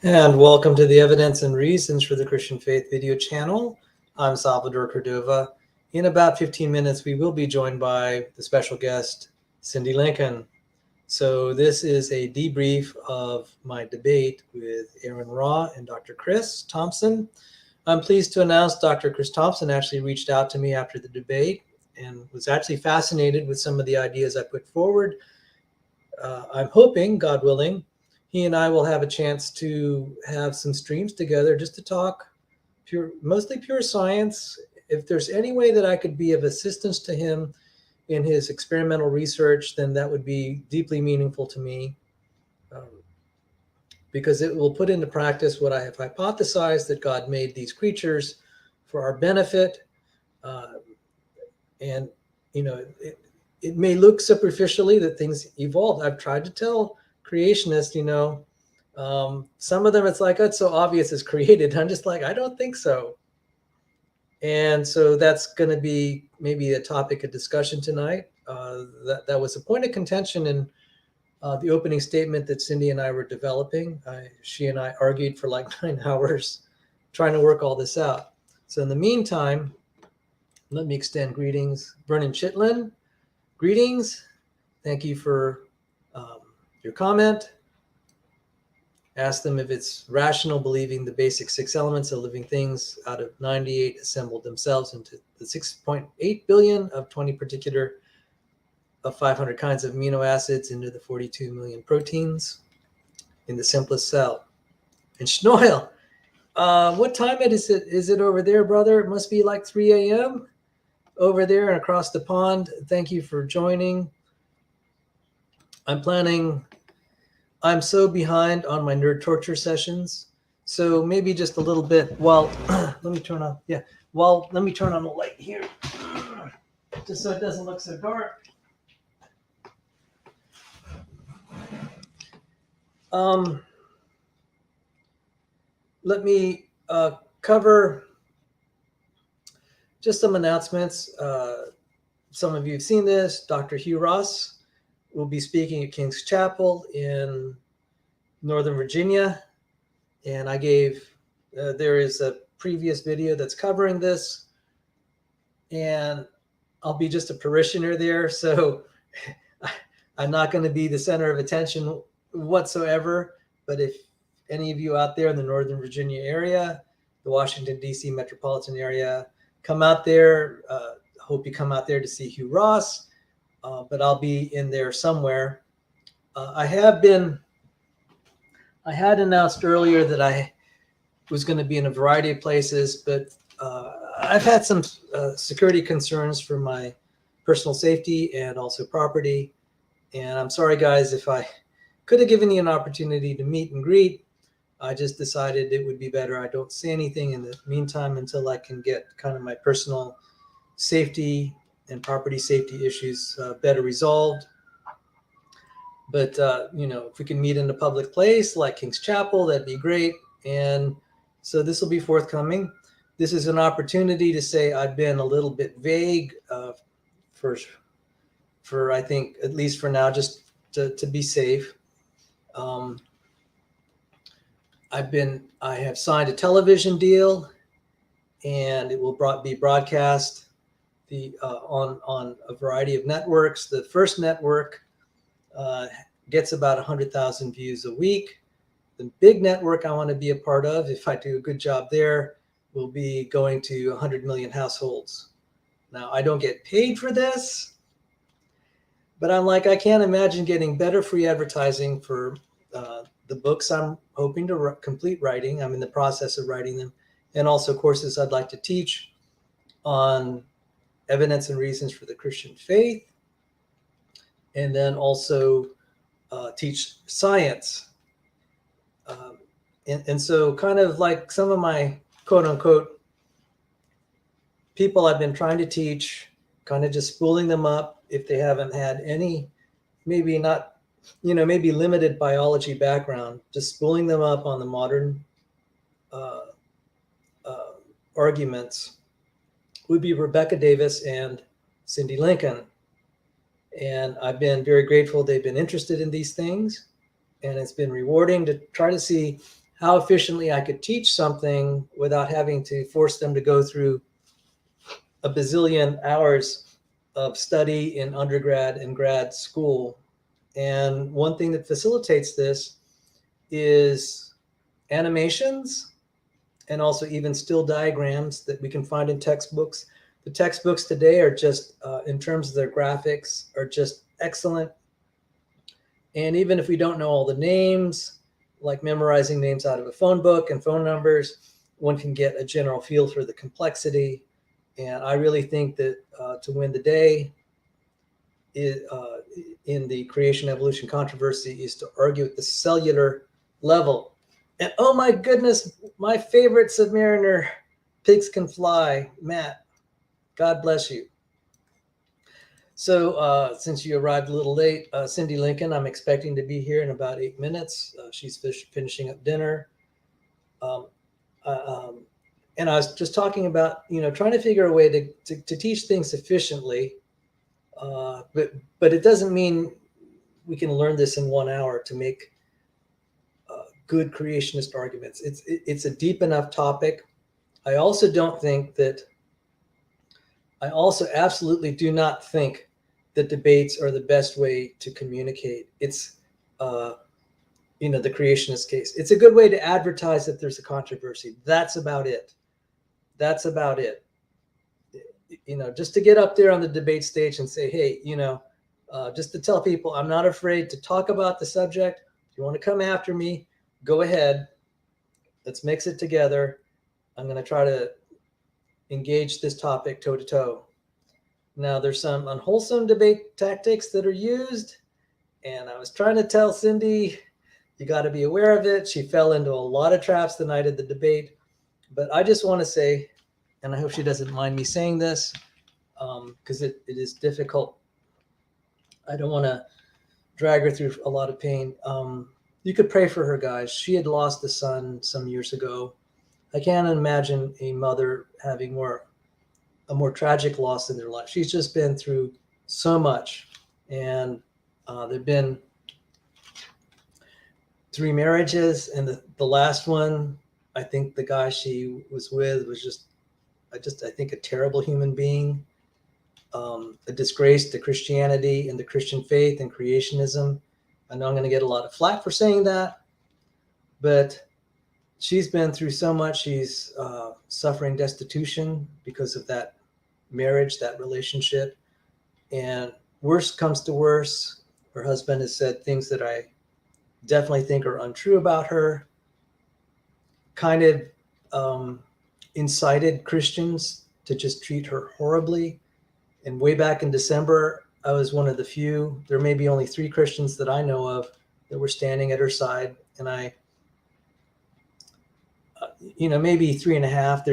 And welcome to the Evidence and Reasons for the Christian Faith video channel. I'm Salvador Cordova. In about 15 minutes, we will be joined by the special guest, Cindi Lincoln. So this is a debrief of my debate with Aron Ra and Dr. Chris Thompson. I'm pleased to announce Dr. Chris Thompson actually reached out to me after the debate and was actually fascinated with some of the ideas I put forward. I'm hoping, God willing, he and I will have a chance to have some streams together just to talk mostly pure science. If there's any way that I could be of assistance to him in his experimental research, then that would be deeply meaningful to me, because it will put into practice what I have hypothesized, that God made these creatures for our benefit. And, you know, it may look superficially that things evolved. I've tried to tell creationists, some of them, it's like, it's so obvious it's created. I'm just like, I don't think so. And so that's going to be maybe a topic of discussion tonight. That was a point of contention in the opening statement that Cindi and I were developing. She and I argued for like 9 hours trying to work all this out. So in the meantime, let me extend greetings. Vernon Chitlin, greetings. Thank you for your comment. Ask them if it's rational believing the basic 6 elements of living things out of 98 assembled themselves into the 6.8 billion of 20 particular of 500 kinds of amino acids into the 42 million proteins in the simplest cell. And Schnoil, what time is it? Is it over there, brother? It must be like 3 a.m. over there and across the pond. Thank you for joining. I'm so behind on my nerd torture sessions. So maybe just a little bit let me turn on the light here, just so it doesn't look so dark. Let me cover just some announcements. Some of you have seen this. Dr. Hugh Ross will be speaking at King's Chapel in Northern Virginia. And I gave, there is a previous video that's covering this. And I'll be just a parishioner there. So I'm not going to be the center of attention whatsoever. But if any of you out there in the Northern Virginia area, the Washington, D.C. metropolitan area, come out there. Hope you come out there to see Hugh Ross. But I'll be in there somewhere. I had announced earlier that I was going to be in a variety of places, but I've had some security concerns for my personal safety and also property. And I'm sorry, guys, if I could have given you an opportunity to meet and greet. I just decided it would be better I don't say anything in the meantime until I can get kind of my personal safety and property safety issues better resolved. But, if we can meet in a public place like King's Chapel, that'd be great. And so this will be forthcoming. This is an opportunity to say I've been a little bit vague for I think, at least for now, just to be safe. I have signed a television deal, and it will be broadcast on a variety of networks. The first network gets about 100,000 views a week. The big network I want to be a part of, if I do a good job there, will be going to 100 million households. Now, I don't get paid for this, but I can't imagine getting better free advertising for the books I'm hoping to complete writing. I'm in the process of writing them, and also courses I'd like to teach on evidence and reasons for the Christian faith, and then also teach science. And so kind of like some of my quote unquote people I've been trying to teach, kind of just spooling them up if they haven't had any, maybe not, maybe limited biology background, just spooling them up on the modern arguments would be Rebecca Davis and Cindi Lincoln. And I've been very grateful they've been interested in these things. And it's been rewarding to try to see how efficiently I could teach something without having to force them to go through a bazillion hours of study in undergrad and grad school. And one thing that facilitates this is animations and also even still diagrams that we can find in textbooks. The textbooks today are just, in terms of their graphics, are just excellent. And even if we don't know all the names, like memorizing names out of a phone book and phone numbers, one can get a general feel for the complexity. And I really think that to win the day in the creation evolution controversy is to argue at the cellular level. And oh my goodness, my favorite submariner, pigs can fly, Matt, God bless you. So since you arrived a little late, Cindi Lincoln, I'm expecting to be here in about 8 minutes. She's finishing up dinner. And I was just talking about, trying to figure a way to teach things efficiently. But it doesn't mean we can learn this in 1 hour to make good creationist arguments. It's a deep enough topic. I also absolutely do not think that debates are the best way to communicate. It's, the creationist case. It's a good way to advertise that there's a controversy. That's about it. Just to get up there on the debate stage and say, hey, just to tell people, I'm not afraid to talk about the subject. If you want to come after me, go ahead. Let's mix it together. I'm going to try to engage this topic toe to toe. Now, there's some unwholesome debate tactics that are used. And I was trying to tell Cindi, you got to be aware of it. She fell into a lot of traps the night of the debate. But I just want to say, and I hope she doesn't mind me saying this, because it is difficult. I don't want to drag her through a lot of pain. You could pray for her, guys. She had lost a son some years ago. I can't imagine a mother having a more tragic loss in their life. She's just been through so much. And there've been 3 marriages. And the last one, I think the guy she was with was just I think a terrible human being, a disgrace to Christianity and the Christian faith and creationism. I know I'm going to get a lot of flack for saying that, but she's been through so much. She's suffering destitution because of that marriage, that relationship. And worst comes to worst, her husband has said things that I definitely think are untrue about her, kind of incited Christians to just treat her horribly. And way back in December, I was one of the few, there may be only 3 Christians that I know of that were standing at her side. And I, maybe 3.5,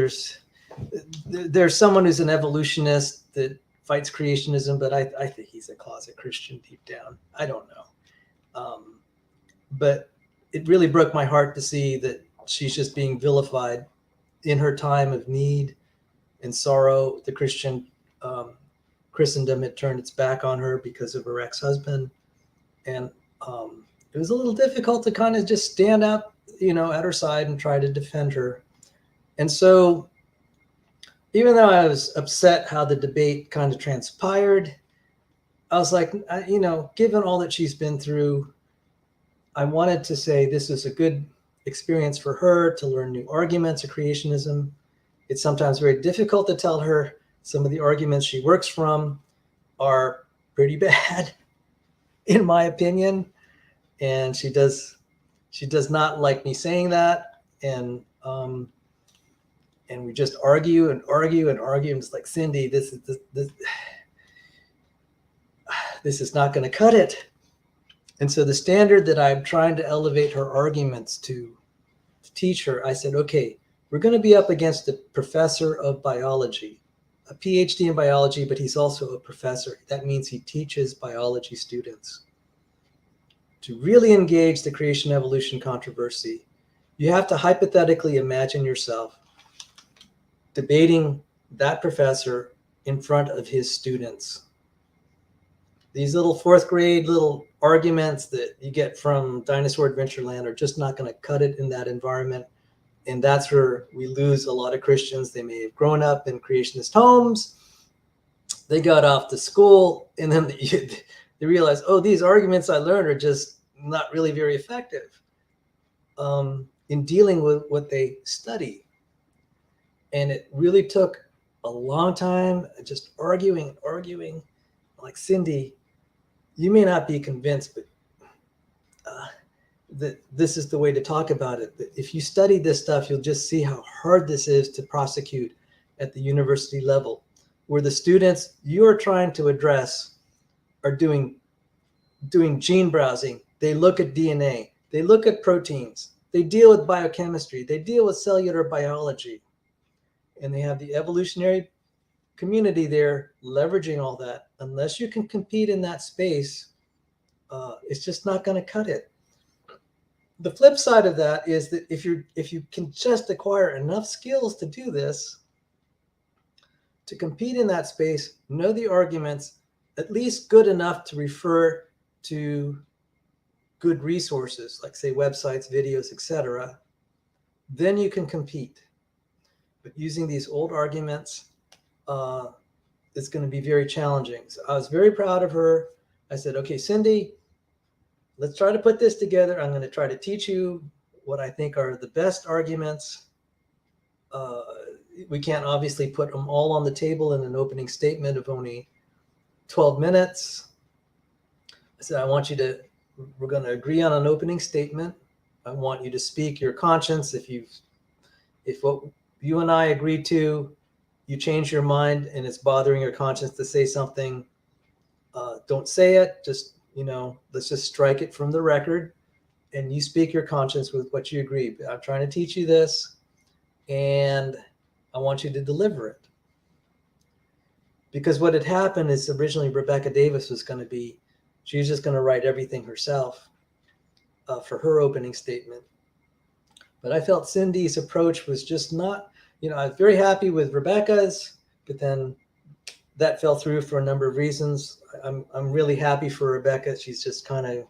there's someone who's an evolutionist that fights creationism, but I think he's a closet Christian deep down. I don't know. But it really broke my heart to see that she's just being vilified in her time of need and sorrow. The Christendom had turned its back on her because of her ex-husband. And it was a little difficult to kind of just stand up, at her side and try to defend her. And so even though I was upset how the debate kind of transpired, I was like, given all that she's been through, I wanted to say this is a good experience for her to learn new arguments of creationism. It's sometimes very difficult to tell her some of the arguments she works from are pretty bad, in my opinion. And she does not like me saying that. And we just argue and argue and argue. And it's like, Cindi, this is not going to cut it. And so the standard that I'm trying to elevate her arguments to teach her, I said, okay, we're going to be up against a professor of biology, a PhD in biology, but he's also a professor. That means he teaches biology students. To really engage the creation evolution controversy, you have to hypothetically imagine yourself debating that professor in front of his students. these little fourth grade little arguments that you get from Dinosaur Adventureland are just not going to cut it in that environment. And that's where we lose a lot of Christians. They may have grown up in creationist homes. They got off to school, and then they realize, oh, these arguments I learned are just not really very effective in dealing with what they study. And it really took a long time just arguing. Like, Cindi, you may not be convinced, but that this is the way to talk about it. If you study this stuff, you'll just see how hard this is to prosecute at the university level, where the students you are trying to address are doing gene browsing. They look at DNA, they look at proteins, they deal with biochemistry, they deal with cellular biology, and they have the evolutionary community there leveraging all that. Unless you can compete in that space, it's just not going to cut it. The flip side of that is that if you can just acquire enough skills to do this, to compete in that space, know the arguments, at least good enough to refer to good resources, like, say, websites, videos, etc., then you can compete. But using these old arguments, it's going to be very challenging. So I was very proud of her. I said, okay, Cindi, let's try to put this together. I'm going to try to teach you what I think are the best arguments. We can't obviously put them all on the table in an opening statement of only 12 minutes. I said, we're going to agree on an opening statement. I want you to speak your conscience. If what you and I agreed to, you change your mind and it's bothering your conscience to say something, don't say it. Just, let's just strike it from the record, and you speak your conscience with what you agree. I'm trying to teach you this, and I want you to deliver it. Because what had happened is, originally Rebecca Davis was going to be, she was just going to write everything herself for her opening statement. But I felt Cindi's approach was just not, I was very happy with Rebecca's, but then that fell through for a number of reasons. I'm really happy for Rebecca. She's just kind of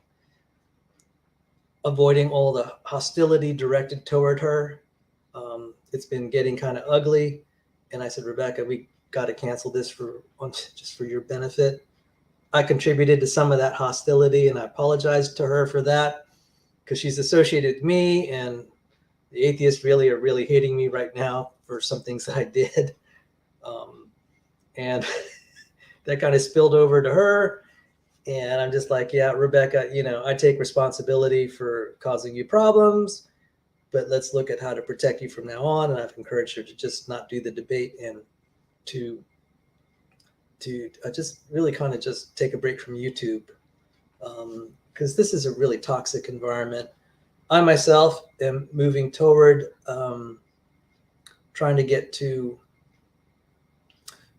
avoiding all the hostility directed toward her. It's been getting kind of ugly. And I said, Rebecca, we got to cancel this just for your benefit. I contributed to some of that hostility, and I apologized to her for that, because she's associated with me, and the atheists are really hating me right now for some things that I did. And that kind of spilled over to her. And I'm just like, yeah, Rebecca, I take responsibility for causing you problems, but let's look at how to protect you from now on. And I've encouraged her to just not do the debate, and to just really kind of just take a break from YouTube, because this is a really toxic environment. I myself am moving toward trying to get to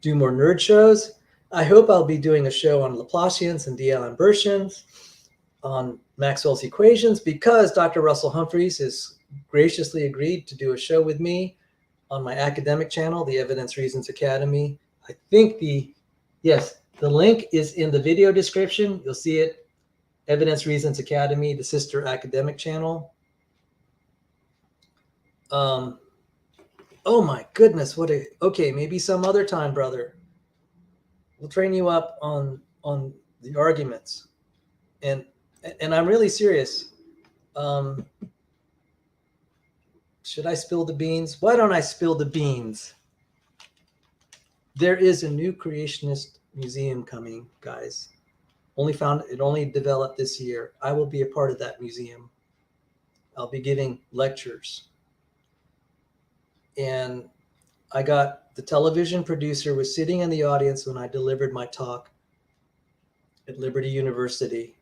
do more nerd shows. I hope I'll be doing a show on Laplacians and D'Alembertians, on Maxwell's equations, because Dr. Russell Humphreys has graciously agreed to do a show with me on my academic channel, the Evidence Reasons Academy. I think the link is in the video description. You'll see it. Evidence Reasons Academy, the sister academic channel. Oh my goodness, okay, maybe some other time, brother. We'll train you up on the arguments. And I'm really serious. Should I spill the beans? Why don't I spill the beans? There is a new creationist museum coming, guys. It only developed this year. I will be a part of that museum. I'll be giving lectures. And I got the television producer was sitting in the audience when I delivered my talk at Liberty University.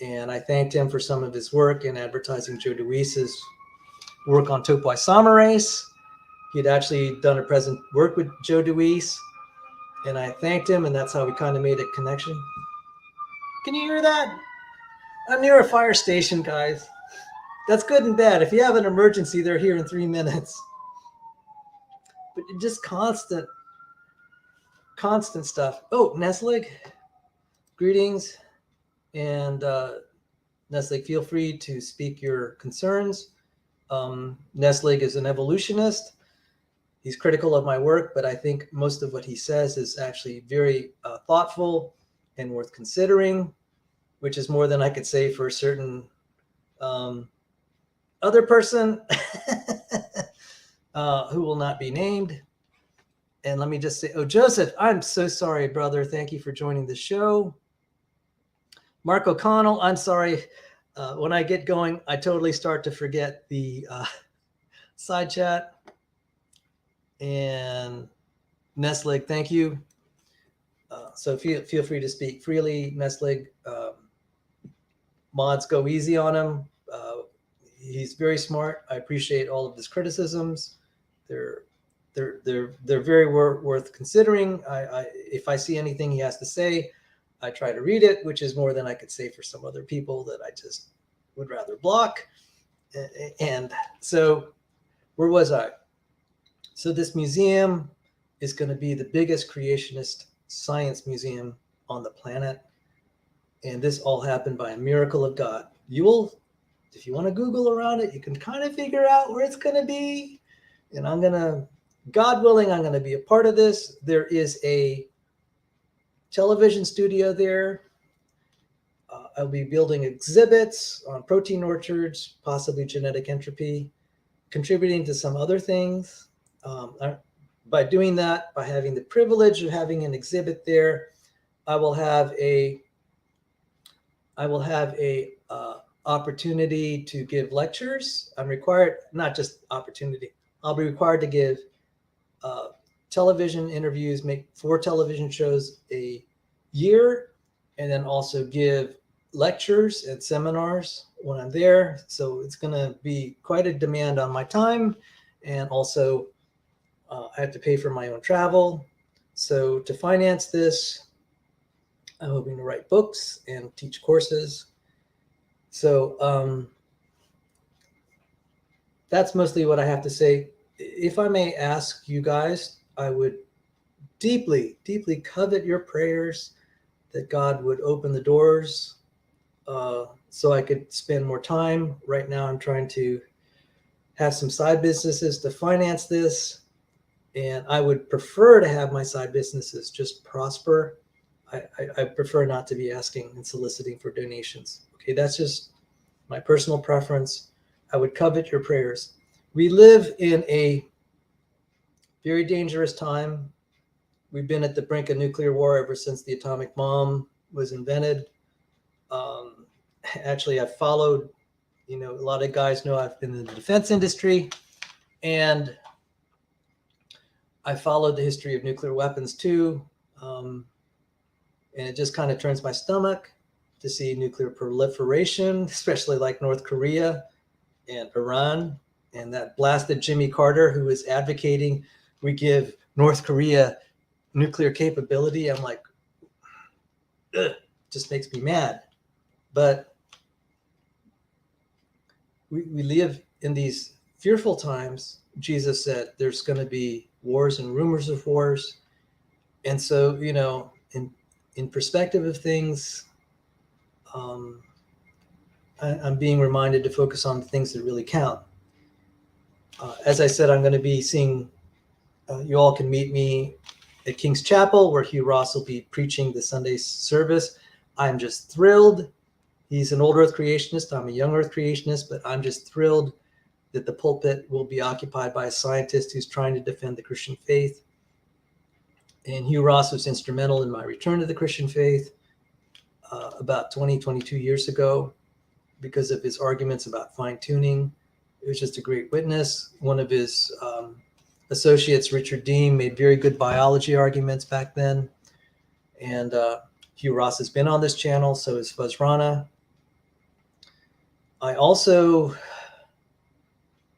And I thanked him for some of his work in advertising Joe DeWeese's work on topoisomerase. He'd actually done a present work with Joe DeWeese, and I thanked him, and that's how we kind of made a connection. Can you hear that? I'm near a fire station, guys. That's good and bad. If you have an emergency, they're here in 3 minutes. But just constant stuff. Oh, Nestle. Greetings, and Nestle, feel free to speak your concerns. Nestle is an evolutionist. He's critical of my work, but I think most of what he says is actually very thoughtful and worth considering, which is more than I could say for a certain other person who will not be named. And let me just say, oh, Joseph, I'm so sorry, brother. Thank you for joining the show. Mark O'Connell, I'm sorry. When I get going, I totally start to forget the side chat. And Nestle, thank you. So feel free to speak freely. Nestle, mods, go easy on him. He's very smart. I appreciate all of his criticisms. They're very worth considering. If I see anything he has to say, I try to read it, which is more than I could say for some other people that I just would rather block. And so, where was I? So this museum is going to be the biggest creationist science museum on the planet. And this all happened by a miracle of God. You will, if you want to Google around it, you can kind of figure out where it's going to be. And I'm going to, God willing, I'm going to be a part of this. There is a television studio there. I'll be building exhibits on protein orchards, possibly genetic entropy, contributing to some other things. By doing that, by having the privilege of having an exhibit there, I will have a opportunity to give lectures. I'm required, not just opportunity, I'll be required to give television interviews, make 4 television shows a year, and then also give lectures and seminars when I'm there. So it's going to be quite a demand on my time. And also I have to pay for my own travel. So to finance this, I'm hoping to write books and teach courses. So that's mostly what I have to say. If I may ask you guys, I would deeply, deeply covet your prayers that God would open the doors so I could spend more time. Right now, I'm trying to have some side businesses to finance this. And I would prefer to have my side businesses just prosper. I prefer not to be asking and soliciting for donations. Okay, that's just my personal preference. I would covet your prayers. We live in a very dangerous time. We've been at the brink of nuclear war ever since the atomic bomb was invented. Actually, I've followed, a lot of guys know I've been in the defense industry, and I followed the history of nuclear weapons too. And it just kind of turns my stomach to see nuclear proliferation, especially like North Korea and Iran, and that blasted Jimmy Carter, who is advocating we give North Korea nuclear capability. I'm like, ugh, just makes me mad. But we live in these fearful times. Jesus said there's going to be wars and rumors of wars. And so, in perspective of things, I'm being reminded to focus on the things that really count. As I said, I'm going to be seeing, you all can meet me at King's Chapel, where Hugh Ross will be preaching the Sunday service. I'm just thrilled. He's an old earth creationist. I'm a young earth creationist, but I'm just thrilled that the pulpit will be occupied by a scientist who's trying to defend the Christian faith. And Hugh Ross was instrumental in my return to the Christian faith about 22 years ago because of his arguments about fine-tuning. It was just a great witness. One of his associates, Richard Dean, made very good biology arguments back then. And Hugh Ross has been on this channel, so is Fuzz Rana. I also,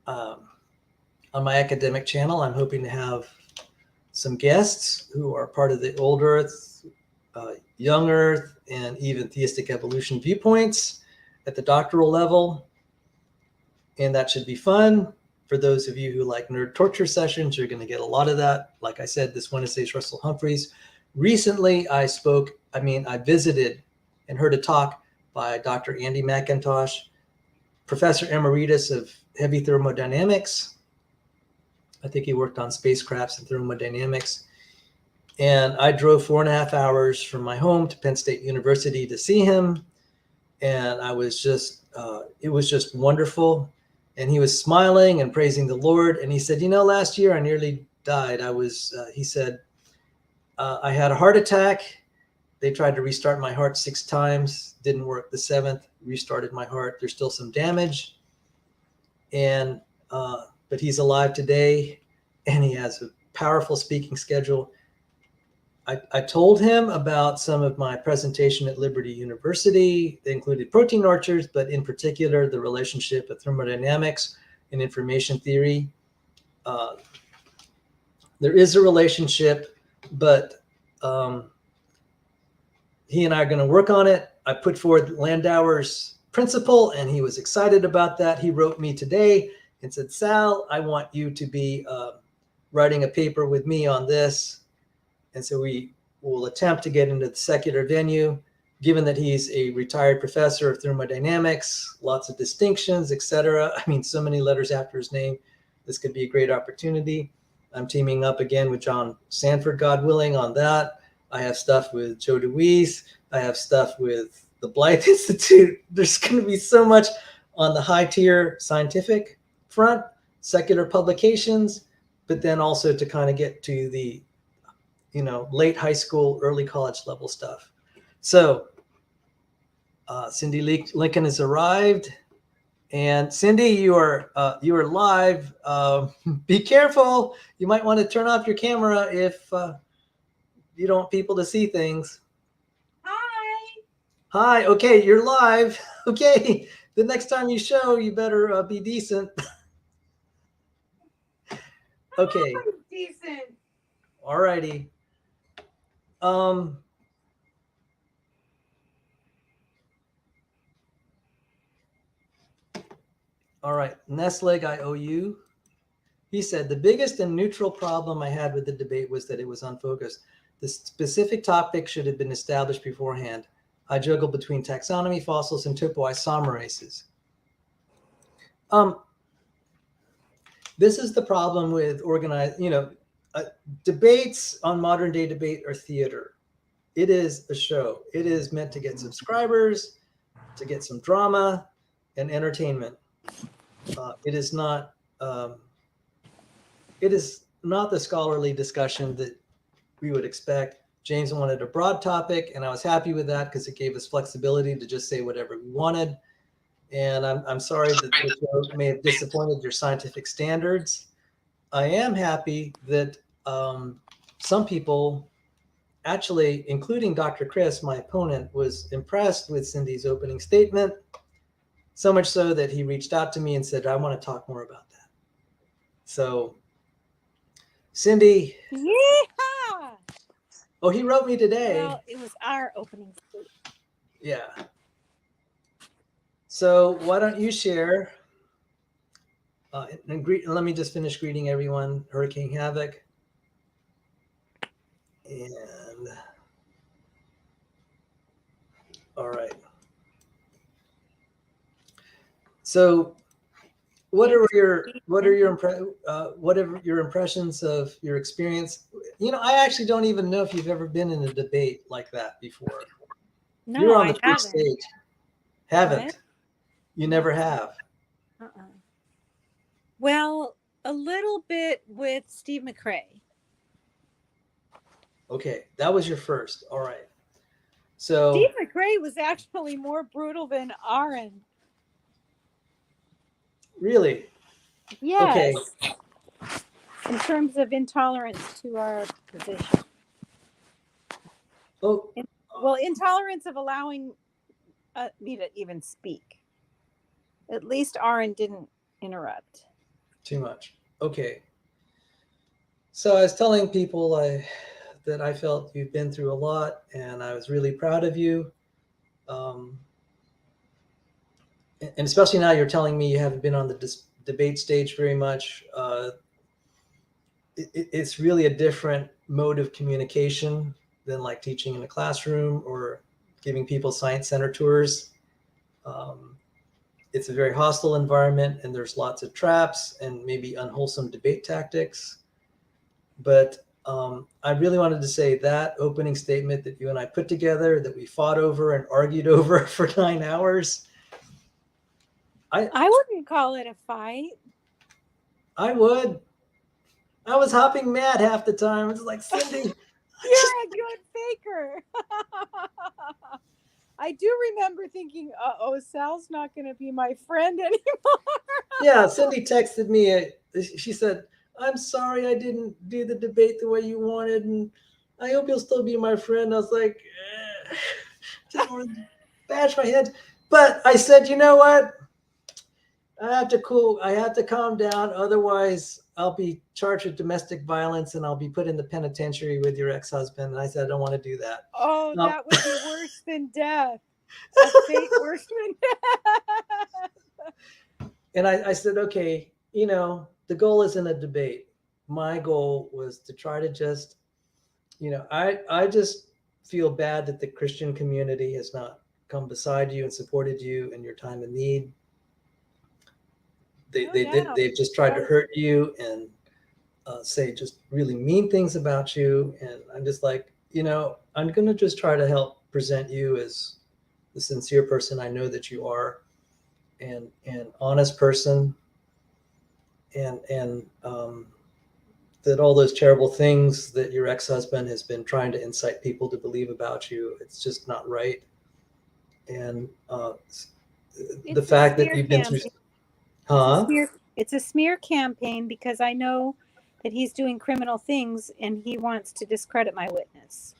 on my academic channel, I'm hoping to have some guests who are part of the old earth, young earth, and even theistic evolution viewpoints at the doctoral level. And that should be fun. For those of you who like nerd torture sessions, you're going to get a lot of that. Like I said, this Wednesday's Russell Humphreys. Recently, I spoke I visited and heard a talk by Dr. Andy McIntosh, Professor Emeritus of Heavy Thermodynamics. I think he worked on spacecrafts and thermodynamics. And I drove 4.5 hours from my home to Penn State University to see him. And I was just, it was just wonderful. And he was smiling and praising the Lord. And he said, last year I nearly died. He said, I had a heart attack. They tried to restart my heart 6 times. Didn't work. The 7th restarted my heart. There's still some damage. And, but he's alive today and he has a powerful speaking schedule. I told him about some of my presentation at Liberty University. They included protein orchards, but in particular, the relationship of thermodynamics and information theory. There is a relationship, but he and I are going to work on it. I put forward Landauer's principle, and he was excited about that. He wrote me today and said, Sal, I want you to be writing a paper with me on this. And so we will attempt to get into the secular venue, given that he's a retired professor of thermodynamics, lots of distinctions, etc. So many letters after his name. This could be a great opportunity. I'm teaming up again with John Sanford, God willing, on that. I have stuff with Joe DeWeese. I have stuff with the Blythe Institute. There's going to be so much on the high tier scientific front, secular publications, but then also to kind of get to the late high school, early college level stuff. So Cindi Lincoln has arrived, and Cindi, you are live. Be careful. You might want to turn off your camera if you don't want people to see things. Hi. Okay, you're live. Okay, the next time you show, you better be decent. Okay. Decent. All righty. All right, Nestleg, I owe you. He said, the biggest and neutral problem I had with the debate was that it was unfocused. The specific topic should have been established beforehand. I juggled between taxonomy, fossils, and topoisomerases. This is the problem with organized, debates on modern day debate are theater. It is a show. It is meant to get subscribers, to get some drama and entertainment. It is not the scholarly discussion that we would expect. James wanted a broad topic, and I was happy with that because it gave us flexibility to just say whatever we wanted. And I'm sorry that it may have disappointed your scientific standards. I am happy that some people, actually, including Dr. Chris, my opponent, was impressed with Cindi's opening statement, so much so that he reached out to me and said, I want to talk more about that. So, Cindi. Yeah. Oh, he wrote me today. Well, it was our opening statement. Yeah. So why don't you share? Let me just finish greeting everyone. Hurricane Havoc. And all right. So what are your impressions of your experience? I actually don't even know if you've ever been in a debate like that before. No, You're on the I first haven't. stage. Haven't. What? You never have. Well, a little bit with Steve McRae. Okay, that was your first. All right. So Steve McRae was actually more brutal than Aron. Really? Yes. Okay. In terms of intolerance to our position. Oh. Well, intolerance of allowing me to even speak. At least Aron didn't interrupt. Too much. Okay. So I was telling people that I felt you've been through a lot, and I was really proud of you. And especially now you're telling me you haven't been on the debate stage very much. It's really a different mode of communication than like teaching in a classroom or giving people science center tours. It's a very hostile environment, and there's lots of traps and maybe unwholesome debate tactics. But I really wanted to say that opening statement that you and I put together, that we fought over and argued over for 9 hours. I wouldn't call it a fight. I would. I was hopping mad half the time. It's like, Cindi, You're a good faker. I do remember thinking, uh-oh, Sal's not going to be my friend anymore. Yeah, Cindi texted me. She said, I'm sorry I didn't do the debate the way you wanted, and I hope you'll still be my friend. I was like, just want to bash my head. But I said, you know what? I have to calm down. Otherwise, I'll be charged with domestic violence and I'll be put in the penitentiary with your ex-husband. And I said, I don't want to do that. Oh, No. That would be worse than death. A fate worse than death. And I said, okay, the goal isn't a debate. My goal was to try to just, I just feel bad that the Christian community has not come beside you and supported you in your time of need. They've just tried to hurt you and say just really mean things about you. And I'm just like, I'm going to just try to help present you as the sincere person I know that you are, and honest person, and that all those terrible things that your ex-husband has been trying to incite people to believe about you, it's just not right. And the fact that you've been through... It's a smear campaign, because I know that he's doing criminal things and he wants to discredit my witness.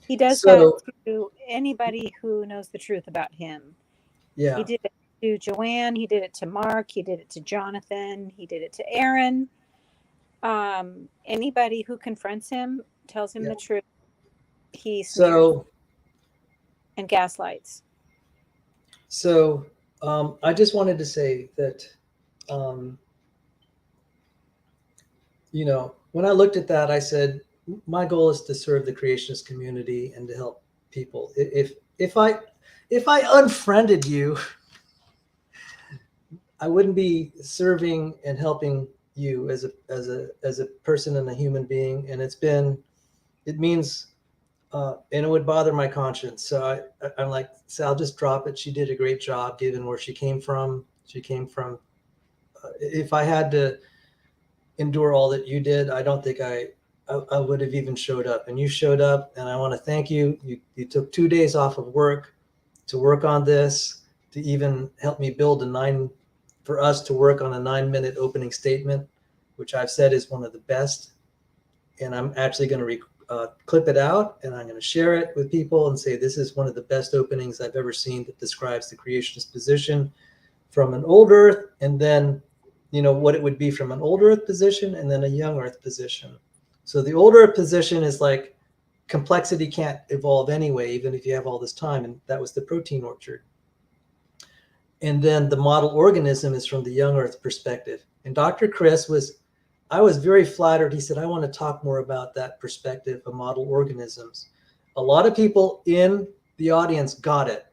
He does that to anybody who knows the truth about him. Yeah. He did it to Joanne. He did it to Mark. He did it to Jonathan. He did it to Aaron. Anybody who confronts him, tells him the truth, he smears and gaslights. So I just wanted to say that, when I looked at that, I said, my goal is to serve the creationist community and to help people. If I unfriended you, I wouldn't be serving and helping you as a person and a human being. And it means, and it would bother my conscience. So I'm like, Sal, just drop it. She did a great job given where she came from. If I had to endure all that you did, I don't think I would have even showed up. And you showed up, and I want to thank you. You took 2 days off of work to work on this, to even help me for us to work on a 9-minute opening statement, which I've said is one of the best. And I'm actually going to clip it out, and I'm going to share it with people and say, this is one of the best openings I've ever seen that describes the creationist position from an old earth, and then what it would be from an old earth position and then a young earth position. So the old earth position is like, complexity can't evolve anyway, even if you have all this time. And that was the protein orchard. And then the model organism is from the young earth perspective. And Dr. Chris I was very flattered. He said, I want to talk more about that perspective of model organisms. A lot of people in the audience got it,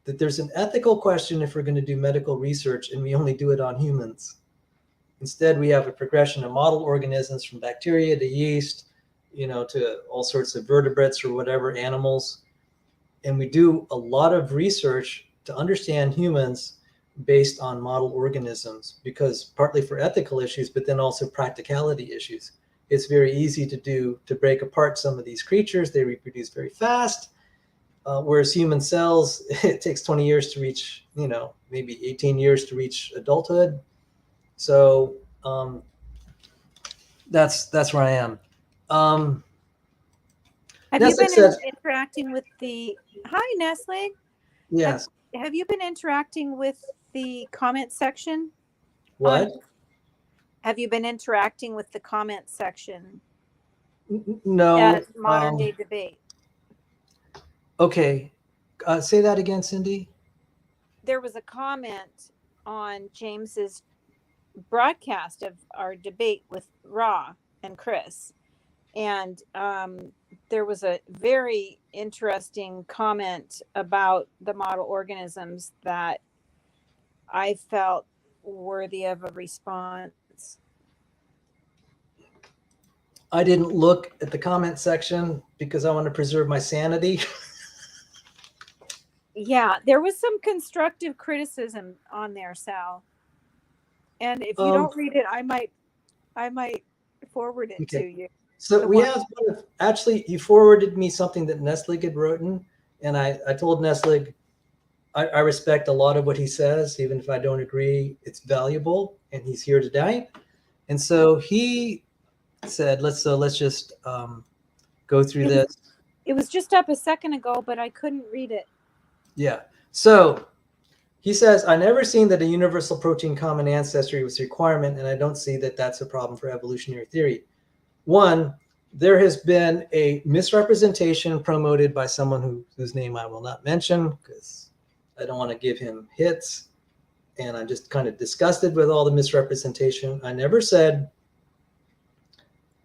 that there's an ethical question if we're going to do medical research and we only do it on humans. Instead, we have a progression of model organisms from bacteria to yeast, to all sorts of vertebrates or whatever, animals. And we do a lot of research to understand humans based on model organisms, because partly for ethical issues, but then also practicality issues. It's very easy to break apart some of these creatures. They reproduce very fast. Whereas human cells, it takes 20 years to reach, maybe 18 years to reach adulthood. So that's where I am. Have you been interacting with hi, Nestle? Yes. Have you been interacting with the comment section? What? Have you been interacting with the comment section? No. At Modern Day Debate. Okay. Say that again, Cindi. There was a comment on James's broadcast of our debate with Ra and Chris. And there was a very interesting comment about the model organisms that I felt worthy of a response. I didn't look at the comment section because I want to preserve my sanity. Yeah, there was some constructive criticism on there, Sal. And if you don't read it, I might forward it to you. So we have actually, you forwarded me something that Neslig had written, and I told Neslig, I respect a lot of what he says, even if I don't agree, it's valuable, and he's here today. And so he said, let's just go through this. It was just up a second ago, but I couldn't read it. Yeah. So he says, I never seen that a universal protein common ancestry was a requirement, and I don't see that that's a problem for evolutionary theory. One, there has been a misrepresentation promoted by someone whose name I will not mention because I don't want to give him hits. And I'm just kind of disgusted with all the misrepresentation. I never said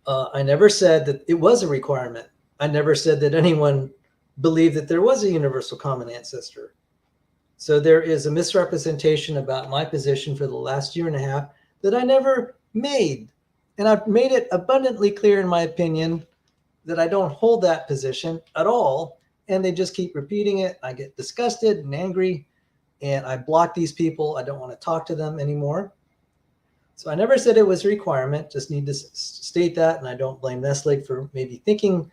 that it was a requirement. I never said that anyone believed that there was a universal common ancestor. So there is a misrepresentation about my position for the last year and a half that I never made. And I've made it abundantly clear in my opinion that I don't hold that position at all. And they just keep repeating it. I get disgusted and angry, and I block these people. I don't want to talk to them anymore. So I never said it was a requirement, just need to state that. And I don't blame Nestle for maybe thinking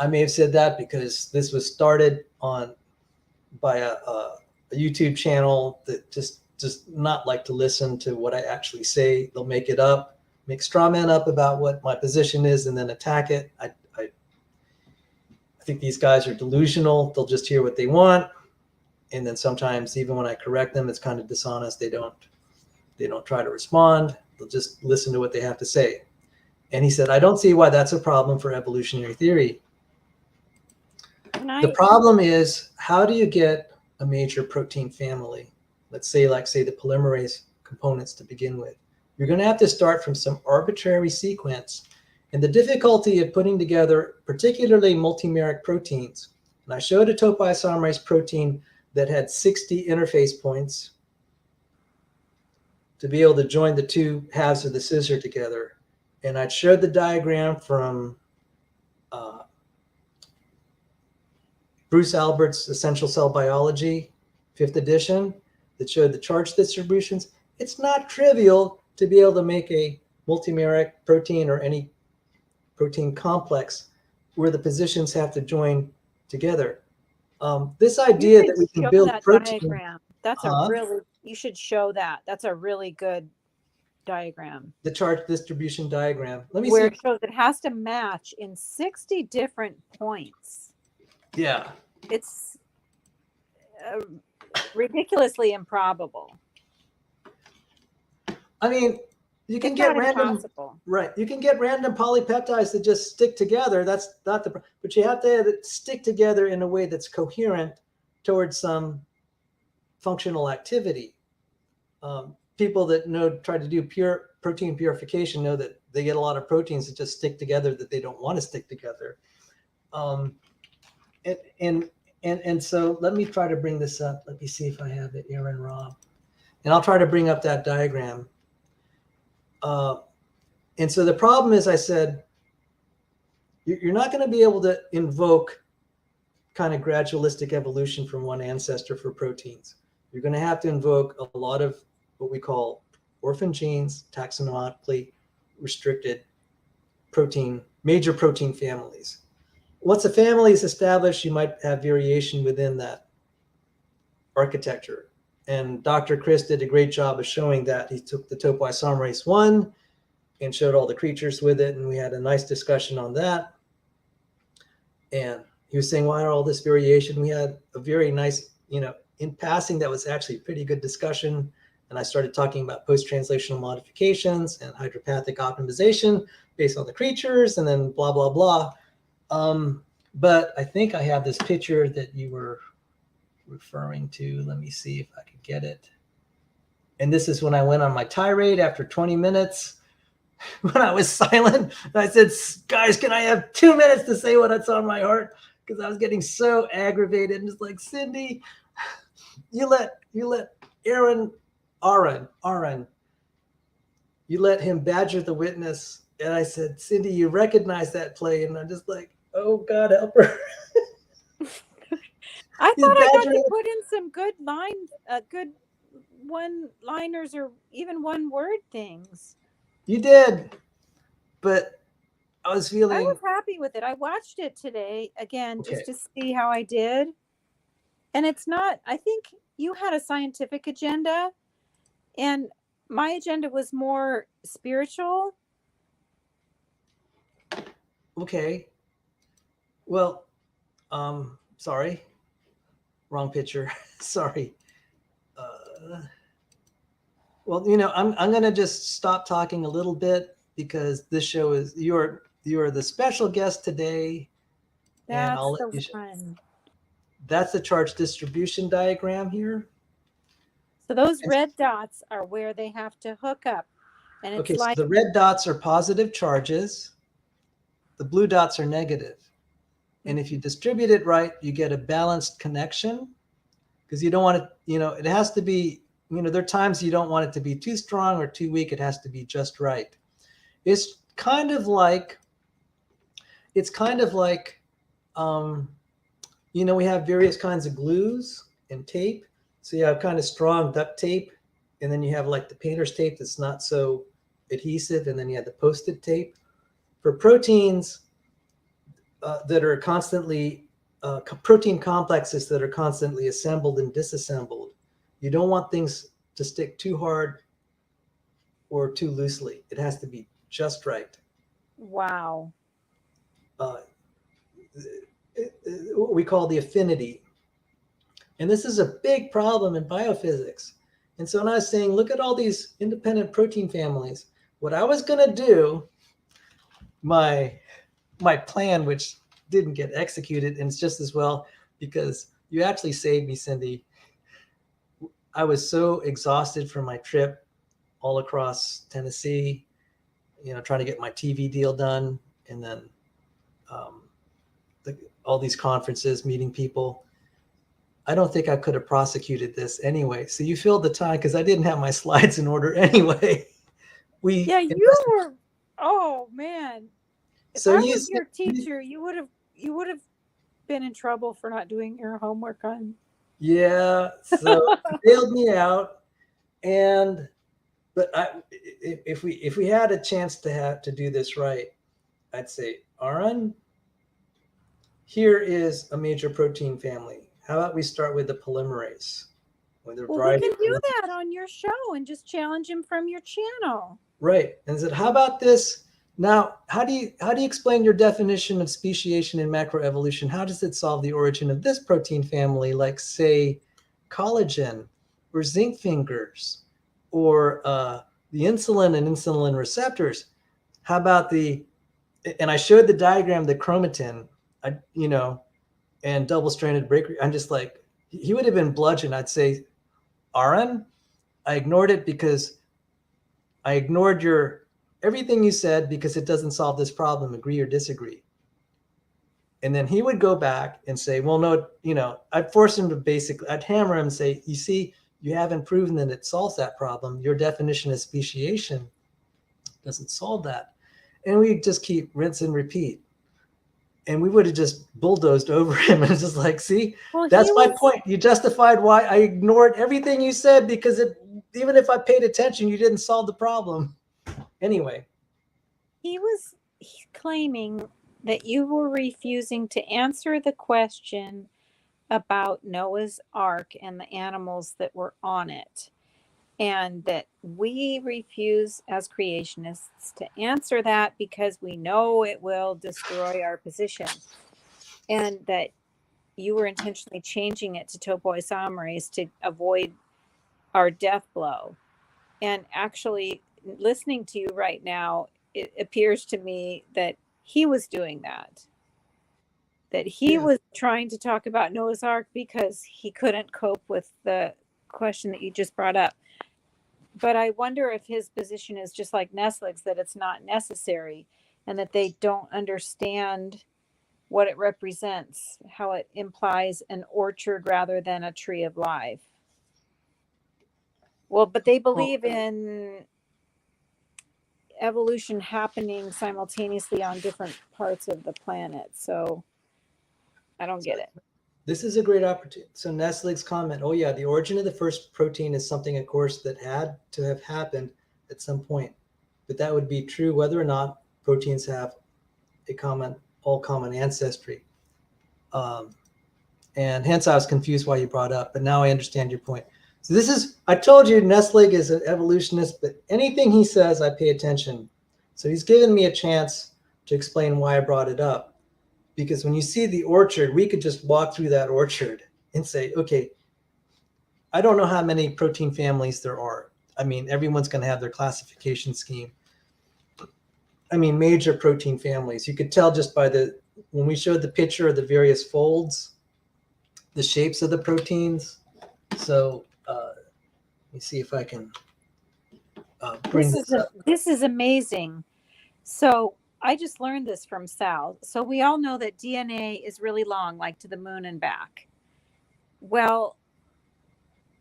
I may have said that because this was started by a YouTube channel that just not like to listen to what I actually say. They'll make it up, make straw man up about what my position is, and then attack it. I think these guys are delusional. They'll just hear what they want. And then sometimes even when I correct them, it's kind of dishonest. They don't try to respond. They'll just listen to what they have to say. And he said, I don't see why that's a problem for evolutionary theory. The problem is, how do you get a major protein family? Let's say, the polymerase components to begin with. You're going to have to start from some arbitrary sequence. And the difficulty of putting together particularly multimeric proteins, and I showed a topoisomerase protein that had 60 interface points to be able to join the two halves of the scissor together. And I showed the diagram from Bruce Albert's Essential Cell Biology, 5th edition, that showed the charge distributions. It's not trivial to be able to make a multimeric protein or any protein complex where the positions have to join together. This idea that we can build protein diagram. That's you should show that. That's a really good diagram. The charge distribution diagram. Let me where see. It shows it has to match in 60 different points. Yeah. It's ridiculously improbable. I mean, you can get random, right? You can get random polypeptides that just stick together. That's not but you have to have it stick together in a way that's coherent towards some functional activity. People that try to do pure protein purification know that they get a lot of proteins that just stick together that they don't want to stick together. And so let me try to bring this up. Let me see if I have it, Aron Ra. And I'll try to bring up that diagram. And so the problem is, I said, you're not going to be able to invoke kind of gradualistic evolution from one ancestor for proteins. You're going to have to invoke a lot of what we call orphan genes, taxonomically restricted major protein families. Once a family is established, you might have variation within that architecture. And Dr. Chris did a great job of showing that. He took the topoisomerase 1 and showed all the creatures with it, and we had a nice discussion on that. And he was saying, why all this variation? We had a very nice, in passing, that was actually a pretty good discussion. And I started talking about post-translational modifications and hydropathic optimization based on the creatures, and then blah, blah, blah. But I think I have this picture that you were referring to. Let me see if I can get it. And this is when I went on my tirade after 20 minutes. when I was silent. And I said, guys, can I have 2 minutes to say what's on my heart? Because I was getting so aggravated. And it's like, Cindi, you let Aron, you let him badger the witness. And I said, Cindi, you recognize that play. And I'm just like, oh, God, help her. I thought I got to put in some good one-liners or even one-word things. You did. But I was happy with it. I watched it today again, just to see how I did. And it's not, I think you had a scientific agenda and my agenda was more spiritual. Okay. Well, sorry. Wrong picture. Sorry. Well, I'm going to just stop talking a little bit because this show is, you're the special guest today. That's and I'll let you one. That's the charge distribution diagram here. So those red dots are where they have to hook up. And it's okay, so the red dots are positive charges. The blue dots are negative. And if you distribute it right, you get a balanced connection because you don't want it, it has to be, there are times you don't want it to be too strong or too weak. It has to be just right. It's kind of like, we have various kinds of glues and tape. So you have kind of strong duct tape, and then you have like the painter's tape that's not so adhesive, and then you have the Post-it tape. For proteins that are constantly, protein complexes that are constantly assembled and disassembled, you don't want things to stick too hard or too loosely. It has to be just right. Wow. What we call the affinity. And this is a big problem in biophysics. And so when I was saying, look at all these independent protein families, what I was going to do, my plan, which didn't get executed, and it's just as well because you actually saved me, Cindi. I was so exhausted from my trip all across Tennessee, trying to get my TV deal done, and then all these conferences, meeting people. I don't think I could have prosecuted this anyway. So you filled the time because I didn't have my slides in order anyway. You were. Oh man! If I was your teacher, you would have been in trouble for not doing your homework on. Yeah, so bailed me out, but if we had a chance to do this right, I'd say, Aron, here is a major protein family. How about we start with the polymerase? We can do that on your show and just challenge him from your channel. Right. And said, how about this? Now, how do you explain your definition of speciation in macroevolution? How does it solve the origin of this protein family, like say collagen or zinc fingers or the insulin and insulin receptors? How about and I showed the diagram, the chromatin, and double-stranded break. I'm just like, he would have been bludgeoned. I'd say, Aron, I ignored it because I ignored everything you said because it doesn't solve this problem, agree or disagree. And then he would go back and say, well, no, I'd force him to I'd hammer him and say, you see, you haven't proven that it solves that problem. Your definition of speciation doesn't solve that. And we just keep rinse and repeat. And we would have just bulldozed over him. And it's just like, see, that's my point. You justified why I ignored everything you said because even if I paid attention, you didn't solve the problem. Anyway. He was claiming that you were refusing to answer the question about Noah's Ark and the animals that were on it. And that we refuse as creationists to answer that because we know it will destroy our position. And that you were intentionally changing it to topoisomerase to avoid our death blow. And actually, listening to you right now, it appears to me that he was doing that. That he was trying to talk about Noah's Ark because he couldn't cope with the question that you just brought up. But I wonder if his position is just like Nestle's, that it's not necessary and that they don't understand what it represents, how it implies an orchard rather than a tree of life. Well, but they believe in evolution happening simultaneously on different parts of the planet. So I don't get it. This is a great opportunity. So Nestle's comment, oh yeah, the origin of the first protein is something, of course, that had to have happened at some point. But that would be true whether or not proteins have all common ancestry. And hence I was confused why you brought up, but now I understand your point. So this is, I told you Nestle is an evolutionist, but anything he says, I pay attention. So he's given me a chance to explain why I brought it up. Because when you see the orchard, we could just walk through that orchard and say, okay, I don't know how many protein families there are. I mean, everyone's going to have their classification scheme. I mean, major protein families. You could tell just by when we showed the picture of the various folds, the shapes of the proteins. So let me see if I can bring this up. This is amazing. So I just learned this from Sal. So we all know that DNA is really long, like to the moon and back. Well,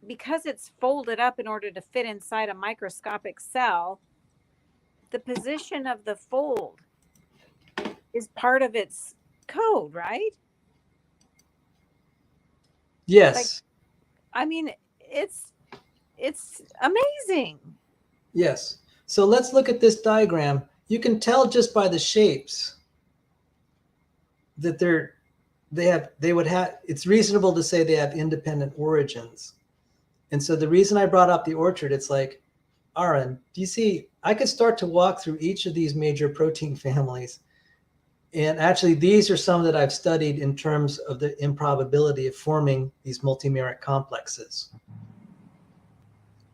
because it's folded up in order to fit inside a microscopic cell, the position of the fold is part of its code, right? Yes. Like, I mean, it's amazing. Yes. So let's look at this diagram. You can tell just by the shapes that it's reasonable to say they have independent origins. And so the reason I brought up the orchard, it's like, Aron, do you see, I could start to walk through each of these major protein families. And actually, these are some that I've studied in terms of the improbability of forming these multimeric complexes.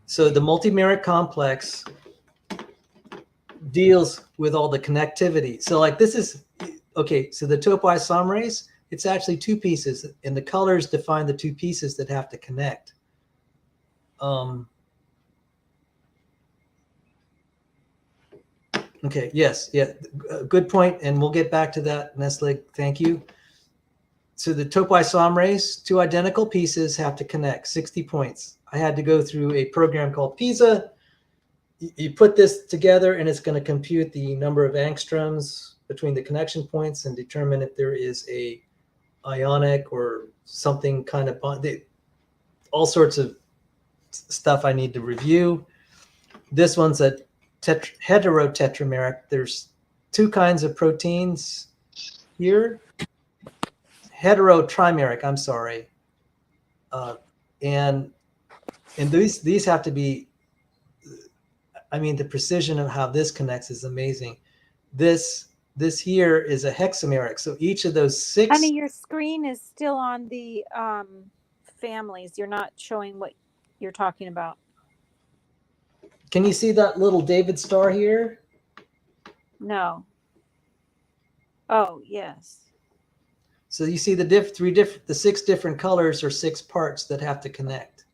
So the multimeric complex deals with all the connectivity. So like this is, okay, so the topoisomerase, it's actually two pieces, and the colors define the two pieces that have to connect. Okay, yes, yeah, good point, and we'll get back to that, Nestle, thank you. So the topoisomerase, two identical pieces have to connect, 60 points. I had to go through a program called PISA. You put this together and it's going to compute the number of angstroms between the connection points and determine if there is a ionic or something kind of bond. All sorts of stuff I need to review. This one's a heterotetrameric. There's two kinds of proteins here. Heterotrimeric, I'm sorry. And these have to be, I mean, the precision of how this connects is amazing. This here is a hexameric. So each of those six. Honey, your screen is still on the families. You're not showing what you're talking about. Can you see that little David star here? No. Oh, yes. So you see the six different colors or six parts that have to connect.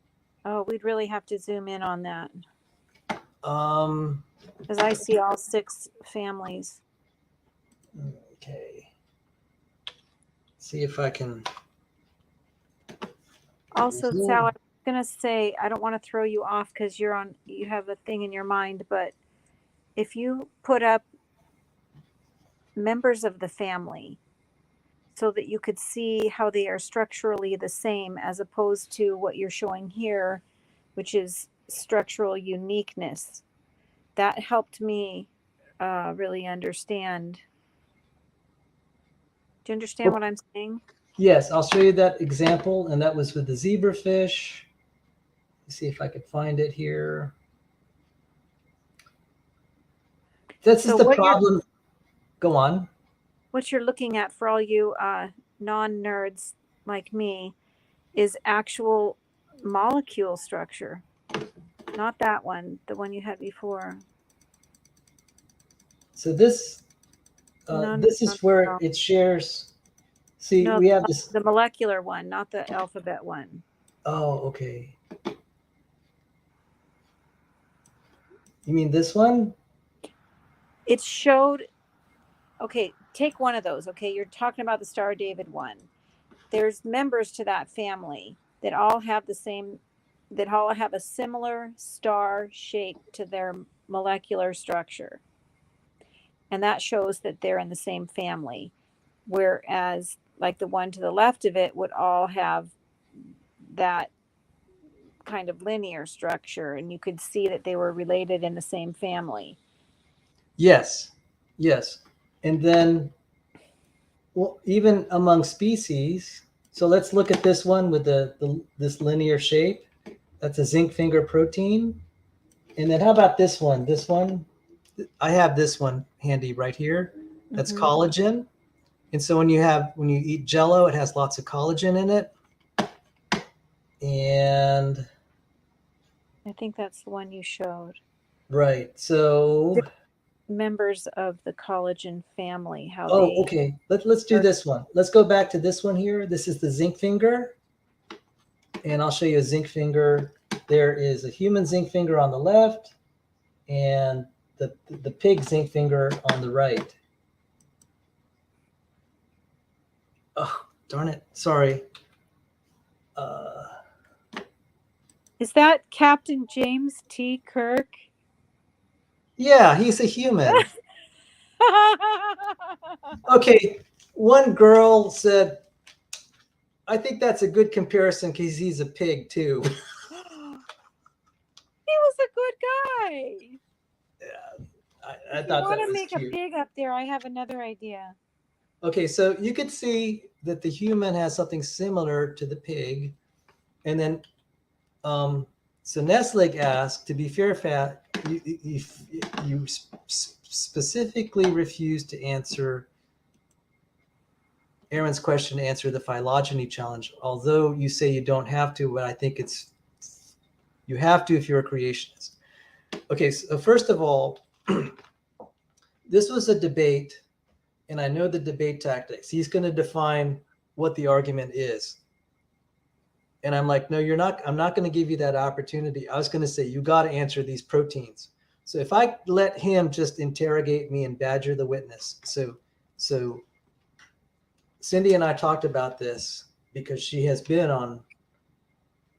Oh, we'd really have to zoom in on that. Because I see all six families. Okay. See if I can. Also, Sal, I'm gonna say, I don't want to throw you off because you have a thing in your mind, but if you put up members of the family so that you could see how they are structurally the same as opposed to what you're showing here, which is structural uniqueness, that helped me really understand. Do you understand what I'm saying? Yes, I'll show you that example, and that was with the zebrafish. Let's see if I could find it here. This is the problem. Go on. What you're looking at for all you non-nerds like me is actual molecule structure, not that one, the one you had before. So this is where it shares. See, no, we have this. The molecular one, not the alphabet one. Oh, okay. You mean this one? It showed, okay, take one of those. Okay, you're talking about the Star of David one. There's members to that family that all have the same, that all have a similar star shape to their molecular structure. And that shows that they're in the same family. Whereas, like the one to the left of it would all have that kind of linear structure, and you could see that they were related in the same family. Yes. And then, well, even among species, so let's look at this one with this linear shape. That's a zinc finger protein. And then how about this one? This one, I have this one handy right here. That's collagen. And so when you eat Jell-O, it has lots of collagen in it. And I think that's the one you showed. Right. So members of the collagen family, how okay. Let's do this one. Let's go back to this one here. This is the zinc finger. And I'll show you a zinc finger. There is a human zinc finger on the left and the pig zinc finger on the right. Oh, darn it. Sorry. Is that Captain James T. Kirk? Yeah, he's a human. Okay, one girl said, I think that's a good comparison because he's a pig too. He was a good guy. Yeah, I thought that was cute. If you want to make cute. A pig up there, I have another idea. Okay, so you could see that the human has something similar to the pig. And then, so Neslig asked, to be fair, Fat, you specifically refused to answer Aaron's question to answer the phylogeny challenge, although you say you don't have to, but I think you have to if you're a creationist. Okay, so first of all, this was a debate, and I know the debate tactics. He's going to define what the argument is. And I'm like, no, you're not. I'm not going to give you that opportunity. I was going to say, you got to answer these proteins. So if I let him just interrogate me and badger the witness. So Cindi and I talked about this because she has been on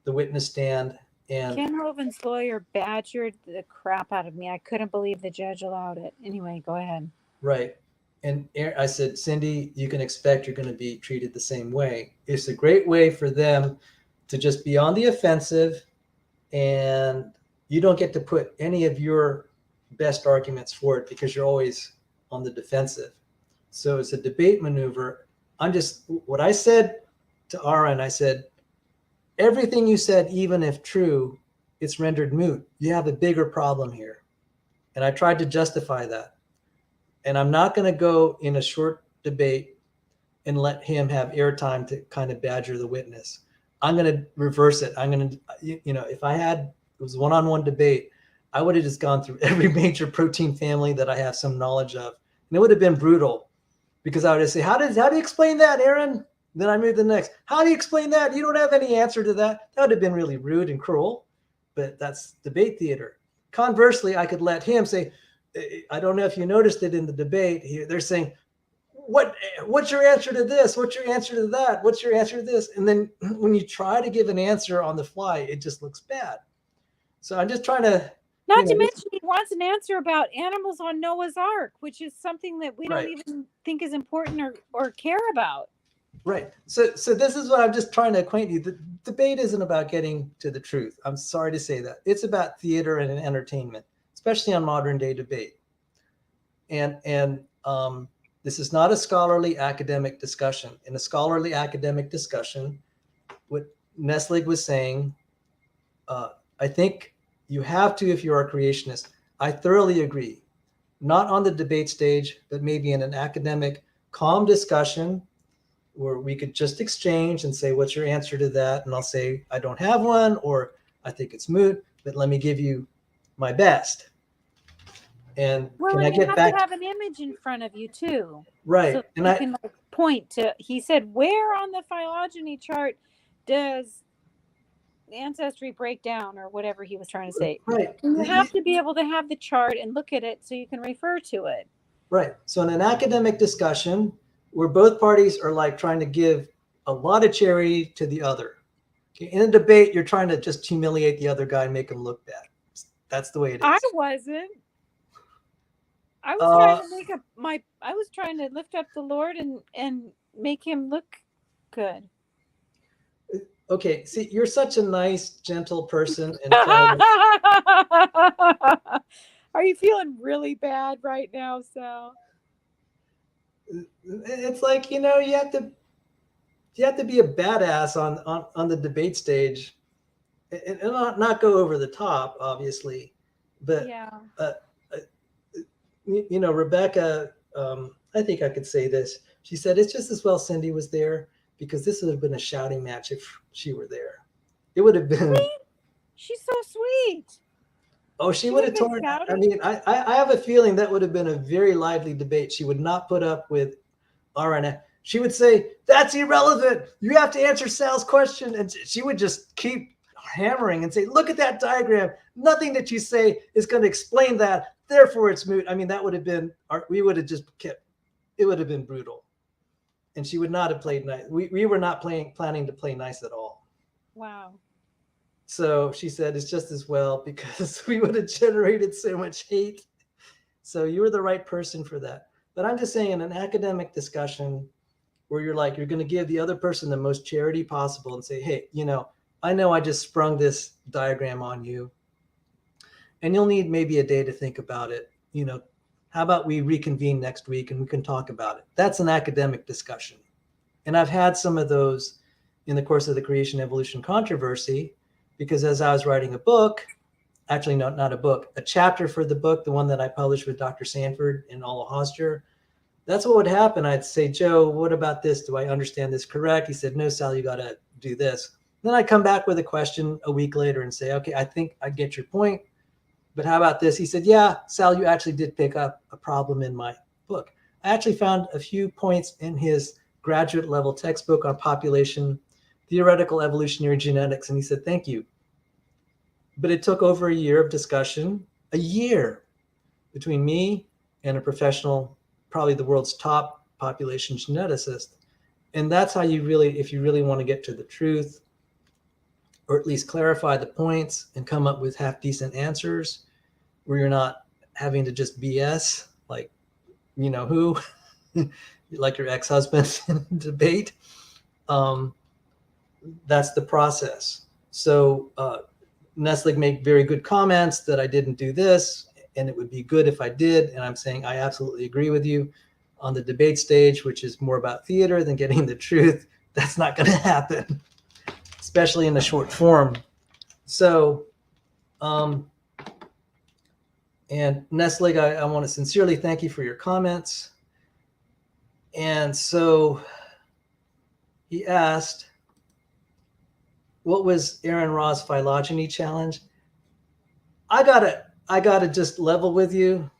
the witness stand. And Ken Hoven's lawyer badgered the crap out of me. I couldn't believe the judge allowed it. Anyway, go ahead. Right. And I said, Cindi, you can expect you're going to be treated the same way. It's a great way for them to just be on the offensive, and you don't get to put any of your best arguments forward because you're always on the defensive. So it's a debate maneuver. What I said to Aron, I said, everything you said, even if true, it's rendered moot. You have a bigger problem here. And I tried to justify that. And I'm not going to go in a short debate and let him have airtime to kind of badger the witness. I'm going to reverse it. I'm going to, if it was one-on-one debate, I would have just gone through every major protein family that I have some knowledge of. And it would have been brutal because I would have said, how do you explain that, Aaron? Then I move to the next. How do you explain that? You don't have any answer to that. That would have been really rude and cruel, but that's debate theater. Conversely, I could let him say, I don't know if you noticed it in the debate here. They're saying, what's your answer to this? What's your answer to that? What's your answer to this? And then when you try to give an answer on the fly, it just looks bad. So I'm just trying to. Not to mention, he wants an answer about animals on Noah's Ark, which is something that we don't even think is important or care about. Right. So this is what I'm just trying to acquaint you. The debate isn't about getting to the truth. I'm sorry to say that. It's about theater and entertainment, especially on modern day debate. And this is not a scholarly academic discussion. In a scholarly academic discussion, what Neslig was saying, I think you have to if you're a creationist. I thoroughly agree. Not on the debate stage, but maybe in an academic, calm discussion where we could just exchange and say, what's your answer to that? And I'll say, I don't have one, or I think it's moot, but let me give you my best. And can I get back? You have to have an image in front of you too. Right. So and you can point to, he said, where on the phylogeny chart does ancestry breakdown or whatever he was trying to say. Right. You have to be able to have the chart and look at it so you can refer to it. Right. So in an academic discussion where both parties are like trying to give a lot of charity to the other. Okay? In a debate, you're trying to just humiliate the other guy and make him look bad. That's the way it is. I wasn't. I was trying to make I was trying to lift up the Lord and make him look good. Okay, see, you're such a nice, gentle person. And Are you feeling really bad right now, Sal? It's like, you know, you have to be a badass on the debate stage, and not go over the top, obviously. But yeah. You know, Rebecca, I think I could say this. She said, it's just as well Cindi was there, because this would have been a shouting match if she were there. It would have been. She's so sweet. Oh, she would have torn. I mean, I have a feeling that would have been a very lively debate. She would not put up with Aron. She would say, that's irrelevant. You have to answer Sal's question. And she would just keep hammering and say, look at that diagram. Nothing that you say is going to explain that. Therefore, it's moot. I mean, that would have been, we would have just kept, it would have been brutal. And she would not have played nice. We were not planning to play nice at all. Wow. So she said, it's just as well, because we would have generated so much hate. So you were the right person for that. But I'm just saying, in an academic discussion where you're like, you're going to give the other person the most charity possible and say, hey, you know I just sprung this diagram on you, and you'll need maybe a day to think about it. You know, how about we reconvene next week and we can talk about it? That's an academic discussion. And I've had some of those in the course of the creation evolution controversy, because as I was writing a book, actually not a book, a chapter for the book, the one that I published with Dr. Sanford and Ola Hoster, that's what would happen. I'd say, Joe, what about this? Do I understand this correct? He said, no, Sal, you got to do this. Then I'd come back with a question a week later and say, okay, I think I get your point, but how about this? He said, yeah, Sal, you actually did pick up a problem in my book. I actually found a few points in his graduate level textbook on population, theoretical evolutionary genetics. And he said, thank you. But it took over a year of discussion, a year, between me and a professional, probably the world's top population geneticist. And that's how you really, if you really want to get to the truth, or at least clarify the points and come up with half decent answers where you're not having to just BS, like, you know who, like your ex-husband debate. That's the process. So Nestle made very good comments that I didn't do this, and it would be good if I did. And I'm saying I absolutely agree with you. On the debate stage, which is more about theater than getting the truth, that's not going to happen, especially in the short form. So, and Nestle, I want to sincerely thank you for your comments. And so he asked, what was Aron Ra's phylogeny challenge? I gotta just level with you.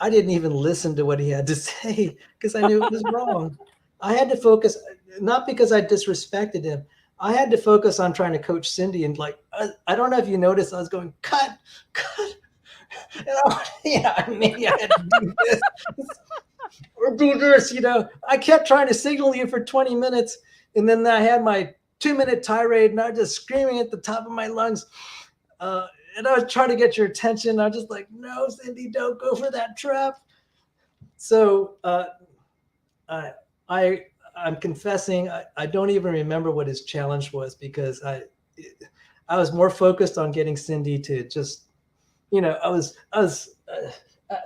I didn't even listen to what he had to say because I knew it was wrong. I had to focus, not because I disrespected him. I had to focus on trying to coach Cindi, and like, I don't know if you noticed, I was going, cut. And maybe I had to do this or do this, you know. I kept trying to signal you for 20 minutes. And then I had my 2-minute tirade, and I was just screaming at the top of my lungs. And I was trying to get your attention. I was just like, no, Cindi, don't go for that trap. So I'm confessing, I don't even remember what his challenge was, because I was more focused on getting Cindi to just, you know, I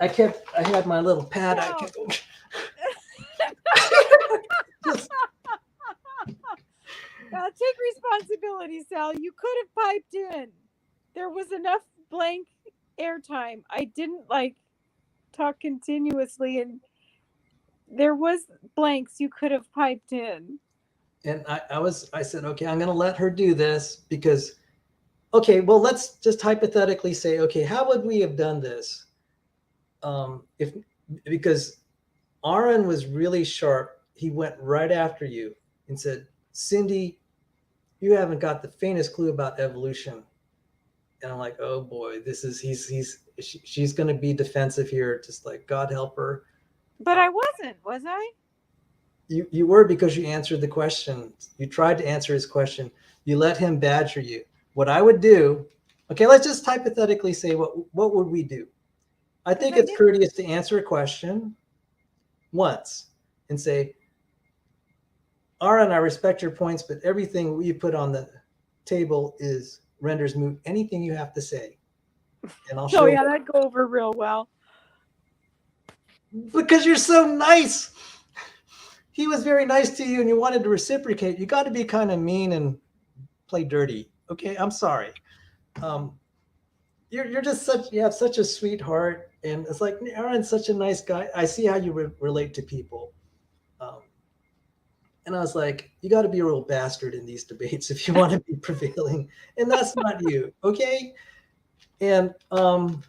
had my little pad. No. I kept going. Take responsibility, Sal. You could have piped in. There was enough blank airtime. I didn't talk continuously, and there was blanks you could have piped in. And I said, okay, I'm going to let her do this because, okay, well, let's just hypothetically say, okay, how would we have done this? Because Aron was really sharp. He went right after you and said, Cindi, you haven't got the faintest clue about evolution. And I'm like, oh boy, she's going to be defensive here. Just like, God help her. But I wasn't, was I? You were, because you answered the question. You tried to answer his question. You let him badger you. What I would do, okay, let's just hypothetically say what would we do? I think it's courteous to answer a question once and say, Aron, I respect your points, but everything you put on the table renders moot anything you have to say. And I'll show yeah, that'd go over real well. Because you're so nice. He was very nice to you and you wanted to reciprocate. You got to be kind of mean and play dirty. Okay, I'm sorry. You're just you have such a sweet heart, and it's like, Aron's such a nice guy. I see how you relate to people. And I was like, you got to be a real bastard in these debates if you want to be prevailing. And that's not you, okay? And I'm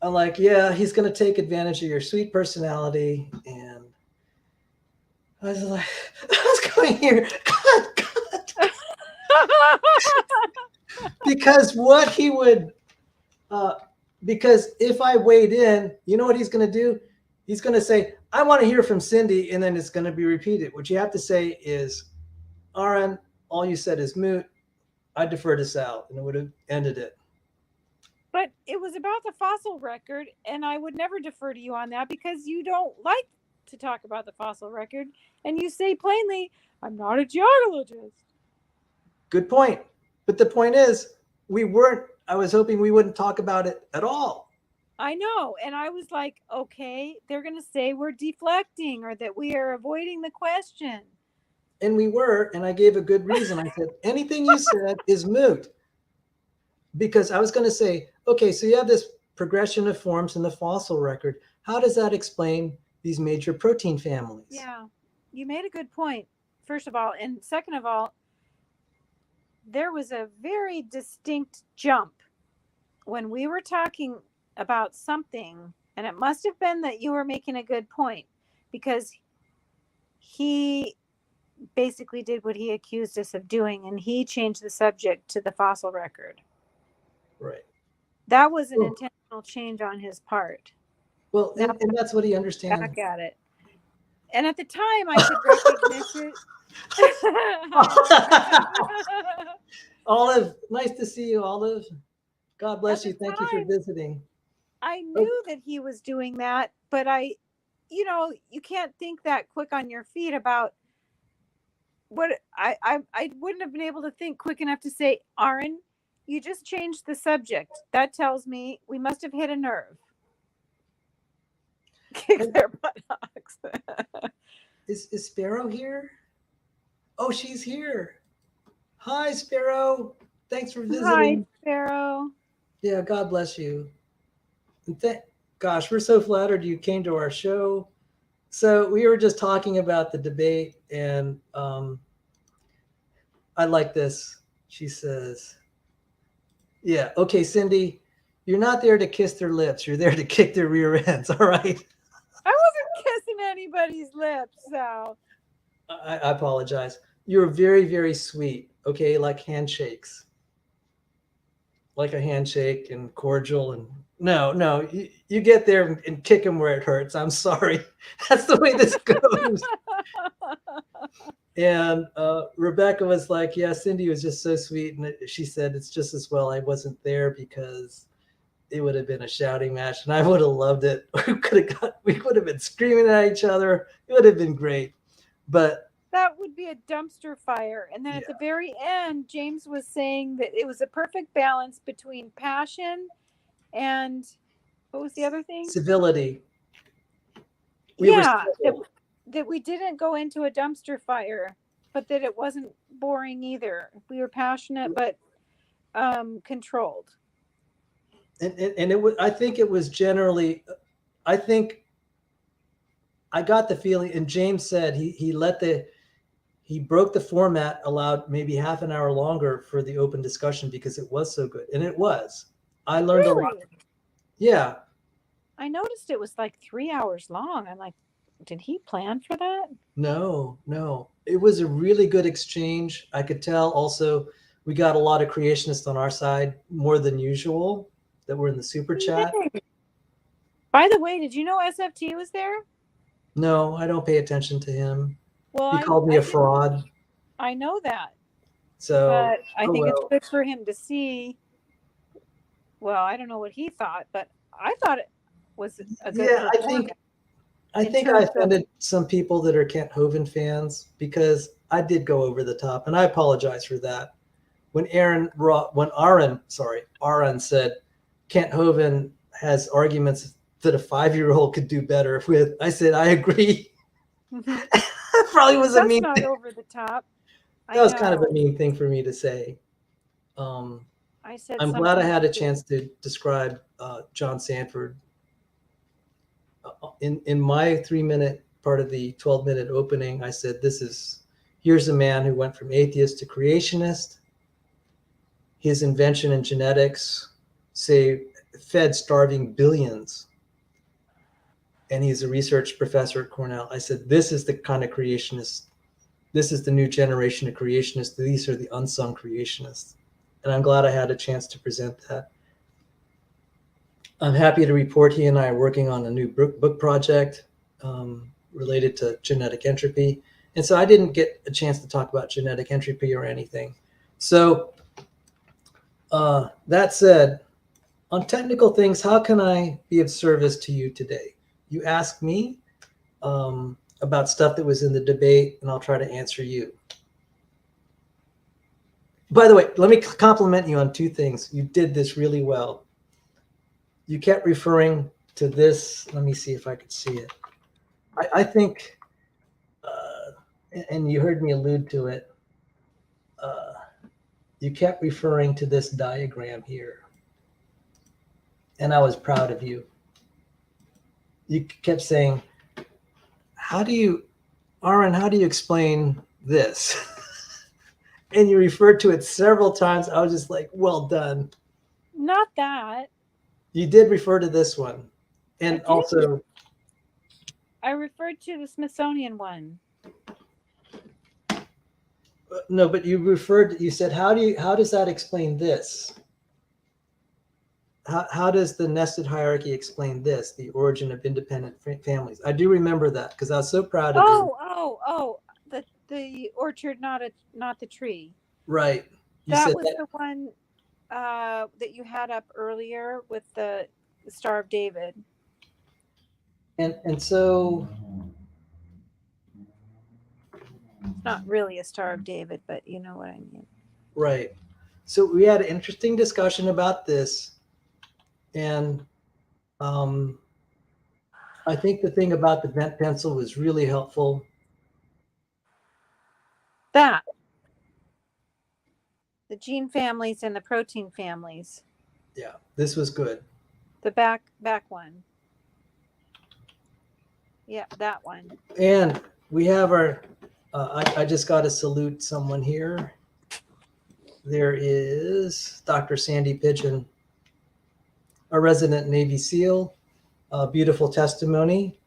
like, yeah, he's going to take advantage of your sweet personality. And I was like, I was going here, God. Because what he would, because if I weighed in, you know what he's going to do? He's going to say, I want to hear from Cindi, and then it's going to be repeated. What you have to say is, Aron, all you said is moot. I defer to Sal, and it would have ended it. But it was about the fossil record, and I would never defer to you on that because you don't like to talk about the fossil record, and you say plainly, I'm not a geologist. Good point. But the point is, I was hoping we wouldn't talk about it at all. I know. And I was like, okay, they're going to say we're deflecting or that we are avoiding the question. And we were, and I gave a good reason. I said, anything you said is moot. Because I was going to say, okay, so you have this progression of forms in the fossil record. How does that explain these major protein families? Yeah, you made a good point, first of all. And second of all, there was a very distinct jump when we were talking about something, and it must have been that you were making a good point, because he basically did what he accused us of doing, and he changed the subject to the fossil record. Right. That was an intentional change on his part. Well, and that's what he understands. Back at it. And at the time, I could recognize it. Olive, nice to see you, Olive. God bless you. Thank you for visiting. I knew that he was doing that, but you can't think that quick on your feet about what I wouldn't have been able to think quick enough to say, Aron, you just changed the subject. That tells me we must have hit a nerve. Kick their buttocks. Is Sparrow here? Oh, she's here. Hi, Sparrow. Thanks for visiting. Hi, Sparrow. Yeah, God bless you. Gosh, we're so flattered you came to our show. So we were just talking about the debate, and I like this. She says, yeah, okay, Cindi, you're not there to kiss their lips. You're there to kick their rear ends, all right? I wasn't kissing anybody's lips, so. I apologize. You're very, very sweet, okay, like handshakes. Like a handshake and cordial, and no, you get there and kick them where it hurts. I'm sorry. That's the way this goes. And Rebecca was like, yeah, Cindi was just so sweet. And she said, it's just as well I wasn't there, because it would have been a shouting match and I would have loved it. We would have been screaming at each other. It would have been great. But that would be a dumpster fire. And then at the very end, James was saying that it was a perfect balance between passion and what was the other thing? Civility. That we didn't go into a dumpster fire, but that it wasn't boring either. We were passionate, but controlled. And it was, I think it was generally, I think I got the feeling, and James said he broke the format, allowed maybe half an hour longer for the open discussion because it was so good. And it was. I learned a lot. Yeah. I noticed it was like 3 hours long. I'm like, did he plan for that? No. It was a really good exchange. I could tell also we got a lot of creationists on our side, more than usual, that were in the super chat. By the way, did you know SFT was there? No, I don't pay attention to him. Well, He called me a fraud. I know that. So, but I think well. it's good for him to see. Well, I don't know what he thought, but I thought it was a good performance. I think I offended some people that are Kent Hovind fans because I did go over the top, and I apologize for that. When Aron said Kent Hovind has arguments that a 5-year-old could do better with, I said I agree. That probably was a mean. That's not over the top. That was kind of a mean thing for me to say. I said I'm glad I had a chance to describe John Sanford. In my 3-minute part of the 12-minute opening, I said, here's a man who went from atheist to creationist. His invention in genetics fed starving billions. And he's a research professor at Cornell. I said, this is the kind of creationist. This is the new generation of creationists. These are the unsung creationists. And I'm glad I had a chance to present that. I'm happy to report he and I are working on a new book project related to genetic entropy. And so I didn't get a chance to talk about genetic entropy or anything. So that said, on technical things, how can I be of service to you today? You asked me about stuff that was in the debate, and I'll try to answer you. By the way, let me compliment you on 2 things. You did this really well. You kept referring to this. Let me see if I could see it. I think, and you heard me allude to it, you kept referring to this diagram here. And I was proud of you. You kept saying, Aron, how do you explain this? And you referred to it several times. I was just like, well done. Not that. You did refer to this one. And also, I referred to the Smithsonian one. No, but you said, how does that explain this? How does the nested hierarchy explain this, the origin of independent families? I do remember that because I was so proud of you. The orchard, not the tree. Right. That was the one that you had up earlier with the Star of David. And so it's not really a Star of David, but you know what I mean. Right. So we had an interesting discussion about this. And I think the thing about the bent pencil was really helpful. The gene families and the protein families. Yeah, this was good. The back one. Yeah, that one. And we have our, I just got to salute someone here. There is Dr. Sandy Pigeon, a resident Navy SEAL, beautiful testimony.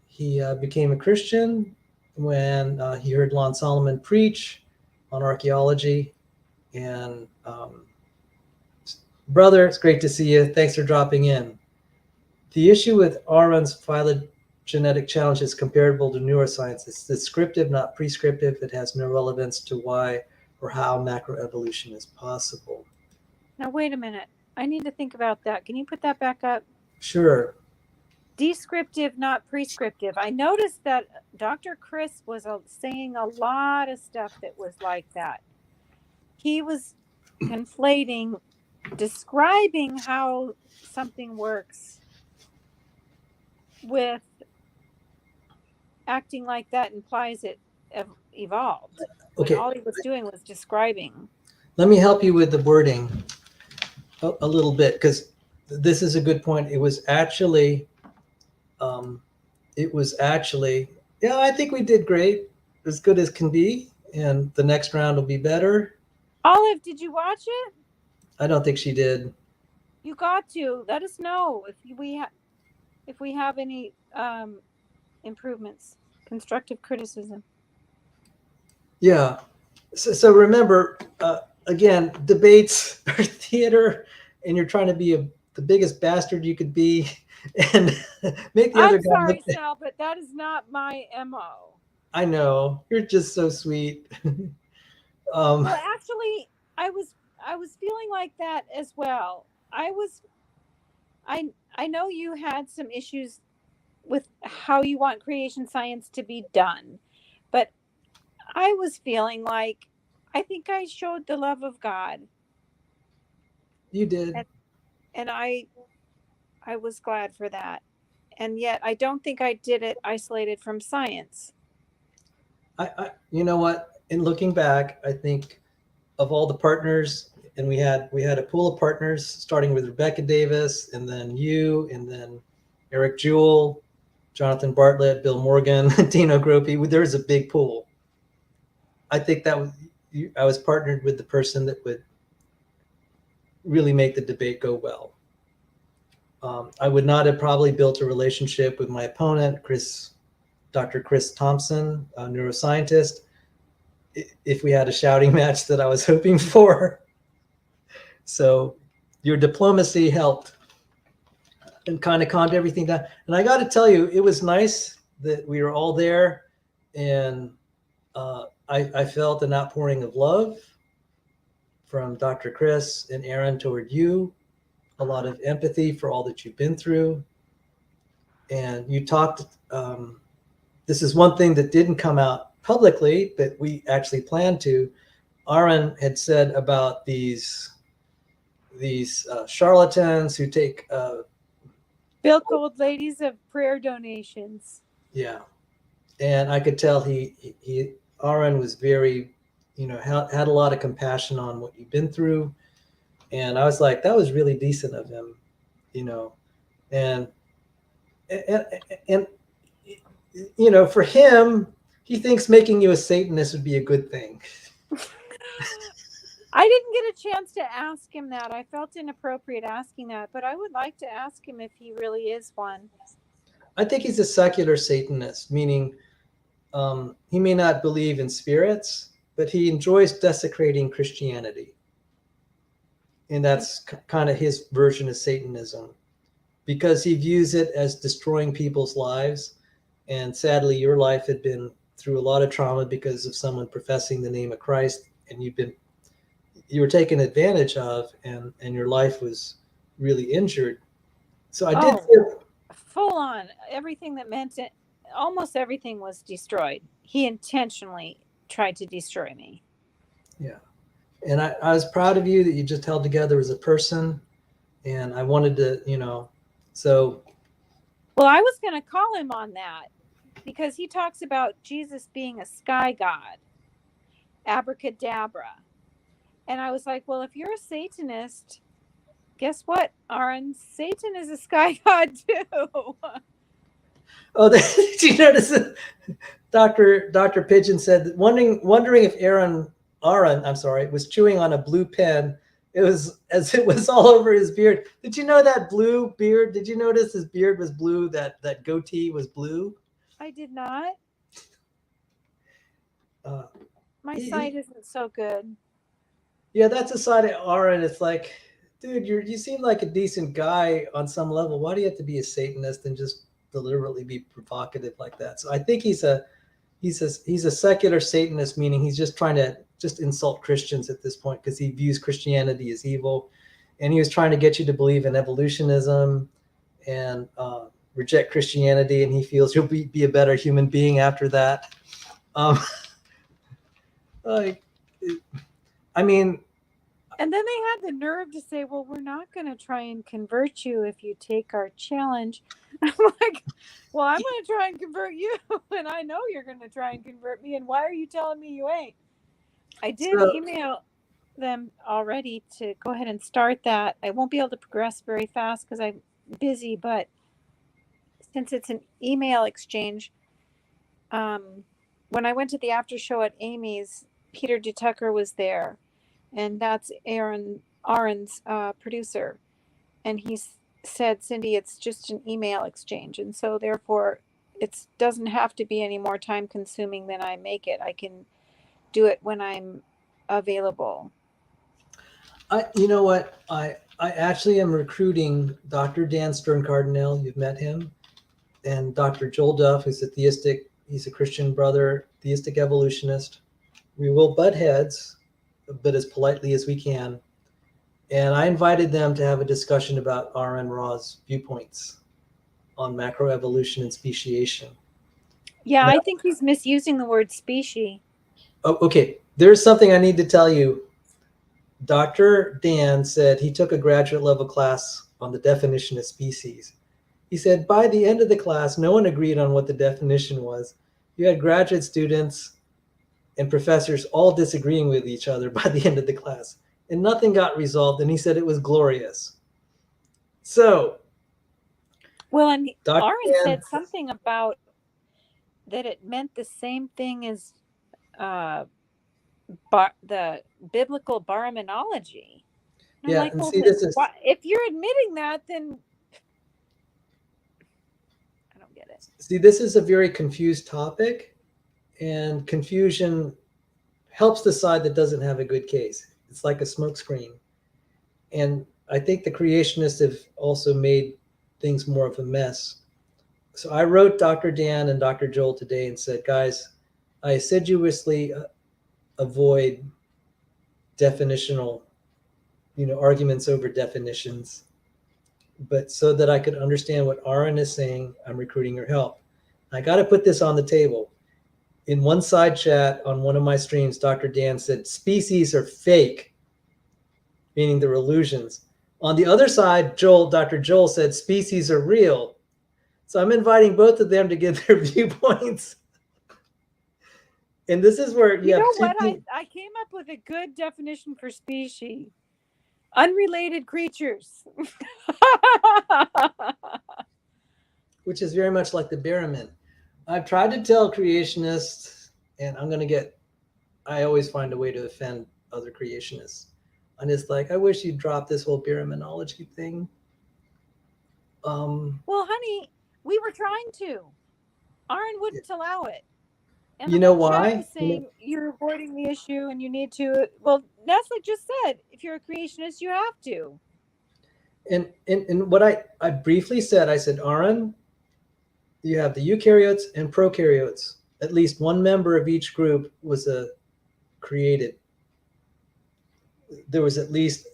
He became a Christian when he heard Lon Solomon preach on archaeology. And brother, it's great to see you. Thanks for dropping in. The issue with Aron's phylogenetic challenge is comparable to neuroscience. It's descriptive, not prescriptive. It has no relevance to why or how macroevolution is possible. Now, wait a minute. I need to think about that. Can you put that back up? Sure. Descriptive, not prescriptive. I noticed that Dr. Chris was saying a lot of stuff that was like that. He was conflating, describing how something works with acting like that implies it evolved. Okay. All he was doing was describing. Let me help you with the wording a little bit, because this is a good point. It was actually, yeah, I think we did great, as good as can be, and the next round will be better. Olive, did you watch it? I don't think she did. You got to let us know if we have any improvements, constructive criticism. Yeah. So remember, again, debates are theater, and you're trying to be the biggest bastard you could be, and make the other I'm guy sorry, look. Sal, but that is not my MO. I know you're just so sweet. Well, actually, I was feeling like that as well. I know you had some issues with how you want creation science to be done, but I was feeling like I think I showed the love of God, You did. and I was glad for that. And yet I don't think I did it isolated from science. You know what? In looking back, I think of all the partners, and we had a pool of partners starting with Rebecca Davis, and then you, and then Eric Jewell, Jonathan Bartlett, Bill Morgan, Dino Gropey. There was a big pool. I think that was I was partnered with the person that would really make the debate go well. I would not have probably built a relationship with my opponent, Dr. Chris Thompson, a neuroscientist, if we had a shouting match that I was hoping for. So your diplomacy helped and kind of calmed everything down. And I got to tell you, it was nice that we were all there, and I felt an outpouring of love from Dr. Chris and Aron toward you, a lot of empathy for all that you've been through. And you talked, this is one thing that didn't come out publicly, but we actually planned to. Aron had said about these charlatans who take Bill Gold ladies of prayer donations. Yeah, and I could tell Aron was very, had a lot of compassion on what you've been through, and I was like, that was really decent of him, and for him, he thinks making you a Satanist would be a good thing. I didn't get a chance to ask him that. I felt inappropriate asking that, but I would like to ask him if he really is one. I think he's a secular Satanist, meaning he may not believe in spirits, but he enjoys desecrating Christianity. And that's kind of his version of Satanism, because he views it as destroying people's lives. And sadly, your life had been through a lot of trauma because of someone professing the name of Christ, and you were taken advantage of, and your life was really injured. So I did feel full on everything that meant it. Almost everything was destroyed. He intentionally tried to destroy me. Yeah. And I was proud of you that you just held together as a person. And I wanted to, so. Well, I was going to call him on that because he talks about Jesus being a sky god, abracadabra. And I was like, well, if you're a Satanist, guess what, Aron? Satan is a sky god too. Oh, did you notice that Dr. Pigeon said, wondering if Aron, was chewing on a blue pen. It was as it was all over his beard. Did you know that blue beard? Did you notice his beard was blue? That goatee was blue? I did not. My sight isn't so good. Yeah, that's a side of Aron. It's like, dude, you seem like a decent guy on some level. Why do you have to be a Satanist and just deliberately be provocative like that? So I think he's a secular Satanist, meaning he's just trying to just insult Christians at this point because he views Christianity as evil, and he was trying to get you to believe in evolutionism and reject Christianity, and he feels you'll be a better human being after that. And then they had the nerve to say, well, we're not going to try and convert you if you take our challenge. I'm like, well, I'm going to try and convert you, and I know you're going to try and convert me, and why are you telling me you ain't? I did email them already to go ahead and start that. I won't be able to progress very fast because I'm busy, but since it's an email exchange, when I went to the after show at Amy's, Peter DeTucker was there, and that's Aron's producer. And he said, Cindi, it's just an email exchange. And so therefore it doesn't have to be any more time consuming than I make it. I can do it when I'm available. You know what? I actually am recruiting Dr. Dan Stern Cardinal. You've met him, and Dr. Joel Duff, who's a theistic. He's a Christian brother, theistic evolutionist. We will butt heads, but as politely as we can. And I invited them to have a discussion about Aron Ra's viewpoints on macroevolution and speciation. Yeah, Now, I think he's misusing the word species. oh, okay, there's something I need to tell you. Dr. Dan said he took a graduate level class on the definition of species. He said by the end of the class, no one agreed on what the definition was. You had graduate students and professors all disagreeing with each other by the end of the class, and nothing got resolved. And he said it was glorious. So, Well, and Dr. Aron Dan, said something about that it meant the same thing as the biblical barmenology. And yeah, I'm like, and well, see, this is if you're admitting that, then I don't get it. see, this is a very confused topic, and confusion helps the side that doesn't have a good case. It's like a smokescreen. And I think the creationists have also made things more of a mess. So I wrote Dr. Dan and Dr. Joel today and said, guys, I assiduously avoid definitional, arguments over definitions. But so that I could understand what Aron is saying, I'm recruiting your help. I got to put this on the table. In one side chat on one of my streams, Dr. Dan said, species are fake, meaning they're illusions. On the other side, Dr. Joel said, species are real. So I'm inviting both of them to give their viewpoints. And this is where you know what? I came up with a good definition for species. Unrelated creatures. Which is very much like the Berriman. I've tried to tell creationists, and I always find a way to offend other creationists. And it's like, I wish you'd drop this whole Berrimanology thing. Well, honey, we were trying to. Aron wouldn't allow it. And you know why? Was saying you're avoiding the issue and you need to. Well, Nestle just said, if you're a creationist, you have to. And what I briefly said, I said, Aron, you have the eukaryotes and prokaryotes. At least one member of each group was created. There was at least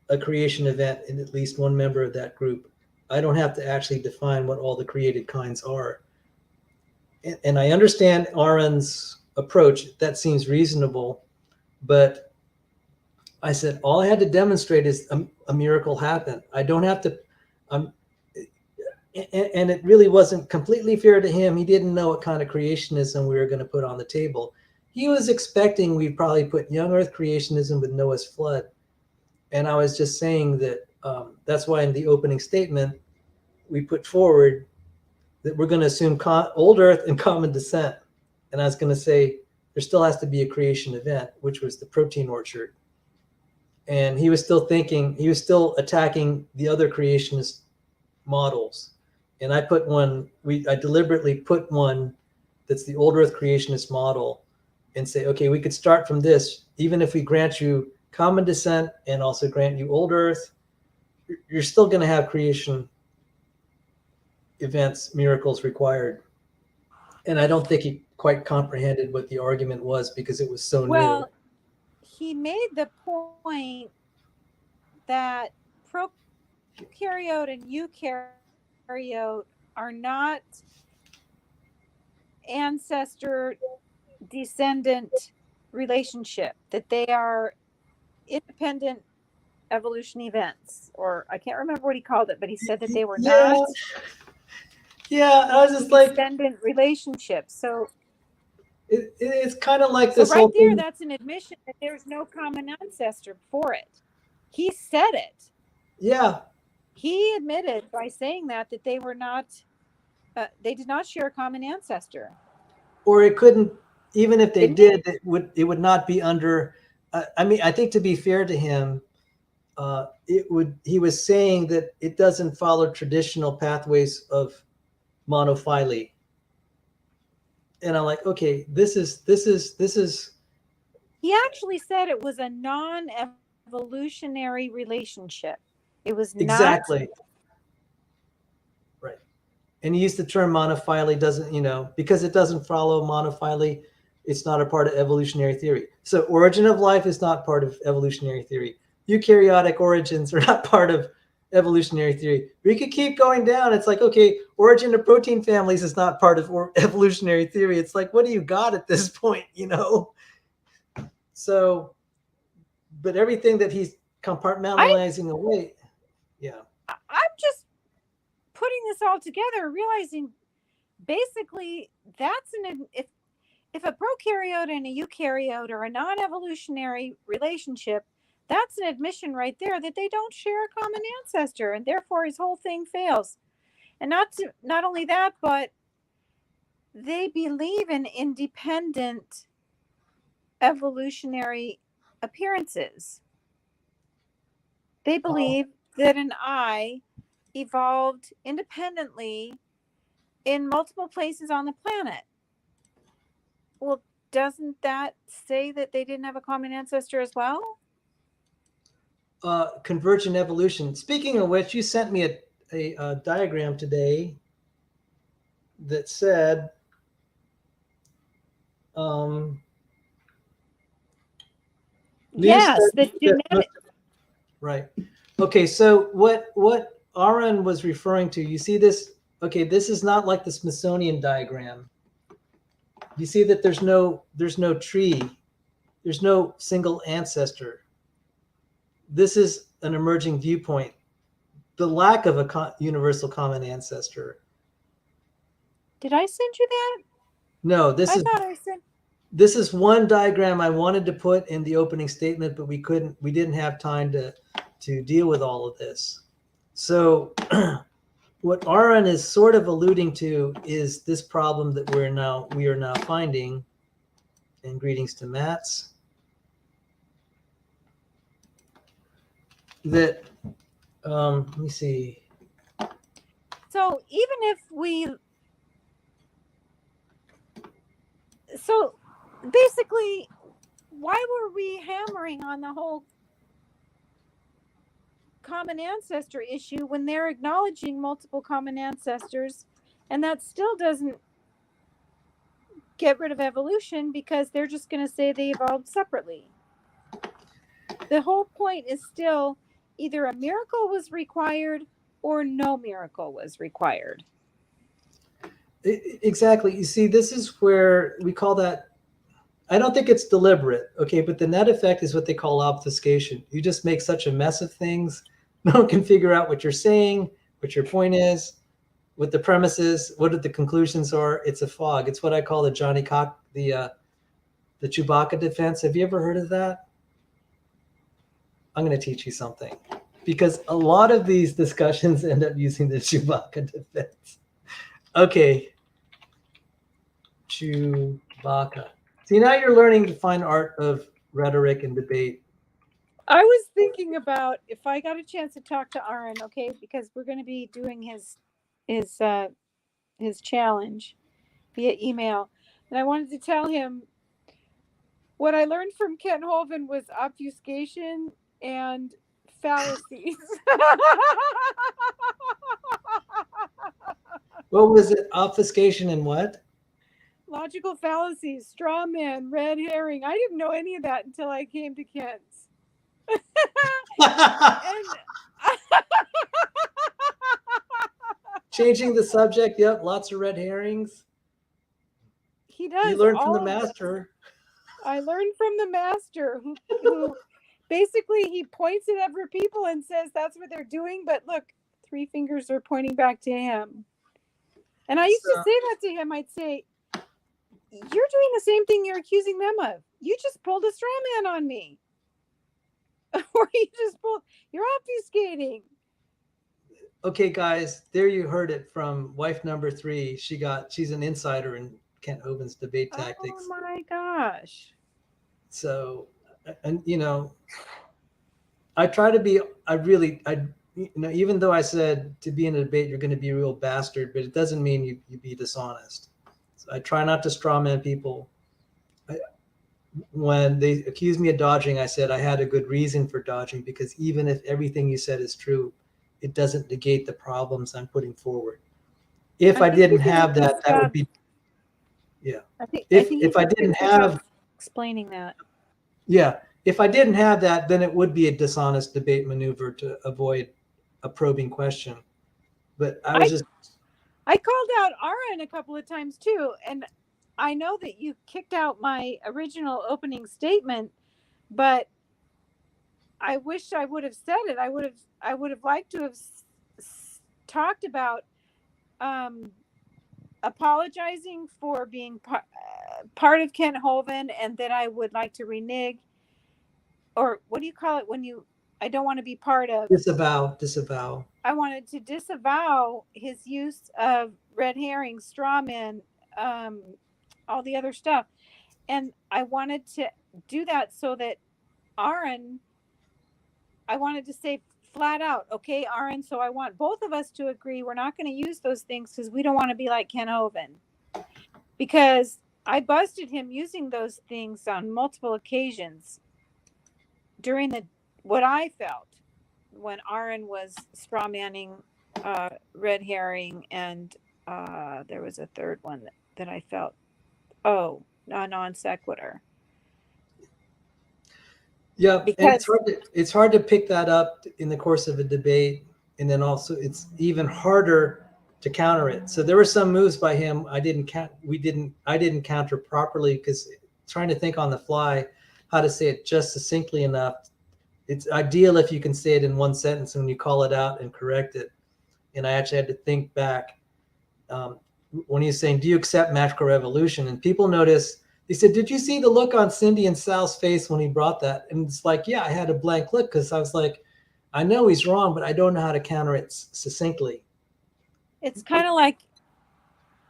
a creation event in at least one member of that group. I don't have to actually define what all the created kinds are. And I understand Aron's approach. That seems reasonable. But I said, all I had to demonstrate is a miracle happened. I don't have to. And it really wasn't completely fair to him. He didn't know what kind of creationism we were going to put on the table. He was expecting we'd probably put young Earth creationism with Noah's flood. And I was just saying that that's why in the opening statement, we put forward that we're going to assume old Earth and common descent. And I was going to say there still has to be a creation event, which was the protein orchard. And he was still attacking the other creationist models. And I deliberately put one that's the old Earth creationist model and say, okay, we could start from this. Even if we grant you common descent and also grant you old Earth, you're still going to have creation events, miracles required. And I don't think he quite comprehended what the argument was because it was so new. He made the point that prokaryote and eukaryote are not ancestor descendant relationship, that they are independent evolution events, or I can't remember what he called it, but he said that they were not. Yeah, I was just like descendant relationships. So it's kind of like this right whole there, thing. that's an admission that there's no common ancestor for it. He said it. Yeah. He admitted by saying that they were not, they did not share a common ancestor. Or it couldn't, even if they did, it would not be under. I think to be fair to him, he was saying that it doesn't follow traditional pathways of monophyly. And I'm like, okay, this is. He actually said it was a non-evolutionary relationship. It was not. Exactly. Right. And he used the term monophyly, doesn't, because it doesn't follow monophyly, it's not a part of evolutionary theory. So origin of life is not part of evolutionary theory. Eukaryotic origins are not part of evolutionary theory. We could keep going down. It's like, okay, origin of protein families is not part of evolutionary theory. It's like, what do you got at this point, So, but everything that he's compartmentalizing away, yeah. I'm just putting this all together, realizing basically that's if a prokaryote and a eukaryote are a non-evolutionary relationship, that's an admission right there that they don't share a common ancestor, and therefore his whole thing fails. And not only that, but they believe in independent evolutionary appearances. They believe that an eye evolved independently in multiple places on the planet. Well, doesn't that say that they didn't have a common ancestor as well? Convergent evolution. Speaking of which, you sent me a diagram today that said yes, the genetic. Right. Okay, so what Aron was referring to, you see this? Okay, this is not like the Smithsonian diagram. You see that there's no tree, there's no single ancestor. This is an emerging viewpoint. The lack of a universal common ancestor. Did I send you that? No, I thought I sent. This is one diagram I wanted to put in the opening statement, but we didn't have time to deal with all of this. So what Aron is sort of alluding to is this problem that we are now finding. And greetings to Mats. That let me see. So so basically, why were we hammering on the whole common ancestor issue when they're acknowledging multiple common ancestors, and that still doesn't get rid of evolution because they're just going to say they evolved separately? The whole point is still either a miracle was required or no miracle was required. Exactly. You see, this is where we call that, I don't think it's deliberate, okay, but the net effect is what they call obfuscation. You just make such a mess of things. No one can figure out what you're saying, what your point is, what the premise is, what the conclusions are. It's a fog. It's what I call the the Chewbacca defense. Have you ever heard of that? I'm going to teach you something, because a lot of these discussions end up using the Chewbacca defense. Okay. Chewbacca. See, now you're learning the fine art of rhetoric and debate. I was thinking about if I got a chance to talk to Aron, okay, because we're going to be doing his challenge via email, and I wanted to tell him what I learned from Ken Holven was obfuscation and fallacies. What was it? Obfuscation and what? Logical fallacies, straw man, red herring. I didn't know any of that until I came to Ken's. Changing the subject. Yep, lots of red herrings. He does. You learned from the master. I learned from the master who basically he points at other people and says that's what they're doing, but look, 3 fingers are pointing back to him. And I used to say that to him. I'd say, you're doing the same thing you're accusing them of. You just pulled a straw man on me. Or you're obfuscating. Okay, guys, there you heard it from wife number 3. She's an insider in Kent Hovind's debate tactics. Oh my gosh. So, and I try to be, even though I said to be in a debate, you're going to be a real bastard, but it doesn't mean you be dishonest. I try not to straw man people. When they accused me of dodging, I said I had a good reason for dodging, because even if everything you said is true, it doesn't negate the problems I'm putting forward. If I didn't have that, that would be, yeah. I think If I didn't have explaining that. Yeah, if I didn't have that, then it would be a dishonest debate maneuver to avoid a probing question. But I called out Aron a couple of times too, and I know that you kicked out my original opening statement, but I wish I would have said it. I would have liked to have talked about apologizing for being part of Kent Hovind, and that I would like to renege, or what do you call it when I don't want to be part of. Disavow. I wanted to disavow his use of red herring, straw men, all the other stuff. And I wanted to do that so that Aron, I wanted to say flat out, okay, Aron, so I want both of us to agree we're not going to use those things because we don't want to be like Ken Hovind. Because I busted him using those things on multiple occasions during what I felt when Aron was straw manning red herring, and there was a third one that I felt, a non sequitur. Yeah, because and it's hard to pick that up in the course of a debate, and then also it's even harder to counter it. So there were some moves by him I didn't counter properly, because trying to think on the fly how to say it just succinctly enough. It's ideal if you can say it in one sentence when you call it out and correct it. And I actually had to think back when he was saying, "Do you accept macroevolution?" And people notice, they said, "Did you see the look on Cindi and Sal's face when he brought that?" And it's like, yeah, I had a blank look, because I was like, I know he's wrong, but I don't know how to counter it succinctly. It's kind of like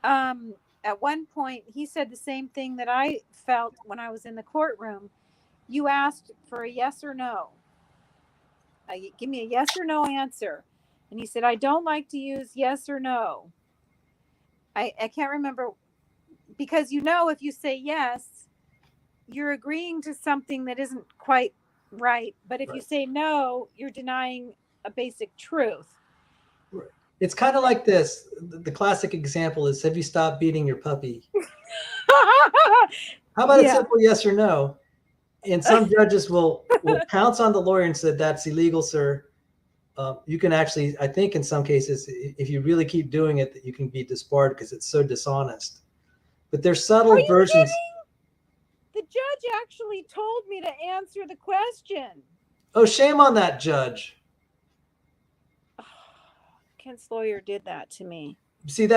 at one point he said the same thing that I felt when I was in the courtroom. You asked for a yes or no. Give me a yes or no answer. And he said, I don't like to use yes or no. I can't remember, because if you say yes, you're agreeing to something that isn't quite right. But if you say no, you're denying a basic truth. Right. It's kind of like this. The classic example is, have you stopped beating your puppy? How about a simple yes or no? And some judges will pounce on the lawyer and say, that's illegal, sir. You can actually, I think in some cases, if you really keep doing it, that you can be disbarred because it's so dishonest. But there's subtle versions. Kidding? The judge actually told me to answer the question. Oh, shame on that judge. Kent's lawyer did that to me. See,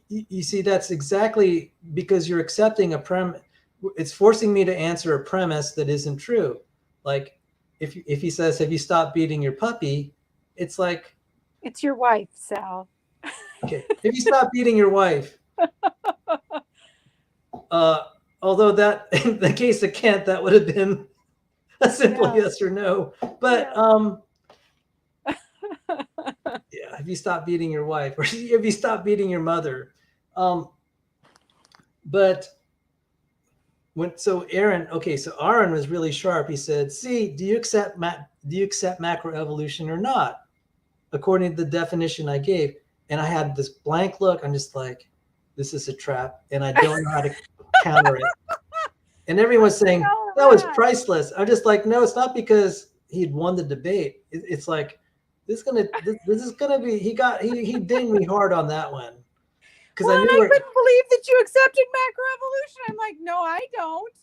you see, that's exactly because you're accepting a premise. It's forcing me to answer a premise that isn't true. Like if he says, have you stopped beating your puppy? It's like, it's your wife, Sal. Okay. Have you stopped beating your wife? Although that, in the case of Kent, that would have been a simple yes or no. But yeah, have you stopped beating your wife? Or have you stopped beating your mother? But so Aron was really sharp. He said, see, do you accept macroevolution or not? According to the definition I gave. And I had this blank look. I'm just like, this is a trap. And I don't know how to counter it. And everyone's saying, that was priceless. I'm just like, no, it's not because he'd won the debate. It's like, this is gonna be, he dinged me hard on that one. Well, I couldn't believe that you accepted macroevolution. I'm like, no, I don't.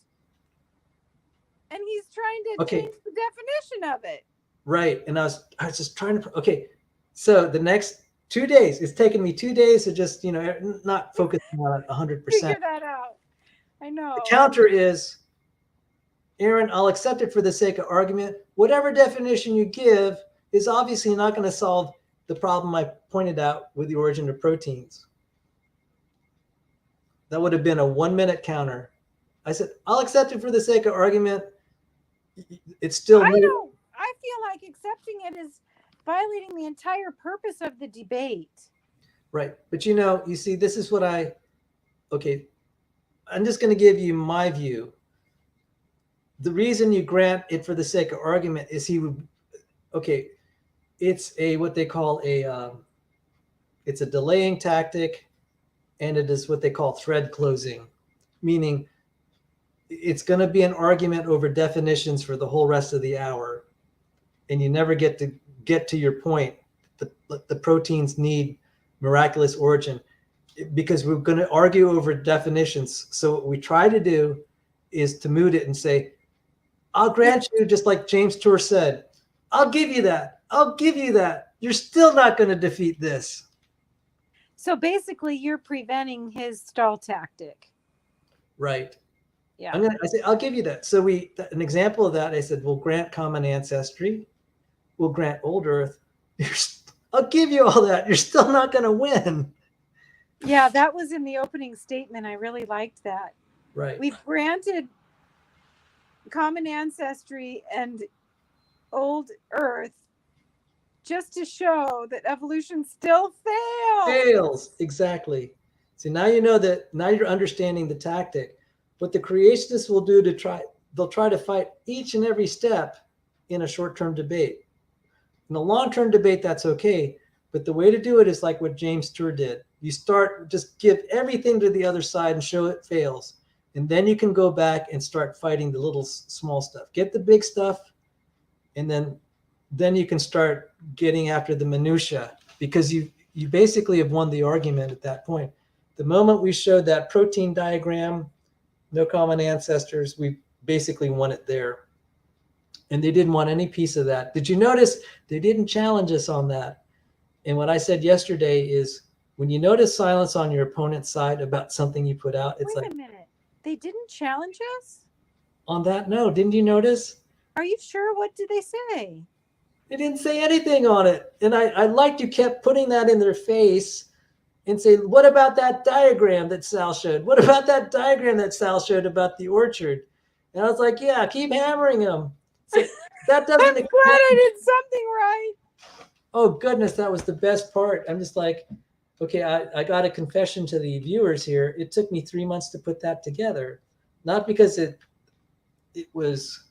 And he's trying to change the definition of it. Right. And I was just trying to, so the next 2 days, it's taken me 2 days to just, not focusing on it 100%. Figure that out. I know. The counter is, Aron, I'll accept it for the sake of argument. Whatever definition you give is obviously not going to solve the problem I pointed out with the origin of proteins. That would have been a 1 minute counter. I said, I'll accept it for the sake of argument. It's still I feel like accepting it is violating the entire purpose of the debate. Right. But you see, this is what okay, I'm just going to give you my view. The reason you grant it for the sake of argument is he would, okay, it's a, what they call it's a delaying tactic, and it is what they call thread closing, meaning it's going to be an argument over definitions for the whole rest of the hour, and you never get to your point. The proteins need miraculous origin because we're going to argue over definitions. So what we try to do is to moot it and say, I'll grant you, just like James Tour said, I'll give you that. I'll give you that. You're still not going to defeat this. So basically, you're preventing his stall tactic. Right. Yeah. I say, I'll give you that. So an example of that, I said, we'll grant common ancestry. We'll grant old Earth. I'll give you all that. You're still not going to win. Yeah, that was in the opening statement. I really liked that. Right. We've granted common ancestry and old Earth just to show that evolution still fails. Exactly. So now you know that, now you're understanding the tactic. What the creationists will do they'll try to fight each and every step in a short-term debate. In a long-term debate, that's okay. But the way to do it is like what James Tour did. You just give everything to the other side and show it fails. And then you can go back and start fighting the little small stuff. Get the big stuff, and then you can start getting after the minutia, because you basically have won the argument at that point. The moment we showed that protein diagram, no common ancestors, we basically won it there. And they didn't want any piece of that. Did you notice they didn't challenge us on that? And what I said yesterday is, when you notice silence on your opponent's side about something you put out, it's Wait like, a minute. They didn't challenge us? on that note, didn't you notice? Are you sure? What did they say? They didn't say anything on it. And I liked you kept putting that in their face and say, what about that diagram that Sal showed? What about that diagram that Sal showed about the orchard? And I was like, yeah, keep hammering them. So that doesn't I'm glad I did something right. Oh, goodness, that was the best part. I'm just like, okay, I got a confession to the viewers here. It took me 3 months to put that together. Not because it was,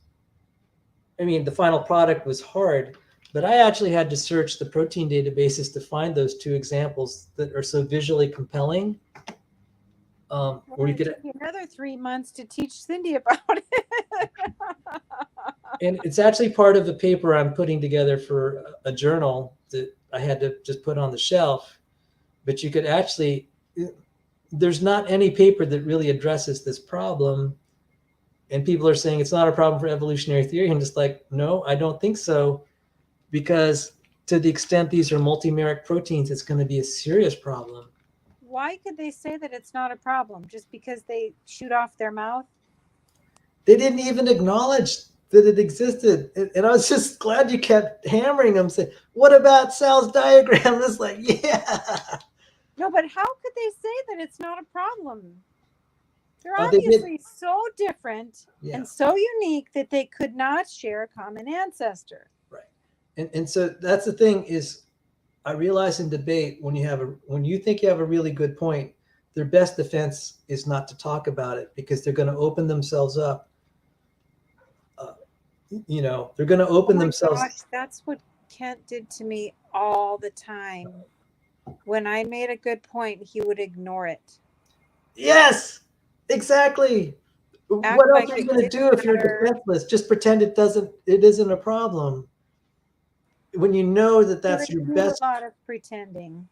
I mean, the final product was hard, but I actually had to search the protein databases to find those two examples that are so visually compelling. Where you could, took me another 3 months to teach Cindi about it. and it's actually part of the paper I'm putting together for a journal that I had to just put on the shelf. But you could actually, there's not any paper that really addresses this problem. And people are saying it's not a problem for evolutionary theory. I'm just like, no, I don't think so. Because to the extent these are multimeric proteins, it's going to be a serious problem. Why could they say that it's not a problem? Just because they shoot off their mouth? They didn't even acknowledge that it existed. And I was just glad you kept hammering them, saying, what about Sal's diagram? It's like, yeah. No, but how could they say that it's not a problem? They're They obviously so different and so unique that they could not share a common ancestor. Right. And so that's the thing is, I realize in debate, when you think you have a really good point, their best defense is not to talk about it, because they're going to open themselves up. They're going to open themselves. Gosh, that's what Kent did to me all the time. When I made a good point, he would ignore it. Yes, exactly. What else are you going to do if you're defenseless? Just pretend it isn't a problem. When you know that's your best. A lot of pretending.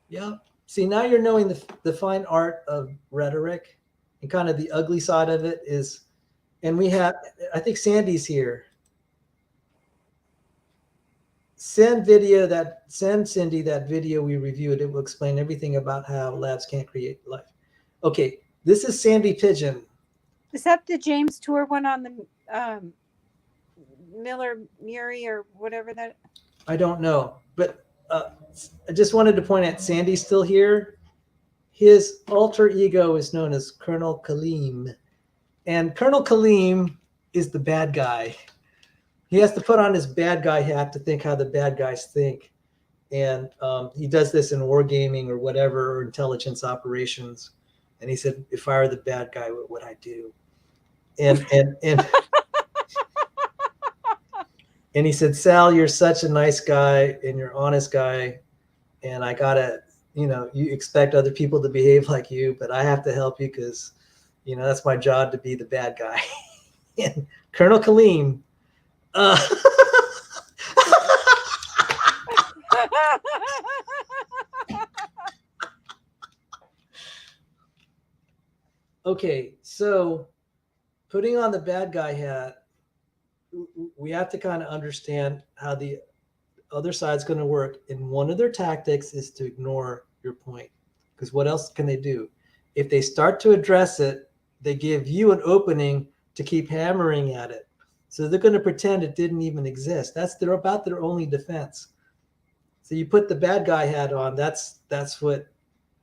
Yeah. See, now you're knowing the fine art of rhetoric, and kind of the ugly side of it is, and I think Sandy's here. Send Cindi that video we reviewed. It will explain everything about how labs can't create life. Okay, this is Sandy Pigeon. Is that the James Tour one on the Miller Muri or whatever that? I don't know, but I just wanted to point out Sandy's still here. His alter ego is known as Colonel Kaleem, and Colonel Kaleem is the bad guy. He has to put on his bad guy hat to think how the bad guys think. And he does this in wargaming or whatever, or intelligence operations. And he said, if I were the bad guy, what would I do? And he said, Sal, you're such a nice guy and you're an honest guy. And I gotta, you expect other people to behave like you, but I have to help you because, that's my job to be the bad guy. And Colonel Kaleem, okay, so putting on the bad guy hat, we have to kind of understand how the other side's going to work. And one of their tactics is to ignore your point, because what else can they do? If they start to address it, they give you an opening to keep hammering at it. So they're going to pretend it didn't even exist. They're about their only defense. So you put the bad guy hat on. That's what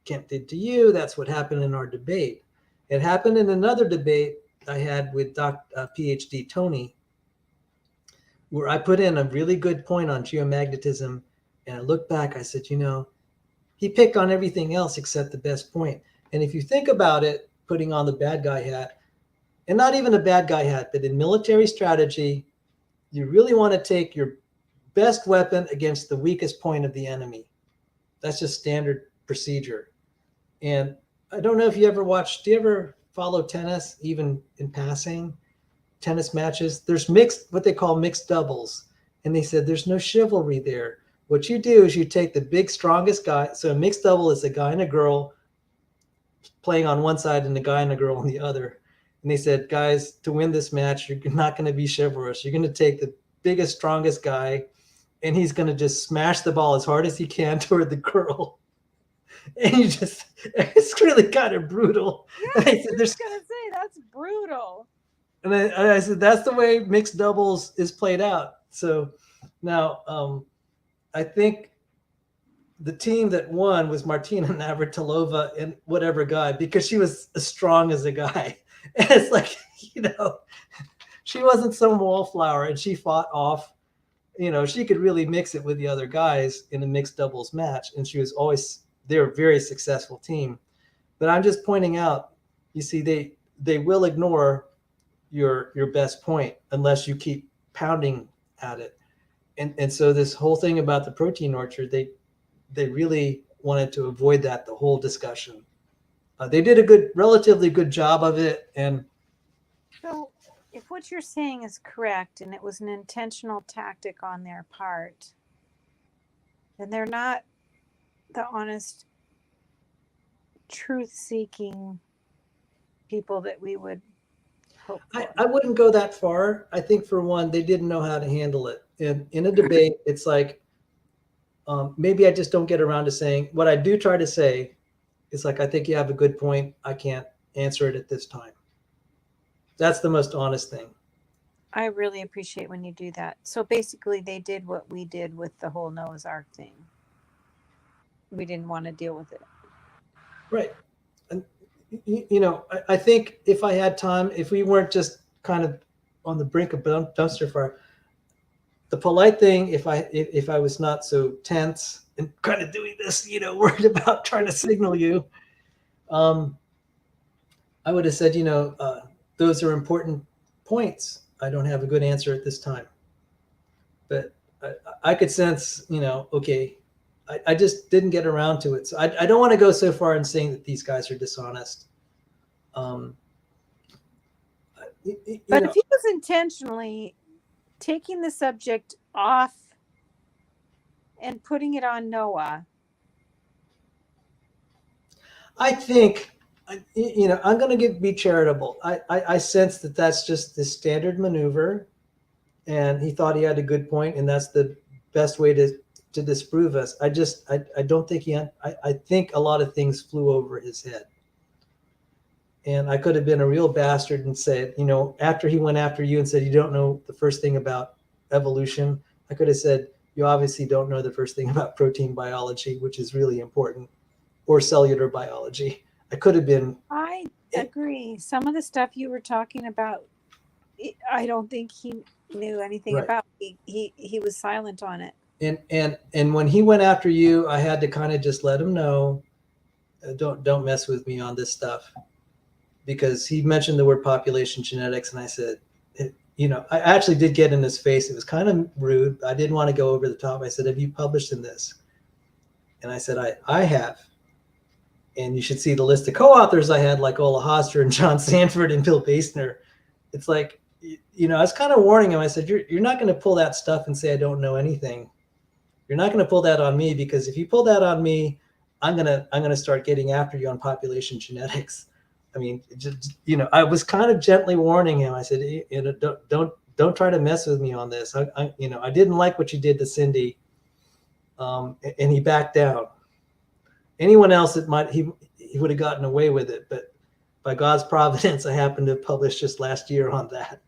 Kent did to you. That's what happened in our debate. It happened in another debate I had with PhD Tony, where I put in a really good point on geomagnetism. And I looked back, I said, he picked on everything else except the best point. And if you think about it, putting on the bad guy hat, and not even a bad guy hat, but in military strategy, you really want to take your best weapon against the weakest point of the enemy. That's just standard procedure. And I don't know if you ever do you ever follow tennis, even in passing? Tennis matches, there's what they call mixed doubles. And they said there's no chivalry there. What you do is you take the big, strongest guy. So a mixed double is a guy and a girl playing on one side and a guy and a girl on the other. And they said, guys, to win this match, you're not going to be chivalrous. You're going to take the biggest, strongest guy, and he's going to just smash the ball as hard as he can toward the girl. And it's really kind of brutal. Yeah, I was going to say, that's brutal. And I said, that's the way mixed doubles is played out. So now I think the team that won was Martina Navratilova and whatever guy, because she was as strong as a guy. And it's like, she wasn't some wallflower, and she fought off, she could really mix it with the other guys in a mixed doubles match. And they're a very successful team. But I'm just pointing out, you see, they will ignore your best point unless you keep pounding at it. And so this whole thing about the protein orchard, they really wanted to avoid that the whole discussion. They did a relatively good job of it. And so if what you're saying is correct and it was an intentional tactic on their part, then they're not the honest, truth-seeking people that we would hope for. I wouldn't go that far. I think, for one, they didn't know how to handle it. And in a debate, it's like, maybe I just don't get around to saying what I do try to say. It's like, I think you have a good point. I can't answer it at this time. That's the most honest thing. I really appreciate when you do that. So basically, they did what we did with the whole Noah's Ark thing. We didn't want to deal with it. Right. And, I think if I had time, if we weren't just kind of on the brink of dumpster fire, the polite thing, if I was not so tense and kind of doing this, worried about trying to signal you, I would have said, those are important points. I don't have a good answer at this time. But I could sense, okay, I just didn't get around to it. So I don't want to go so far in saying that these guys are dishonest. But if he was intentionally taking the subject off and putting it on Noah, I think, I'm going to be charitable. I sense that that's just the standard maneuver, and he thought he had a good point, and that's the best way to disprove us. I don't think I think a lot of things flew over his head. And I could have been a real bastard and said, after he went after you and said, you don't know the first thing about evolution, I could have said, you obviously don't know the first thing about protein biology, which is really important, or cellular biology. I could have been. I agree. Some of the stuff you were talking about, I don't think he knew anything about. He was silent on it. And when he went after you, I had to kind of just let him know. don't mess with me on this stuff, because he mentioned the word population genetics, and I said, I actually did get in his face. It was kind of rude. I didn't want to go over the top. I said, have you published in this? And I said, I have. And you should see the list of co-authors I had, like Ola Hoster and John Sanford and Bill Basner. It's like, I was kind of warning him. I said, you're not going to pull that stuff and say I don't know anything. You're not going to pull that on me, because if you pull that on me, I'm gonna start getting after you on population genetics. I mean, I was kind of gently warning him. I said, don't try to mess with me on this. I didn't like what you did to Cindi, and he backed down. Anyone else, he would have gotten away with it, but by God's providence, I happened to publish just last year on that,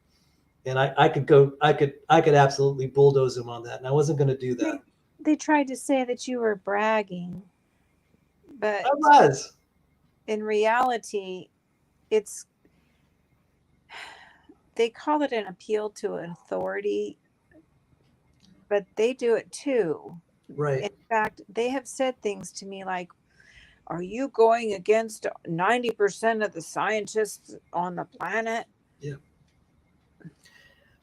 and I could absolutely bulldoze him on that, and I wasn't going to do that. They tried to say that you were bragging, but I was. In reality, they call it an appeal to authority, but they do it too. Right. In fact, they have said things to me like, are you going against 90% of the scientists on the planet? Yeah.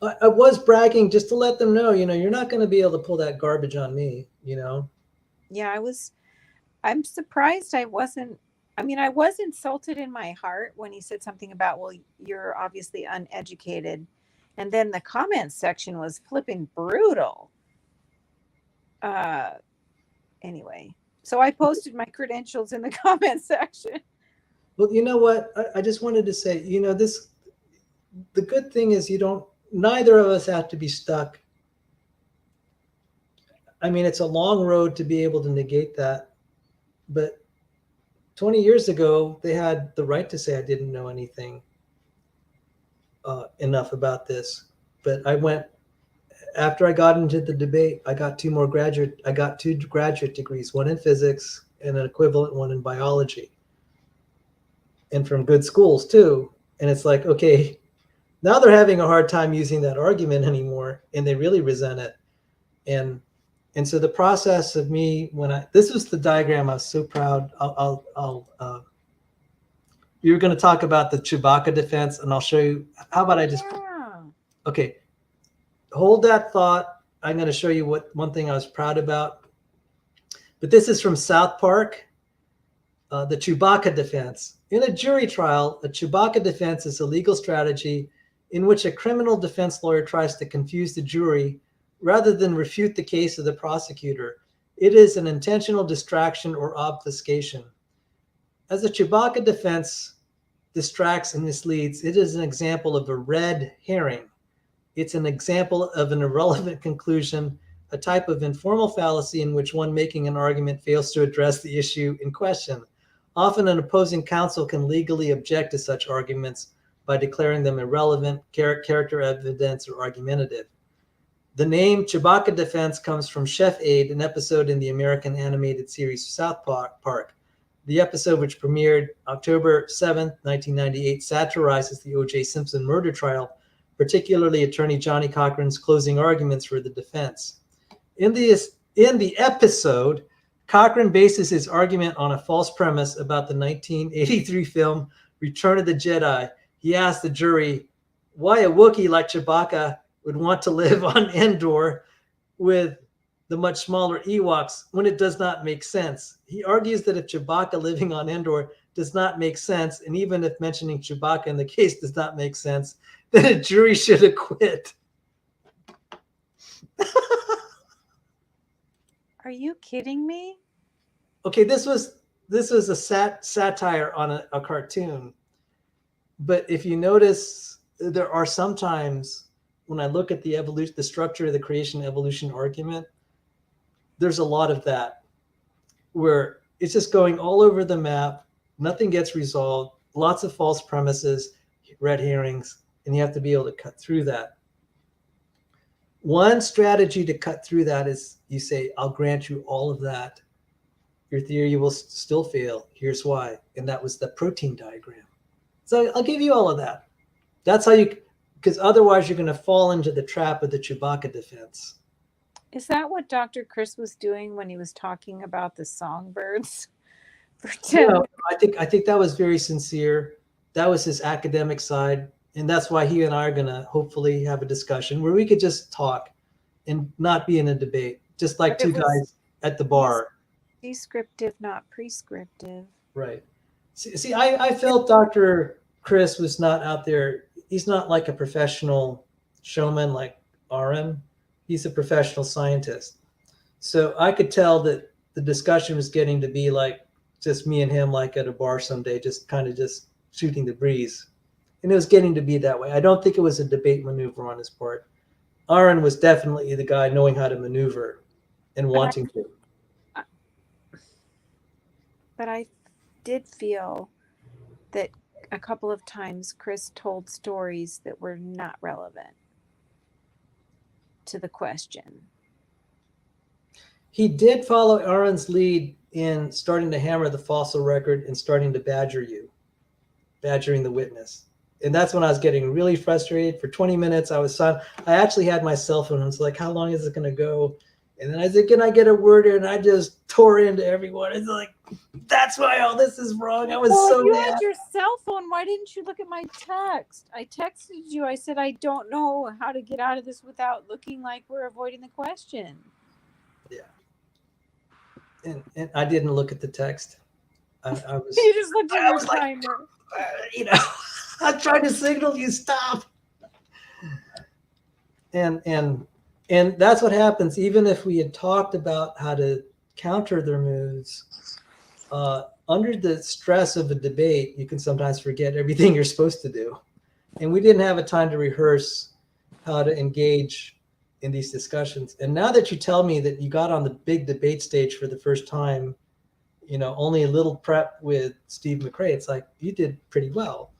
I was bragging just to let them know, you're not going to be able to pull that garbage on me, Yeah, I'm surprised I wasn't. I mean, I was insulted in my heart when he said something about, well, you're obviously uneducated. And then the comments section was flipping brutal. Anyway, so I posted my credentials in the comment section. Well, you know what? I just wanted to say, the good thing is neither of us have to be stuck. I mean, it's a long road to be able to negate that. But 20 years ago, they had the right to say I didn't know anything enough about this. But after I got into the debate, I got two graduate degrees, one in physics and an equivalent one in biology. And from good schools too. And it's like, okay, now they're having a hard time using that argument anymore, and they really resent it. And so the process of me, this was the diagram I was so proud. You're going to talk about the Chewbacca defense, and I'll show you. How about okay, hold that thought. I'm going to show you one thing I was proud about. But this is from South Park, the Chewbacca defense. In a jury trial, a Chewbacca defense is a legal strategy in which a criminal defense lawyer tries to confuse the jury rather than refute the case of the prosecutor. It is an intentional distraction or obfuscation. As a Chewbacca defense distracts and misleads, it is an example of a red herring. It's an example of an irrelevant conclusion, a type of informal fallacy in which one making an argument fails to address the issue in question. Often an opposing counsel can legally object to such arguments by declaring them irrelevant, character evidence, or argumentative. The name Chewbacca Defense comes from Chef Aid, an episode in the American animated series South Park. The episode, which premiered October 7th, 1998, satirizes the O.J. Simpson murder trial, particularly attorney Johnny Cochran's closing arguments for the defense. In the episode, Cochran bases his argument on a false premise about the 1983 film Return of the Jedi. He asked the jury why a Wookiee like Chewbacca would want to live on Endor with the much smaller Ewoks when it does not make sense. He argues that if Chewbacca living on Endor does not make sense, and even if mentioning Chewbacca in the case does not make sense, then a jury should acquit. Are you kidding me? Okay, this was a satire on a cartoon. But if you notice, there are sometimes when I look at the structure of the creation evolution argument, there's a lot of that where it's just going all over the map. Nothing gets resolved. Lots of false premises, red herrings, and you have to be able to cut through that. One strategy to cut through that is you say, I'll grant you all of that. Your theory will still fail. Here's why. And that was the protein diagram. So I'll give you all of that. That's how because otherwise you're going to fall into the trap of the Chewbacca defense. Is that what Dr. Chris was doing when he was talking about the songbirds for 10 No, I think that was very sincere. That was his academic side. And that's why he and I are going to hopefully have a discussion where we could just talk and not be in a debate, just like But it two was guys at the bar. descriptive, not prescriptive. Right. See, I felt Dr. Chris was not out there. He's not like a professional showman like Aron. He's a professional scientist. So I could tell that the discussion was getting to be like just me and him, like at a bar someday, just kind of just shooting the breeze. And it was getting to be that way. I don't think it was a debate maneuver on his part. Aron was definitely the guy knowing how to maneuver and wanting to. But I did feel that a couple of times Chris told stories that were not relevant to the question. He did follow Aron's lead in starting to hammer the fossil record and starting to badgering the witness. And that's when I was getting really frustrated. For 20 minutes, I was silent. I actually had my cell phone. I was like, how long is it going to go? And then I said, can I get a word in? And I just tore into everyone. It's like, that's why all this is wrong. I was so you mad. had your cell phone. Why didn't you look at my text? I texted you. I said, I don't know how to get out of this without looking like we're avoiding the question. Yeah. And I didn't look at the text. I was. You just looked at your timer. You know, I tried to signal you stop. And that's what happens. Even if we had talked about how to counter their moves, under the stress of a debate, you can sometimes forget everything you're supposed to do. And we didn't have a time to rehearse how to engage in these discussions. And now that you tell me that you got on the big debate stage for the first time, you know, only a little prep with Steve McRae, it's like you did pretty well.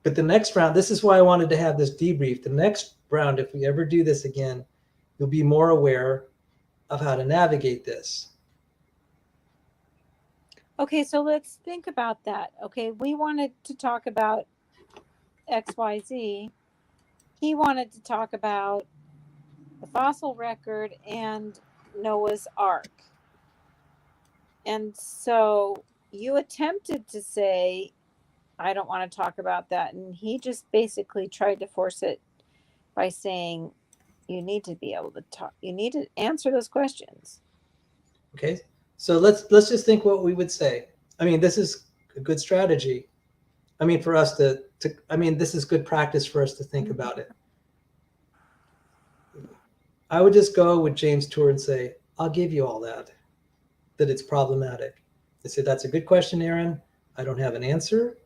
But the next round, this is why I wanted to have this debrief. The next round, if we ever do this again, you'll be more aware of how to navigate this. Okay, so let's think about that. Okay, we wanted to talk about XYZ. He wanted to talk about the fossil record and Noah's Ark. And so you attempted to say, I don't want to talk about that. And he just basically tried to force it by saying, you need to be able to talk. You need to answer those questions. Okay, so let's just think what we would say. I mean, this is a good strategy. I mean, for us to I mean, this is good practice for us to think about it. I would just go with James Tour and say, I'll give you all that it's problematic. I said, that's a good question, Aron. I don't have an answer,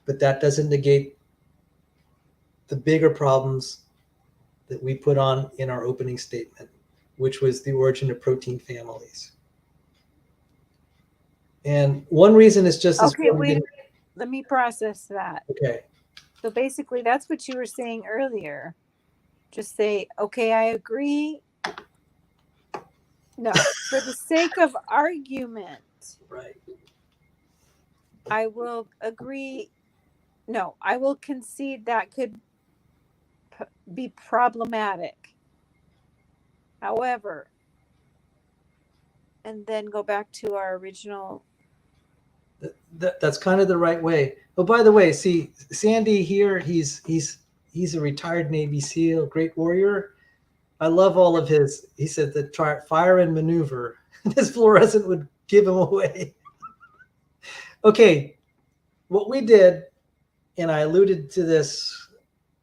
but that doesn't negate the bigger problems that we put on in our opening statement, which was the origin of protein families. And one reason is just as okay, wait a minute. Let me process that. Okay. So basically, that's what you were saying earlier. Just say, okay, I agree. No, for the sake of argument, Right. I will agree. No, I will concede that could be problematic. However, and then go back to our original. That's kind of the right way. Oh, by the way, see, Sandy here, he's a retired Navy SEAL, great warrior. I love all of his. He said that fire and maneuver. This fluorescent would give him away. Okay, what we did, and I alluded to this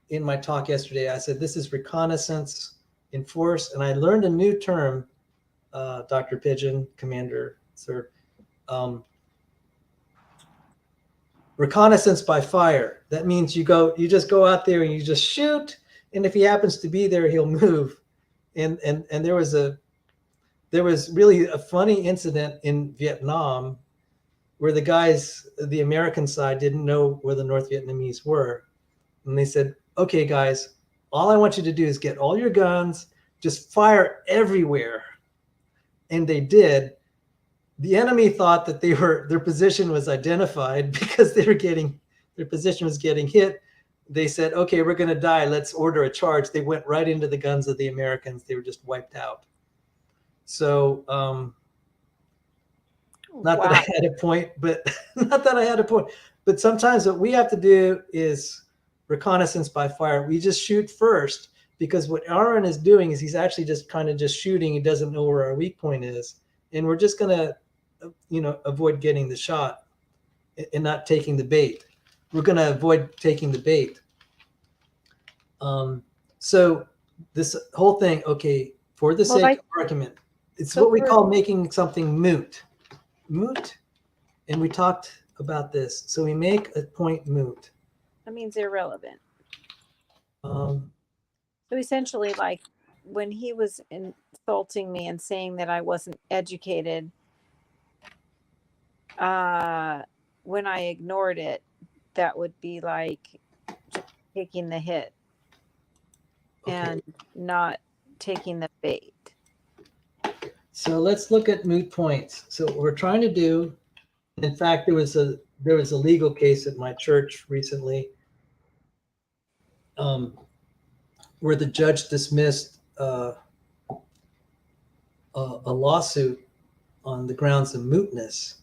in my talk yesterday. I said this is reconnaissance in force, and I learned a new term, Dr. Pigeon, Commander, sir. Reconnaissance by fire. That means you just go out there and you just shoot, and if he happens to be there, he'll move. And there was really a funny incident in Vietnam where the American side didn't know where the North Vietnamese were. And they said, okay, guys, all I want you to do is get all your guns, just fire everywhere. And they did. The enemy thought that their position was identified because their position was getting hit. They said, okay, we're going to die. Let's order a charge. They went right into the guns of the Americans. They were just wiped out. So, Not that I had a point, but not that I had a point. But sometimes what we have to do is reconnaissance by fire. We just shoot first, because what Aron is doing is he's actually just kind of just shooting. He doesn't know where our weak point is. And we're just going to, avoid getting the shot and not taking the bait. We're going to avoid taking the bait. So this whole thing, okay, for the sake of argument, it's what we call making something moot. Moot. And we talked about this. So we make a point moot. That means irrelevant. So essentially, like when he was insulting me and saying that I wasn't educated, when I ignored it, that would be like just taking the hit and not taking the bait. So let's look at moot points. So what we're trying to do, in fact, there was a legal case at my church recently, where the judge dismissed a lawsuit on the grounds of mootness.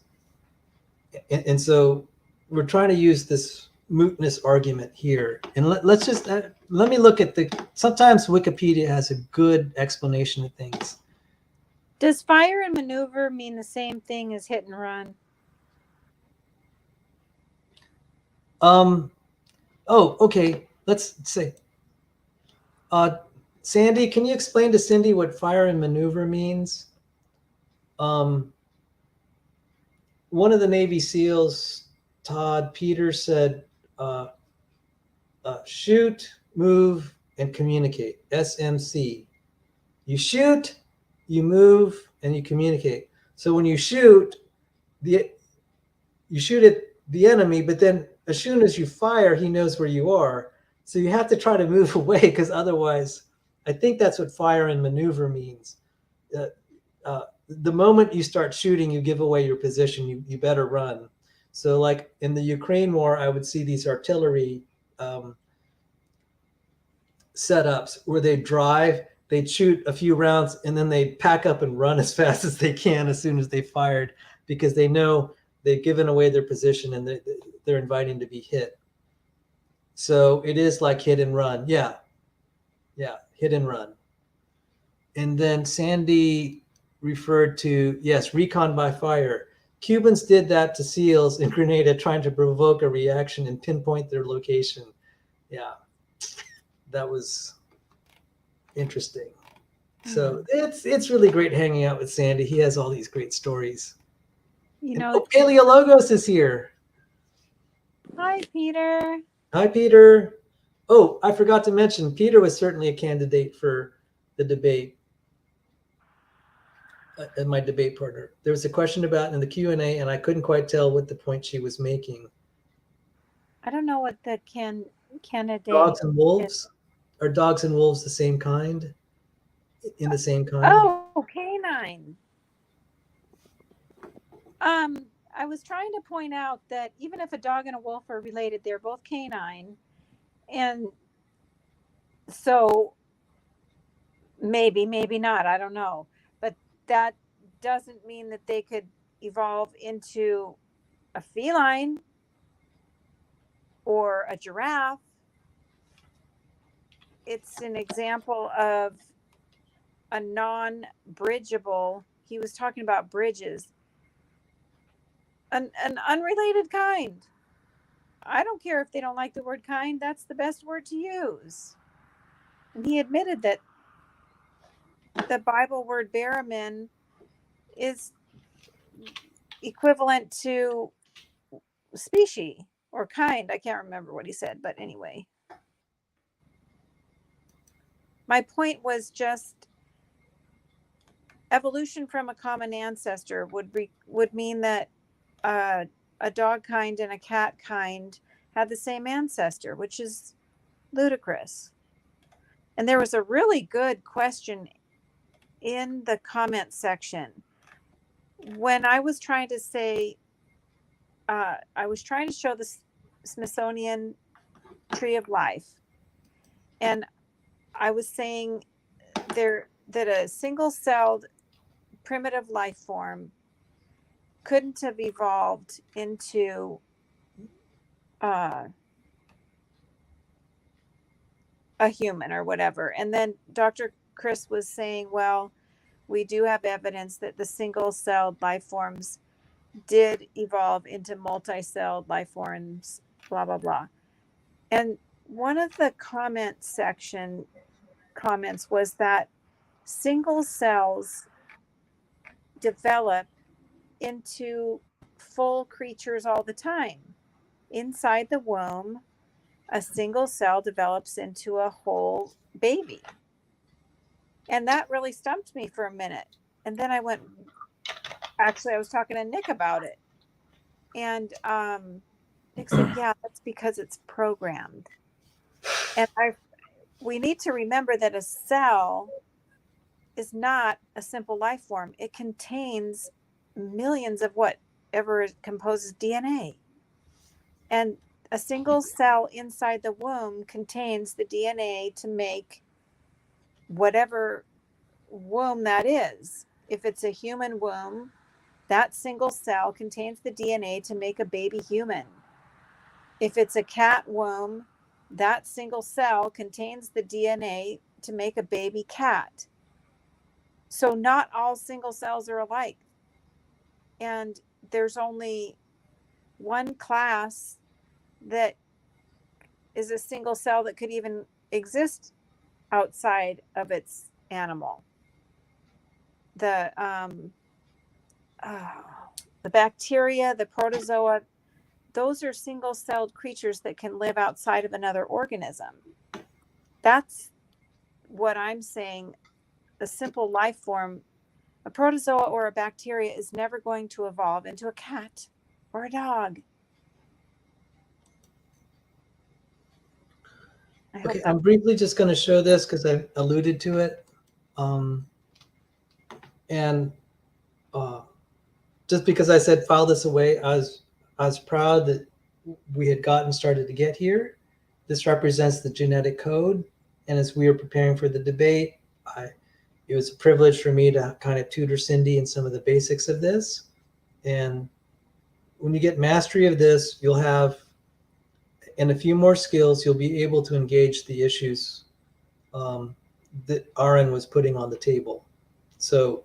And so we're trying to use this mootness argument here. And let's just, let me look at sometimes Wikipedia has a good explanation of things. Does fire and maneuver mean the same thing as hit and run? Okay. Let's say, Sandy, can you explain to Cindy what fire and maneuver means? One of the Navy SEALs, Todd Peters, said, shoot, move, and communicate. SMC. You shoot, you move, and you communicate. So when you shoot, you shoot at the enemy, but then as soon as you fire, he knows where you are. So you have to try to move away, because otherwise, I think that's what fire and maneuver means. The moment you start shooting, you give away your position. You better run. So like in the Ukraine war, I would see these artillery setups where they'd shoot a few rounds, and then they'd pack up and run as fast as they can as soon as they fired, because they know they've given away their position and they're inviting to be hit. So it is like hit and run. Yeah, hit and run. And then Sandy referred to, yes, recon by fire. Cubans did that to SEALs in Grenada, trying to provoke a reaction and pinpoint their location. Yeah, that was interesting. So it's really great hanging out with Sandy. He has all these great stories. Paleologos is here. Hi, Peter. Hi, Peter. Oh, I forgot to mention, Peter was certainly a candidate for the debate. And my debate partner. There was a question about in the Q&A, and I couldn't quite tell what the point she was making. I don't know what the candidate. Dogs and wolves? Are dogs and wolves the same kind? In the same kind? Oh, canine. I was trying to point out that even if a dog and a wolf are related, they're both canine. And so maybe not, I don't know. But that doesn't mean that they could evolve into a feline or a giraffe. It's an example of a non-bridgeable, he was talking about bridges, an unrelated kind. I don't care if they don't like the word kind, that's the best word to use. And he admitted that the Bible word baramin is equivalent to species or kind. I can't remember what he said, but anyway. My point was just evolution from a common ancestor would mean that a dog kind and a cat kind had the same ancestor, which is ludicrous. And there was a really good question in the comment section when I was trying to say, I was trying to show the Smithsonian Tree of Life, and I was saying that a single-celled primitive life form couldn't have evolved into a human or whatever. And then Dr. Chris was saying, well, we do have evidence that the single-celled life forms did evolve into multi-celled life forms, blah, blah, blah. And one of the comments was that single cells develop into full creatures all the time. Inside the womb, a single cell develops into a whole baby. And that really stumped me for a minute. And then I was talking to Nick about it. And Nick said, yeah, that's because it's programmed. And we need to remember that a cell is not a simple life form. It contains millions of whatever composes DNA. And a single cell inside the womb contains the DNA to make whatever womb that is. If it's a human womb, that single cell contains the DNA to make a baby human. If it's a cat womb, that single cell contains the DNA to make a baby cat. So not all single cells are alike. And there's only one class that is a single cell that could even exist outside of its animal. The bacteria, the protozoa, those are single-celled creatures that can live outside of another organism. That's what I'm saying. A simple life form, a protozoa or a bacteria, is never going to evolve into a cat or a dog. Okay, I'm briefly just going to show this because I alluded to it. Just because I said file this away, I was proud that we had started to get here. This represents the genetic code. And as we were preparing for the debate, it was a privilege for me to kind of tutor Cindi in some of the basics of this. And when you get mastery of this, you'll have, and a few more skills, you'll be able to engage the issues that Aron was putting on the table. So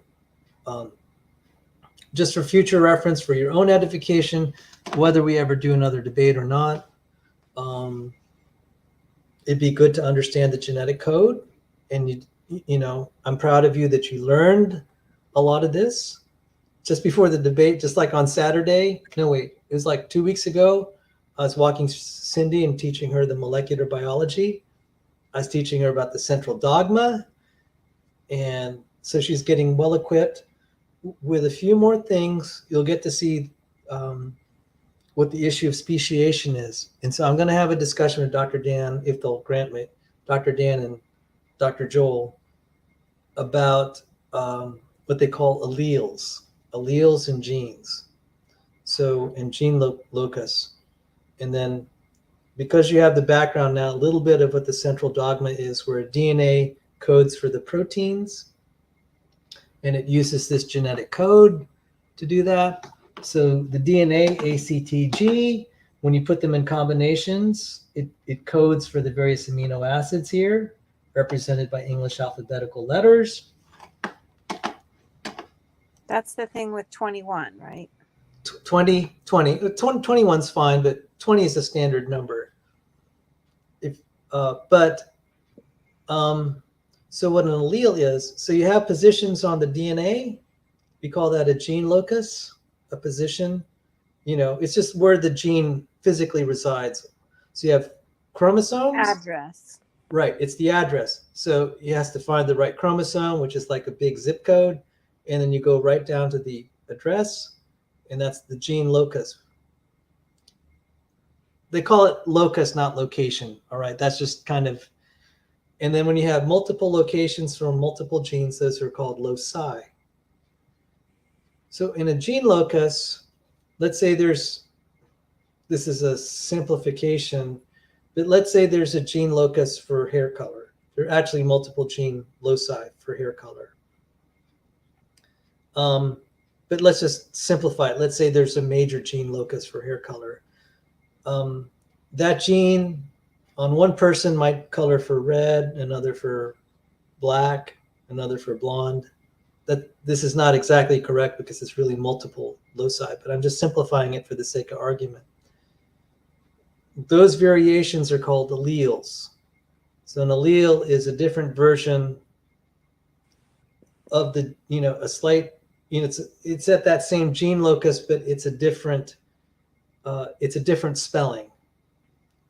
just for future reference, for your own edification, whether we ever do another debate or not, it'd be good to understand the genetic code. And you know, I'm proud of you that you learned a lot of this just before the debate, just like on Saturday. No, wait, it was like 2 weeks ago. I was walking Cindi and teaching her the molecular biology. I was teaching her about the central dogma. And so she's getting well equipped. With a few more things, you'll get to see what the issue of speciation is. And so I'm going to have a discussion with Dr. Dan, if they'll grant me, Dr. Dan and Dr. Joel, about what they call alleles and genes. So, and gene locus. And then because you have the background now, a little bit of what the central dogma is, where DNA codes for the proteins, and it uses this genetic code to do that. So the DNA, ACTG, when you put them in combinations, it codes for the various amino acids here, represented by English alphabetical letters. That's the thing with 21, right? 21's fine, but 20 is a standard number. So what an allele is, so you have positions on the DNA. We call that a gene locus, a position. You know, it's just where the gene physically resides. So you have chromosomes. Address. Right, it's the address. So he has to find the right chromosome, which is like a big zip code. And then you go right down to the address, and that's the gene locus. They call it locus, not location. All right, that's just kind of, and then when you have multiple locations from multiple genes, those are called loci. So in a gene locus, let's say this is a simplification, but let's say there's a gene locus for hair color. There are actually multiple gene loci for hair color. but let's just simplify it. Let's say there's a major gene locus for hair color. That gene on one person might color for red, another for black, another for blonde. That this is not exactly correct because it's really multiple loci, but I'm just simplifying it for the sake of argument. Those variations are called alleles. So an allele is a different version of the, a slight, it's at that same gene locus, but it's a different spelling.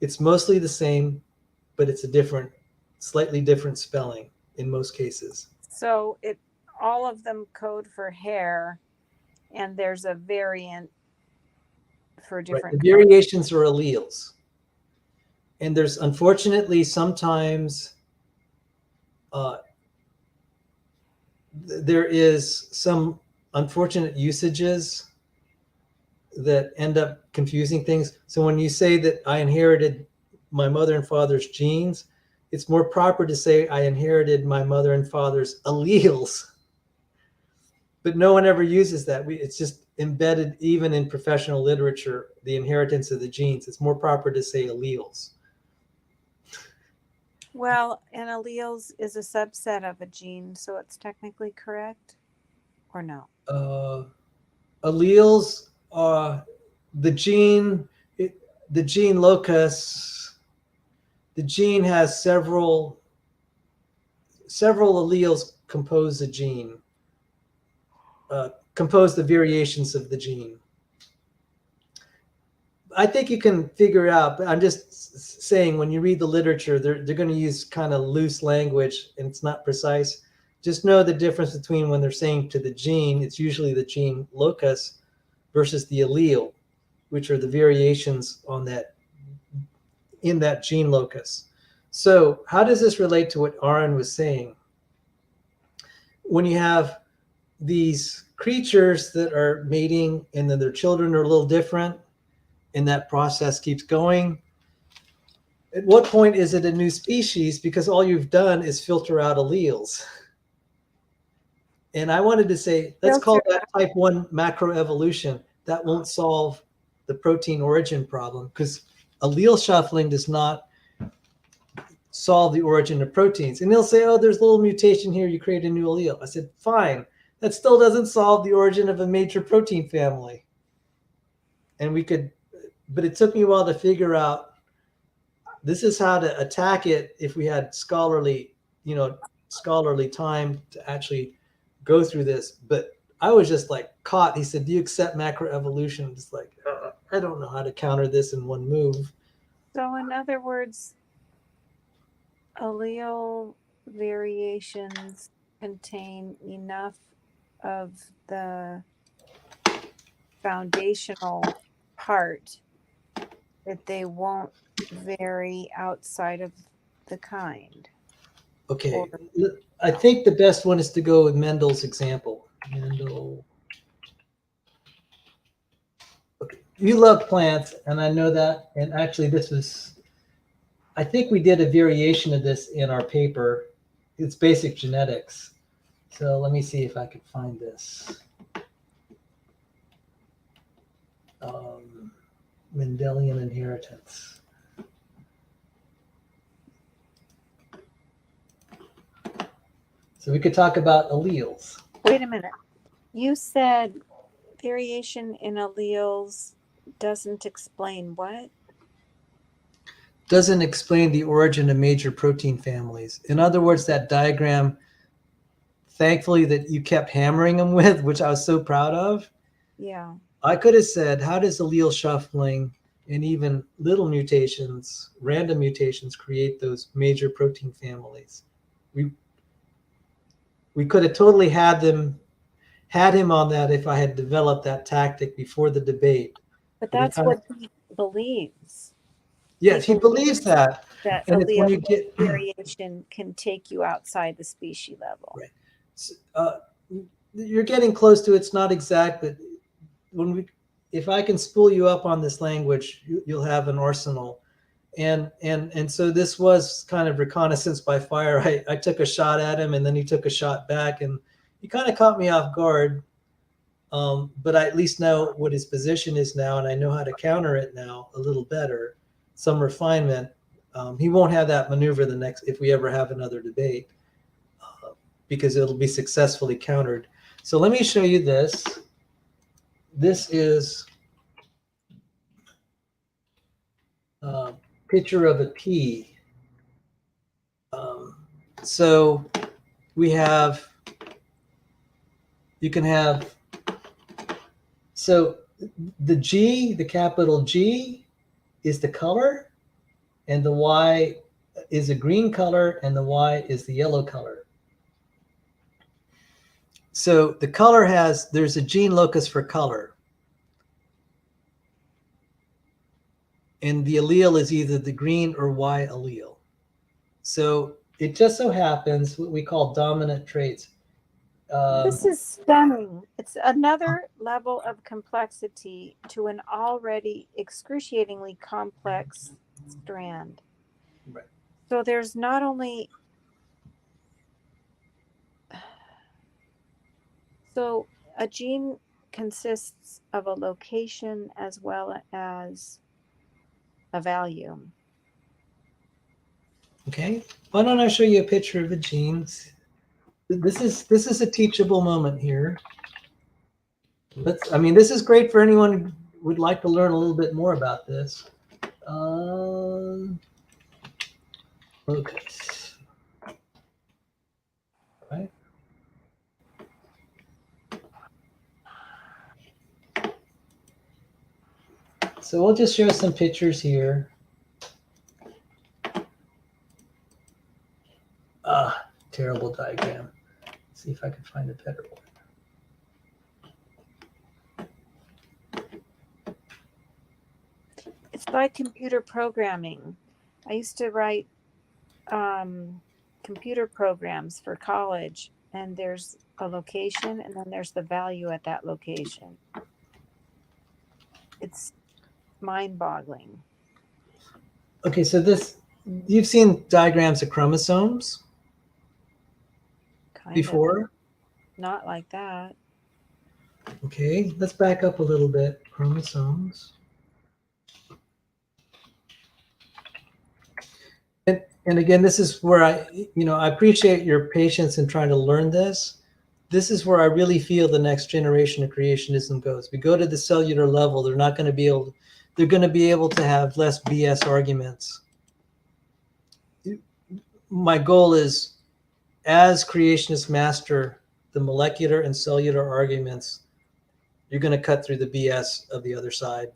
It's mostly the same, but it's a slightly different spelling in most cases. So all of them code for hair, and there's a variant for different. Right. The variations are alleles. And there's unfortunately sometimes there is some unfortunate usages that end up confusing things. So when you say that I inherited my mother and father's genes, it's more proper to say I inherited my mother and father's alleles. But no one ever uses that. It's just embedded even in professional literature, the inheritance of the genes. It's more proper to say alleles. Well, and alleles is a subset of a gene, so it's technically correct, or no? Alleles are the gene locus. The gene has several alleles compose a gene, compose the variations of the gene. I think you can figure out, but I'm just saying when you read the literature, they're going to use kind of loose language and it's not precise. Just know the difference between when they're saying to the gene, it's usually the gene locus versus the allele, which are the variations in that gene locus. So how does this relate to what Aron was saying? When you have these creatures that are mating and then their children are a little different, and that process keeps going, at what point is it a new species? Because all you've done is filter out alleles. And I wanted to say, let's call that type 1 macroevolution. That won't solve the protein origin problem because allele shuffling does not solve the origin of proteins. And they'll say, oh, there's a little mutation here, you create a new allele. I said, fine. That still doesn't solve the origin of a major protein family. And but it took me a while to figure out this is how to attack it if we had scholarly time to actually go through this. But I was just like caught. He said, do you accept macroevolution? I'm just like, I don't know how to counter this in one move. So in other words, allele variations contain enough of the foundational part that they won't vary outside of the kind. Okay, I think the best one is to go with Mendel's example. Mendel. Okay. You love plants, and I know that. And actually, I think we did a variation of this in our paper. It's basic genetics. So let me see if I could find this. Mendelian inheritance. So we could talk about alleles. Wait a minute. You said variation in alleles doesn't explain what? Doesn't explain the origin of major protein families. In other words, that diagram, thankfully, that you kept hammering them with, which I was so proud of. Yeah. I could have said, how does allele shuffling and even little mutations, random mutations, create those major protein families? We could have totally had him on that if I had developed that tactic before the debate. But that's what he believes. Yes, he believes that. That and allele when you get variation can take you outside the species level. Right. You're getting close to it's not exact, but if I can spool you up on this language, you'll have an arsenal. And so this was kind of reconnaissance by fire. I took a shot at him and then he took a shot back and he kind of caught me off guard. but I at least know what his position is now, and I know how to counter it now a little better. Some refinement. He won't have that maneuver if we ever have another debate, because it'll be successfully countered. So let me show you this. This is a picture of a pea. So we have, you can have, so the G, the capital G is the color, and the Y is a green color, and the Y is the yellow color. So the color there's a gene locus for color. And the allele is either the green or Y allele. So it just so happens what we call dominant traits. This is stunning. It's another level of complexity to an already excruciatingly complex strand. Right. So there's not only... So a gene consists of a location as well as a value. Okay. Why don't I show you a picture of a gene? This is a teachable moment here. This is great for anyone who would like to learn a little bit more about this. Locus. Right. So we'll just show some pictures here. Terrible diagram. Let's see if I can find a better one. It's like computer programming. I used to write computer programs for college, and there's a location, and then there's the value at that location. It's mind-boggling. Okay, so you've seen diagrams of chromosomes before? Not like that. Okay, let's back up a little bit. Chromosomes. And again, this is where I appreciate your patience in trying to learn this. This is where I really feel the next generation of creationism goes. We go to the cellular level, they're going to be able to have less BS arguments. My goal is, as creationists master the molecular and cellular arguments, you're going to cut through the BS of the other side.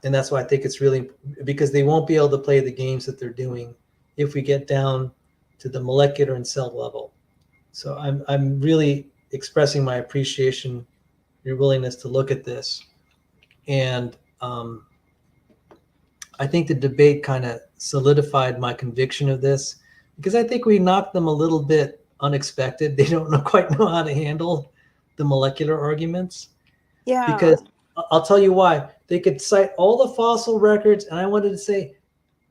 And that's why I think it's really, because they won't be able to play the games that they're doing if we get down to the molecular and cell level. So I'm really expressing my appreciation, your willingness to look at this. And I think the debate kind of solidified my conviction of this, because I think we knocked them a little bit unexpected. They don't quite know how to handle the molecular arguments. Yeah. Because I'll tell you why. They could cite all the fossil records, and I wanted to say,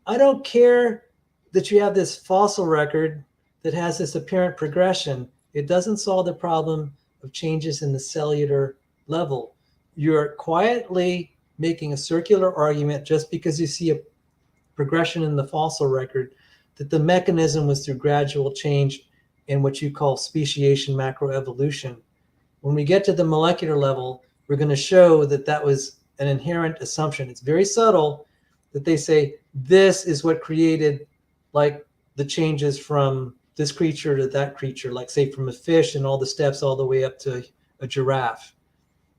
I don't care that you have this fossil record that has this apparent progression. It doesn't solve the problem of changes in the cellular level. You're quietly making a circular argument just because you see a progression in the fossil record, that the mechanism was through gradual change in what you call speciation macroevolution. When we get to the molecular level, we're going to show that that was an inherent assumption. It's very subtle that they say this is what created, like, the changes from this creature to that creature, like say from a fish and all the steps all the way up to a giraffe.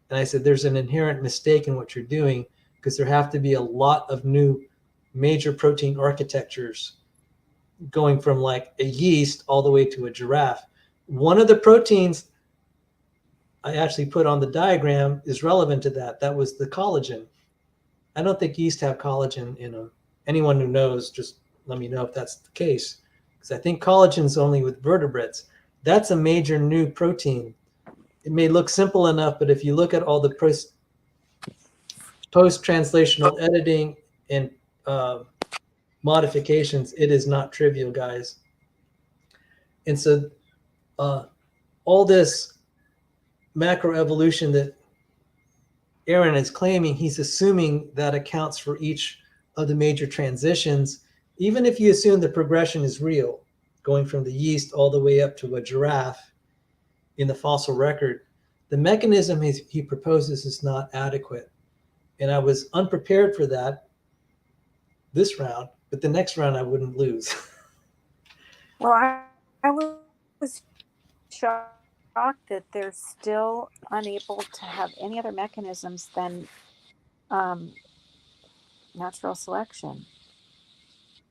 And I said, there's an inherent mistake in what you're doing, because there have to be a lot of new major protein architectures going from like a yeast all the way to a giraffe. One of the proteins I actually put on the diagram is relevant to that. That was the collagen. I don't think yeast have collagen in them. Anyone who knows, just let me know if that's the case, because I think collagen's only with vertebrates. That's a major new protein. It may look simple enough, but if you look at all the post-translational editing and modifications, it is not trivial, guys. And so all this macroevolution that Aron is claiming, he's assuming that accounts for each of the major transitions. Even if you assume the progression is real, going from the yeast all the way up to a giraffe in the fossil record, the mechanism he proposes is not adequate. And I was unprepared for that this round, but the next round I wouldn't lose. Well, I was shocked that they're still unable to have any other mechanisms than natural selection.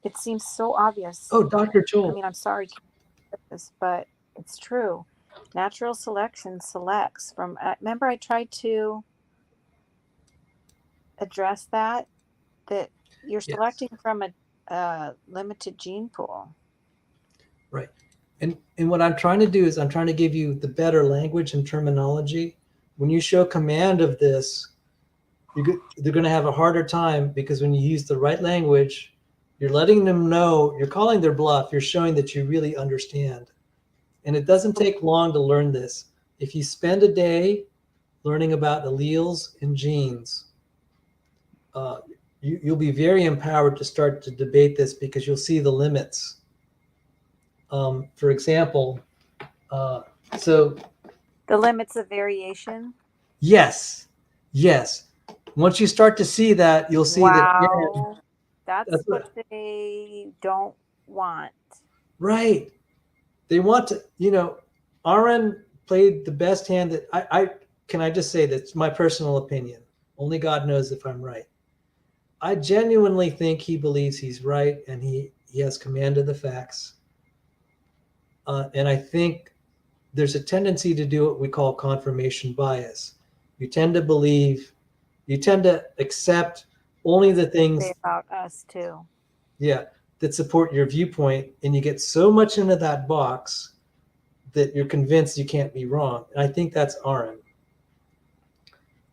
It seems so obvious. Oh, Dr. I Joel. mean, I'm sorry to say this, but it's true. Natural selection selects from. Remember, I tried to address that you're selecting from a limited gene pool. Right. And what I'm trying to do is I'm trying to give you the better language and terminology. When you show command of this, they're going to have a harder time, because when you use the right language, you're letting them know, you're calling their bluff, you're showing that you really understand. And it doesn't take long to learn this. If you spend a day learning about alleles and genes, you'll be very empowered to start to debate this, because you'll see the limits. For example, so the limits of variation. Yes. Once you start to see that, you'll see that that's what they don't want. Right. They want to, Aron played the best hand that I just say that's my personal opinion. Only God knows if I'm right. I genuinely think he believes he's right, and he has command of the facts. And I think there's a tendency to do what we call confirmation bias. You tend to accept only the things about us too. Yeah, that support your viewpoint, and you get so much into that box that you're convinced you can't be wrong. And I think that's Aron,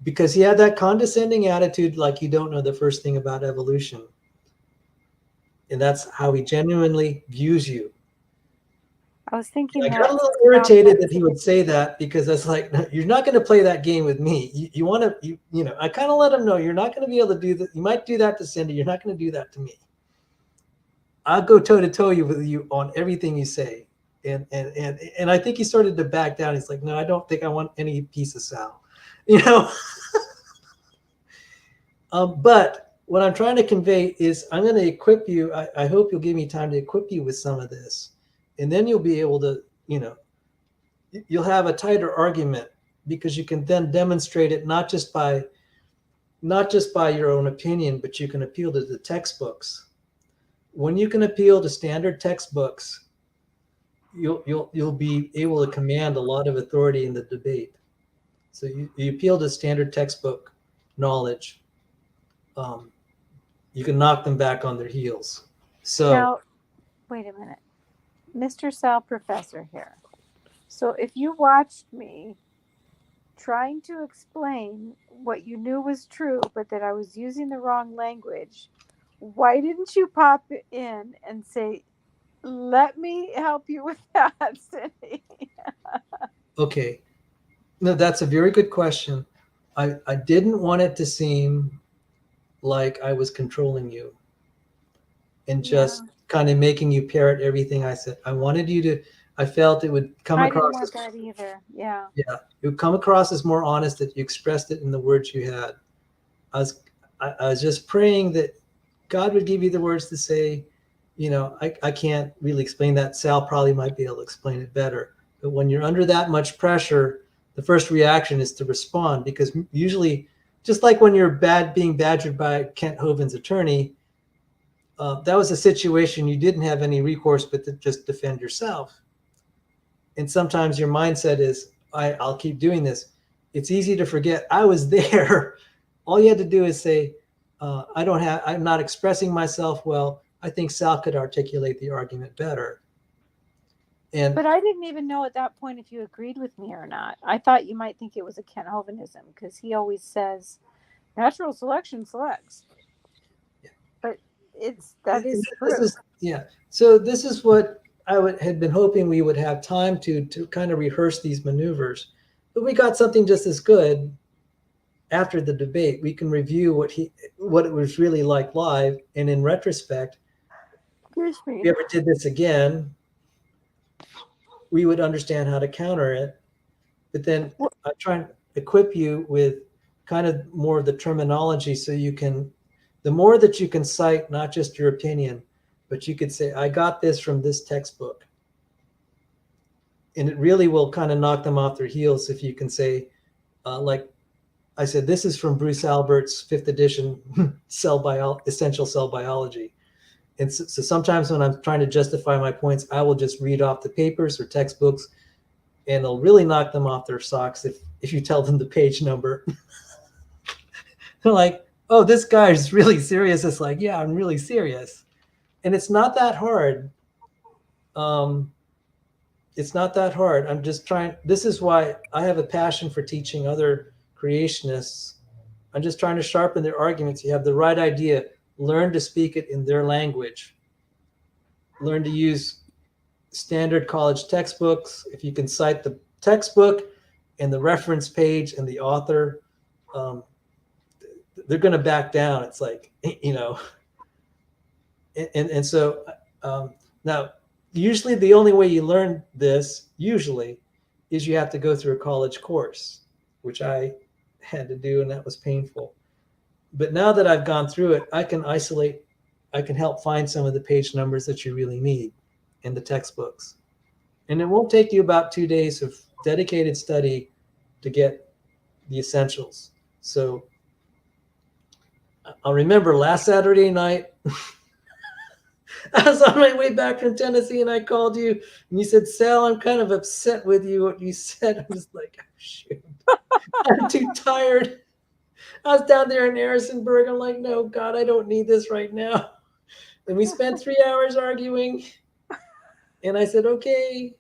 because he had that condescending attitude, like you don't know the first thing about evolution. And that's how he genuinely views you. I was thinking I got a little irritated that he would say that, because that's like, no, you're not going to play that game with me. You want to, I kind of let him know you're not going to be able to do that. You might do that to Cindi. You're not going to do that to me. I'll go toe to toe with you on everything you say. And I think he started to back down. He's like, no, I don't think I want any piece of Sal, But what I'm trying to convey is I'm going to equip you. I hope you'll give me time to equip you with some of this. And then you'll be able to, you'll have a tighter argument, because you can then demonstrate it not just by your own opinion, but you can appeal to the textbooks. When you can appeal to standard textbooks, you'll be able to command a lot of authority in the debate. So you appeal to standard textbook knowledge, you can knock them back on their heels. So now, wait a minute. Mr. Sal Professor here. So if you watched me trying to explain what you knew was true, but that I was using the wrong language, why didn't you pop in and say, let me help you with that, Cindi? Okay. No, that's a very good question. I didn't want it to seem like I was controlling you and just kind of making you parrot everything I said. I wanted you to, I felt it would come across. I didn't want that either. Yeah. Yeah. It would come across as more honest, that you expressed it in the words you had. I was just praying that God would give you the words to say. I can't really explain that. Sal probably might be able to explain it better. But when you're under that much pressure, the first reaction is to respond, because usually, just like when you're being badgered by Kent Hovind's attorney, that was a situation you didn't have any recourse but to just defend yourself. And sometimes your mindset is, I'll keep doing this. It's easy to forget I was there. All you had to do is say, I'm not expressing myself well. I think Sal could articulate the argument better. But I didn't even know at that point if you agreed with me or not. I thought you might think it was a Kent Hovindism, because he always says natural selection selects. Yeah. But that is true. So this is what I had been hoping we would have time to kind of rehearse these maneuvers. But we got something just as good after the debate. We can review what it was really like live, and in retrospect, Excuse if me. we ever did this again, we would understand how to counter it. But then I try and equip you with kind of more of the terminology, so you can, the more that you can cite, not just your opinion, but you could say, I got this from this textbook. And it really will kind of knock them off their heels if you can say, like I said, this is from Bruce Albert's 5th edition Essential Cell Biology. And so sometimes when I'm trying to justify my points, I will just read off the papers or textbooks, and it'll really knock them off their socks if you tell them the page number. They're like, oh, this guy's really serious. It's like, yeah, I'm really serious. And it's not that hard. It's not that hard. I'm just trying. This is why I have a passion for teaching other creationists. I'm just trying to sharpen their arguments. You have the right idea. Learn to speak it in their language. Learn to use standard college textbooks. If you can cite the textbook and the reference page and the author, they're going to back down. It's like, you know, and so now, usually the only way you learn this usually is you have to go through a college course, which I had to do, and that was painful. But now that I've gone through it, I can isolate, I can help find some of the page numbers that you really need in the textbooks. And it won't take you about 2 days of dedicated study to get the essentials. So I'll remember last Saturday night, I was on my way back from Tennessee and I called you and you said, Sal, I'm kind of upset with you, what you said. I was like, oh, shoot, I'm too tired. I was down there in Harrisonburg. I'm like, no, God, I don't need this right now. And we spent 3 hours arguing. And I said, okay,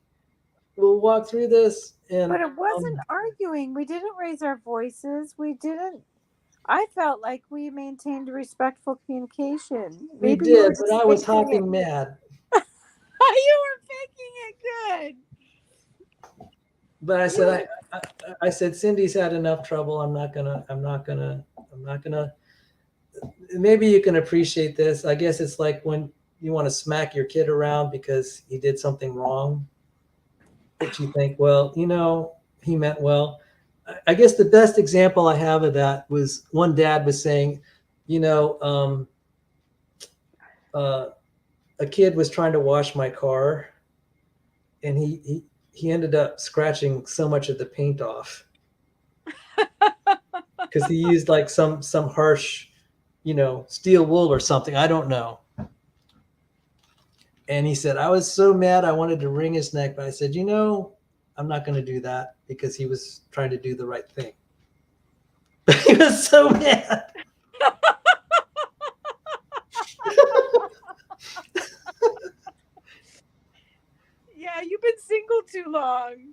we'll walk through this. And But it wasn't arguing. We didn't raise our voices. We didn't. I felt like we maintained respectful communication. we Maybe you were did, just but I was faking hopping it. mad. You were faking it good. But I said, I said, Cindy's had enough trouble. I'm not gonna, maybe you can appreciate this. I guess it's like when you want to smack your kid around because he did something wrong, but you think, well, you know, he meant well. I guess the best example I have of that was one dad was saying, you know, a kid was trying to wash my car, and he ended up scratching so much of the paint off because he used like some harsh, you know, steel wool or something. I don't know. And he said, I was so mad I wanted to wring his neck, but I said, you know, I'm not going to do that because he was trying to do the right thing. He was so mad. Yeah, you've been single too long.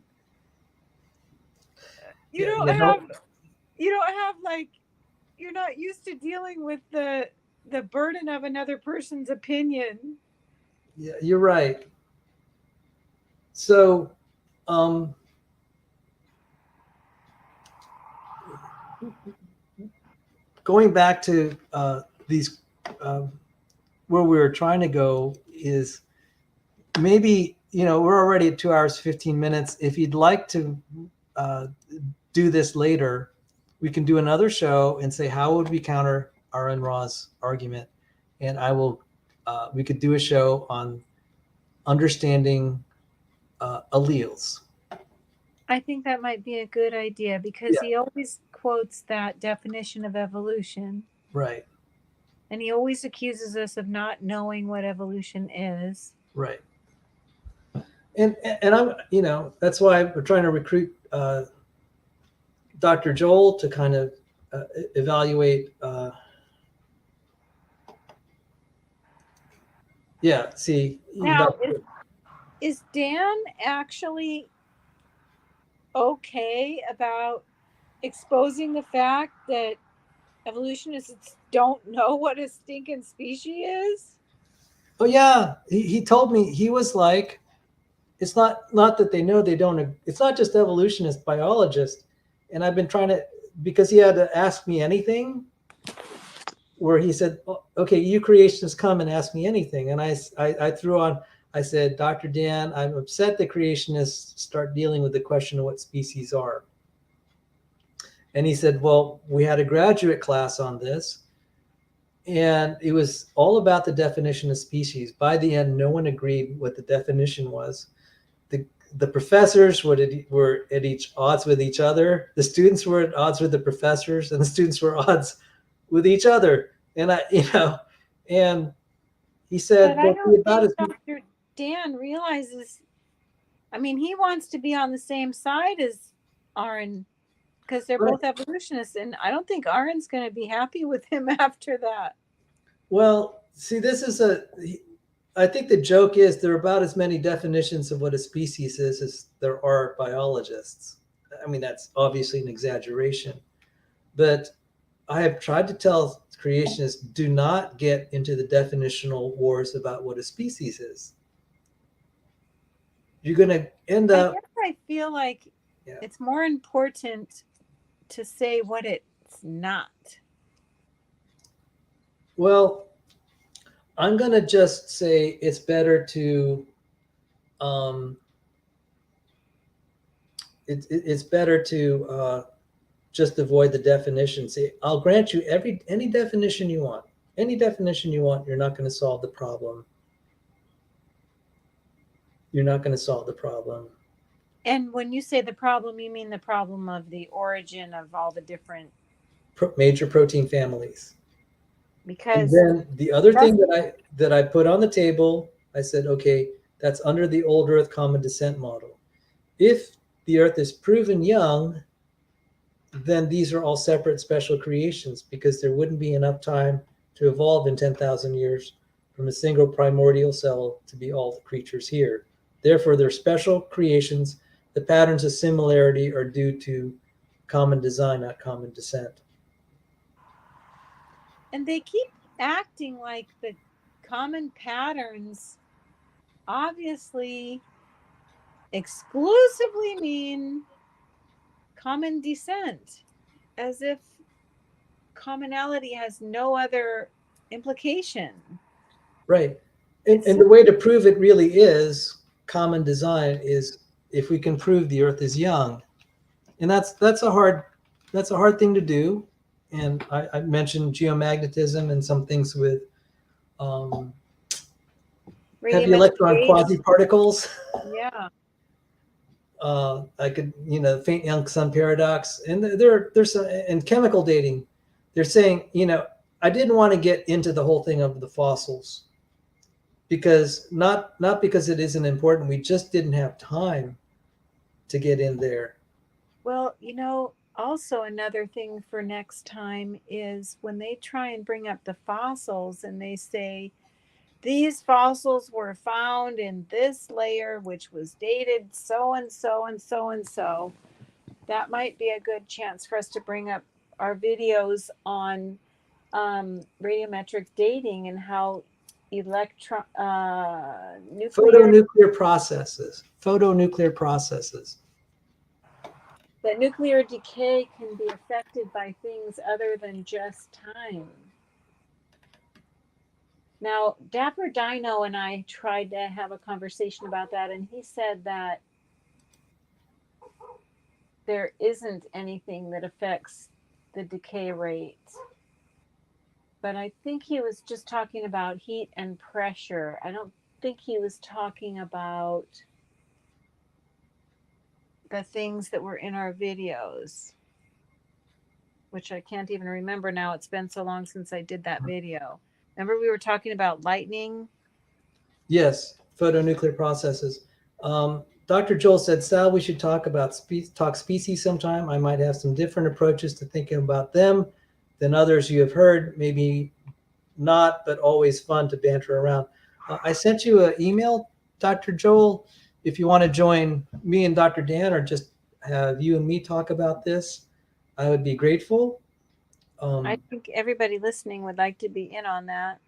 You don't have like, you're not used to dealing with the burden of another person's opinion. Yeah, you're right. So, going back to these, where we were trying to go is maybe, you know, we're already at 2 hours, 15 minutes. If you'd like to do this later, we can do another show and say, how would we counter Aron Ra's argument? And I will, we could do a show on understanding alleles. I think that might be a good idea because he always quotes that definition of evolution. Right. And he always accuses us of not knowing what evolution is. Right. And I'm, you know, that's why we're trying to recruit Dr. Joel to kind of evaluate. See. Now, is Dan actually okay about exposing the fact that evolutionists don't know what a stinking species is? Oh yeah, he told me, he was like, it's not that they know they don't. It's not just evolutionist biologists. And I've been trying to, because he had to ask me anything, where he said, oh, okay, you creationists come and ask me anything. And I threw on, I said, Dr. Dan, I'm upset that creationists start dealing with the question of what species are. And he said, well, we had a graduate class on this, and it was all about the definition of species. By the end, no one agreed what the definition was. The professors were at odds with each other. The students were at odds with the professors, and the students were at odds with each other. And and he said, but I don't think as Dr. Dan realizes. I mean, he wants to be on the same side as Aron because they're both evolutionists, and I don't think Aron's going to be happy with him after that. Well, see, I think the joke is there are about as many definitions of what a species is as there are biologists. I mean, that's obviously an exaggeration, but I have tried to tell creationists, do not get into the definitional wars about what a species is. You're going to end up. I feel like it's more important to say what it's not. Well, I'm going to just say it's better to, it's better to just avoid the definition. See, I'll grant you any definition you want. Any definition you want, you're not going to solve the problem. You're not going to solve the problem. And when you say the problem, you mean the problem of the origin of all the different major protein families. Because and then the other thing that I put on the table, I said, okay, that's under the old Earth common descent model. If the Earth is proven young, then these are all separate special creations, because there wouldn't be enough time to evolve in 10,000 years from a single primordial cell to be all the creatures here. Therefore, they're special creations. The patterns of similarity are due to common design, not common descent. And they keep acting like the common patterns obviously exclusively mean common descent, as if commonality has no other implication. Right. And the way to prove it really is common design is if we can prove the Earth is young. And that's a hard thing to do. And I mentioned geomagnetism and some things with heavy electron quasi-particles. Yeah. I could, faint young sun paradox. And there's some, and chemical dating. They're saying, I didn't want to get into the whole thing of the fossils, because not because it isn't important. We just didn't have time to get in there. Well, also another thing for next time is when they try and bring up the fossils and they say, these fossils were found in this layer, which was dated so and so and so and so. That might be a good chance for us to bring up our videos on radiometric dating and how photonuclear processes. That nuclear decay can be affected by things other than just time. Now, Dapper Dino and I tried to have a conversation about that, and he said that there isn't anything that affects the decay rate. But I think he was just talking about heat and pressure. I don't think he was talking about the things that were in our videos, which I can't even remember now. It's been so long since I did that video. Remember we were talking about lightning? Yes, photonuclear processes. Dr. Joel said, Sal, we should talk species sometime. I might have some different approaches to thinking about them than others you have heard. Maybe not, but always fun to banter around. I sent you an email, Dr. Joel. If you want to join me and Dr. Dan, or just have you and me talk about this, I would be grateful. I think everybody listening would like to be in on that.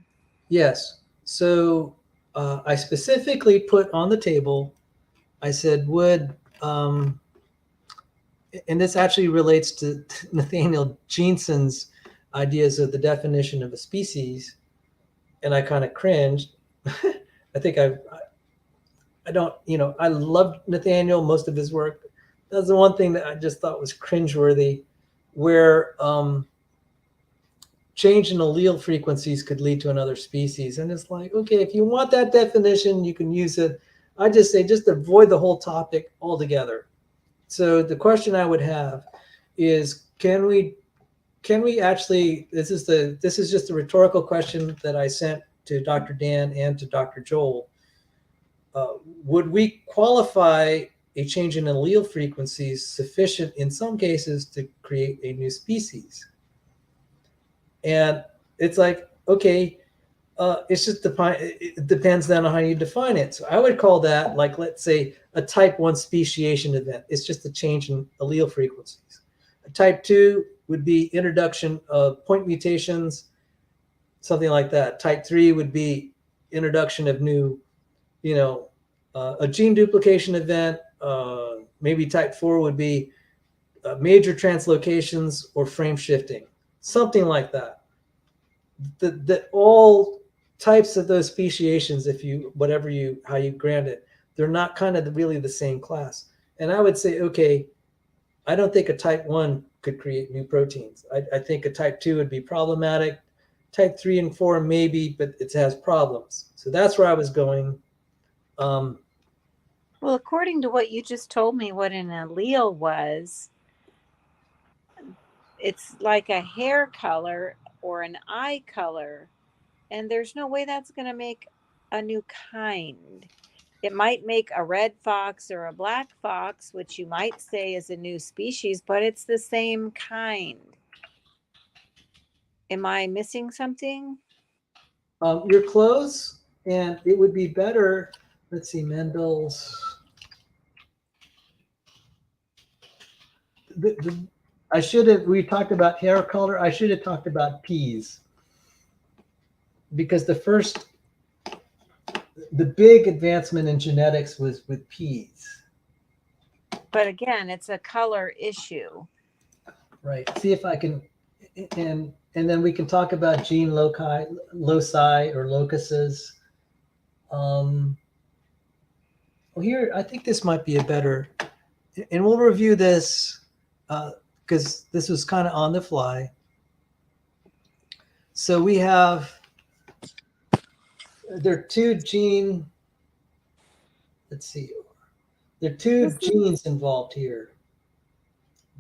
Yes. So I specifically put on the table I said, and this actually relates to Nathaniel Jeanson's ideas of the definition of a species, and I kind of cringed. I think I don't, I loved Nathaniel, most of his work. That's the one thing that I just thought was cringeworthy, where change in allele frequencies could lead to another species. And it's like, okay, if you want that definition, you can use it. I just say, just avoid the whole topic altogether. So the question I would have is, can we actually, this is just a rhetorical question that I sent to Dr. Dan and to Dr. Joel. Would we qualify a change in allele frequencies sufficient in some cases to create a new species? And it's like, okay, it's just it depends then on how you define it. So I would call that, like, let's say, a type 1 speciation event. It's just a change in allele frequencies. A type 2 would be introduction of point mutations, something like that. Type 3 would be introduction of new, a gene duplication event. Maybe type 4 would be major translocations or frame shifting, something like that. That all types of those speciations, how you grant it, they're not kind of really the same class. And I would say, okay, I don't think a type 1 could create new proteins. I think a type 2 would be problematic. Type 3 and 4 maybe, but it has problems. So that's where I was going. Well, according to what you just told me, what an allele was, it's like a hair color or an eye color, and there's no way that's going to make a new kind. It might make a red fox or a black fox, which you might say is a new species, but it's the same kind. Am I missing something? You're close, and it would be better. Let's see, Mendel's. We talked about hair color. I should have talked about peas, because the big advancement in genetics was with peas. But again, it's a color issue. Right. See if I can, and then we can talk about gene loci or locuses. Well, here, I think this might be a better, and we'll review this because this was kind of on the fly. So there are two genes involved here.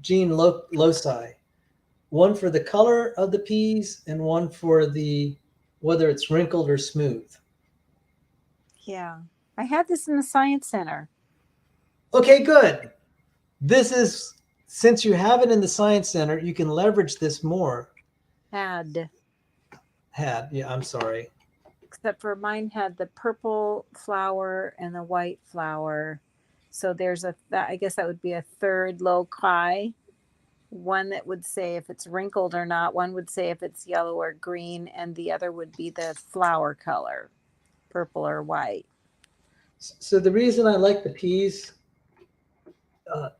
Gene loci, one for the color of the peas and one for whether it's wrinkled or smooth. Yeah, I had this in the Science Center. Okay, good. Since you have it in the Science Center, you can leverage this more. Had, yeah, I'm sorry. Except for mine had the purple flower and the white flower. So there's I guess that would be a third loci. One that would say if it's wrinkled or not. One would say if it's yellow or green, and the other would be the flower color, purple or white. So the reason I like the peas,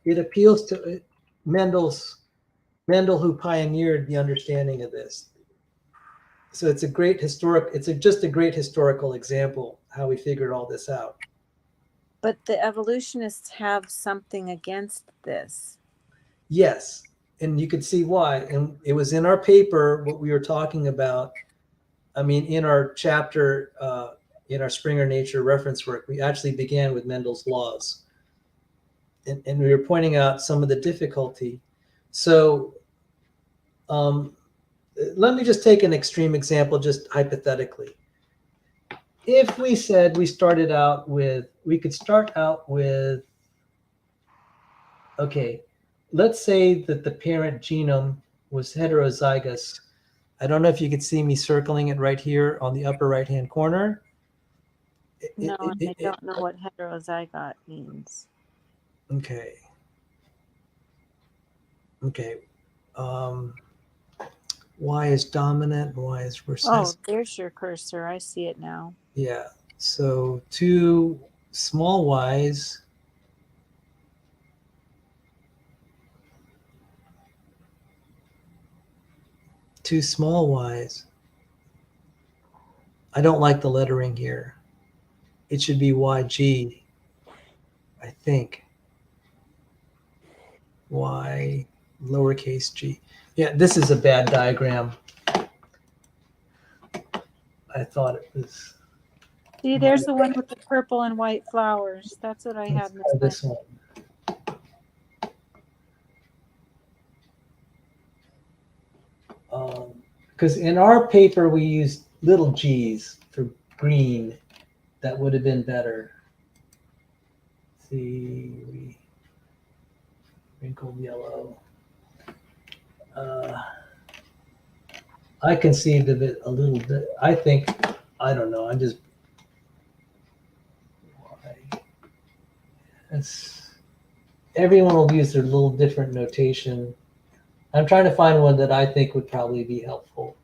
it appeals to Mendel, who pioneered the understanding of this. So it's just a great historical example how we figured all this out. But the evolutionists have something against this. Yes, and you could see why. And it was in our paper what we were talking about. I mean, in our chapter, in our Springer Nature reference work, we actually began with Mendel's laws. And we were pointing out some of the difficulty. So let me just take an extreme example, just hypothetically. If we said we could start out with, okay, let's say that the parent genome was heterozygous. I don't know if you could see me circling it right here on the upper right-hand corner. No, I don't know what heterozygote means. Okay. Y is dominant, Y is recessive. Oh, there's your cursor. I see it now. Yeah. So two small y's two small y's. I don't like the lettering here. It should be YG, I think. Y lowercase g. Yeah, this is a bad diagram. I thought it was. See, there's the one with the purple and white flowers. That's what I had. This one. Because in our paper we used little g's for green. That would have been better. See, wrinkled yellow. I conceived of it a little bit. I think, I don't know. I'm just. Everyone will use their little different notation. I'm trying to find one that I think would probably be helpful.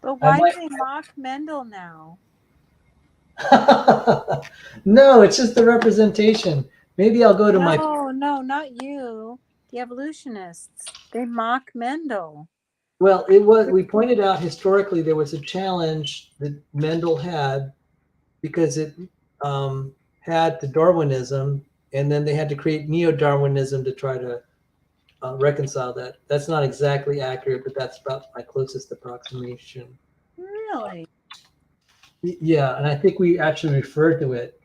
But why do they mock Mendel now? No, it's just the representation. Maybe I'll go to my. No, not you. The evolutionists. They mock Mendel. Well, it was. We pointed out historically there was a challenge that Mendel had because it had the Darwinism, and then they had to create neo-Darwinism to try to reconcile that. That's not exactly accurate, but that's about my closest approximation. Really? Yeah, and I think we actually referred to it.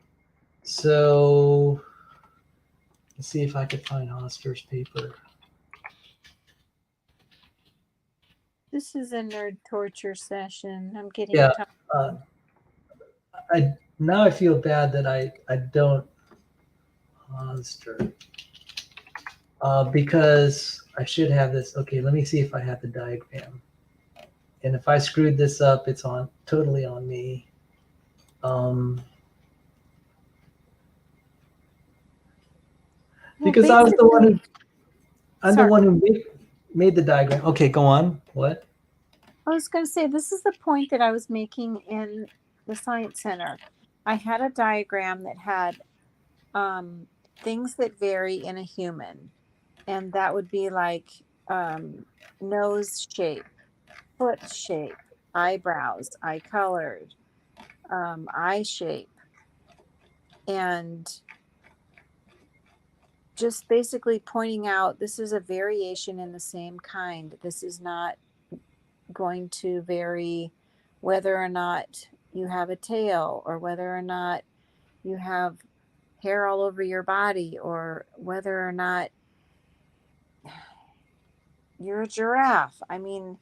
So let's see if I could find Hoster's paper. This is a nerd torture session. I'm getting tired. Now I feel bad that I don't Hoster because I should have this. Okay, let me see if I have the diagram. And if I screwed this up, it's totally on me. Because I was the one who, the one who made the diagram. Okay, go on. What? I was going to say, this is the point that I was making in the Science Center. I had a diagram that had things that vary in a human. And that would be like nose shape, foot shape, eyebrows, eye colored, eye shape, and just basically pointing out this is a variation in the same kind. This is not going to vary whether or not you have a tail or whether or not you have hair all over your body or whether or not you're a giraffe. I mean,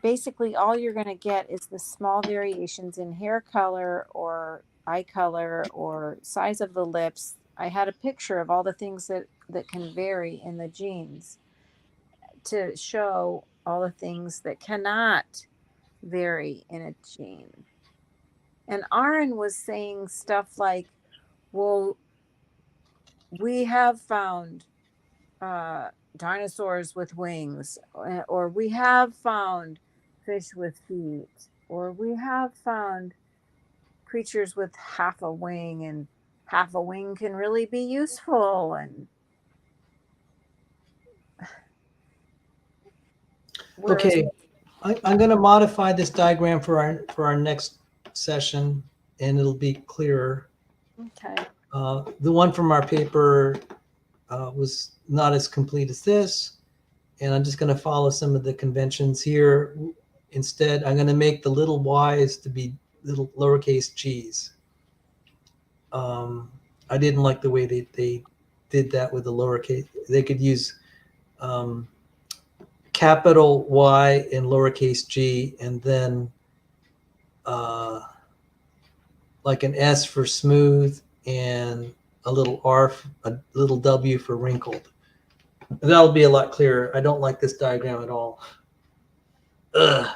basically all you're going to get is the small variations in hair color or eye color or size of the lips. I had a picture of all the things that can vary in the genes to show all the things that cannot vary in a gene. And Aron was saying stuff like, well, we have found dinosaurs with wings, or we have found fish with feet, or we have found creatures with half a wing, and half a wing can really be useful. And okay, I'm going to modify this diagram for our next session, and it'll be clearer. Okay. The one from our paper was not as complete as this, and I'm just going to follow some of the conventions here. Instead, I'm going to make the little y's to be little lowercase g's. I didn't like the way they did that with the lowercase. They could use capital Y and lowercase g, and then like an S for smooth and a little R, a little W for wrinkled. That'll be a lot clearer. I don't like this diagram at all. Ugh.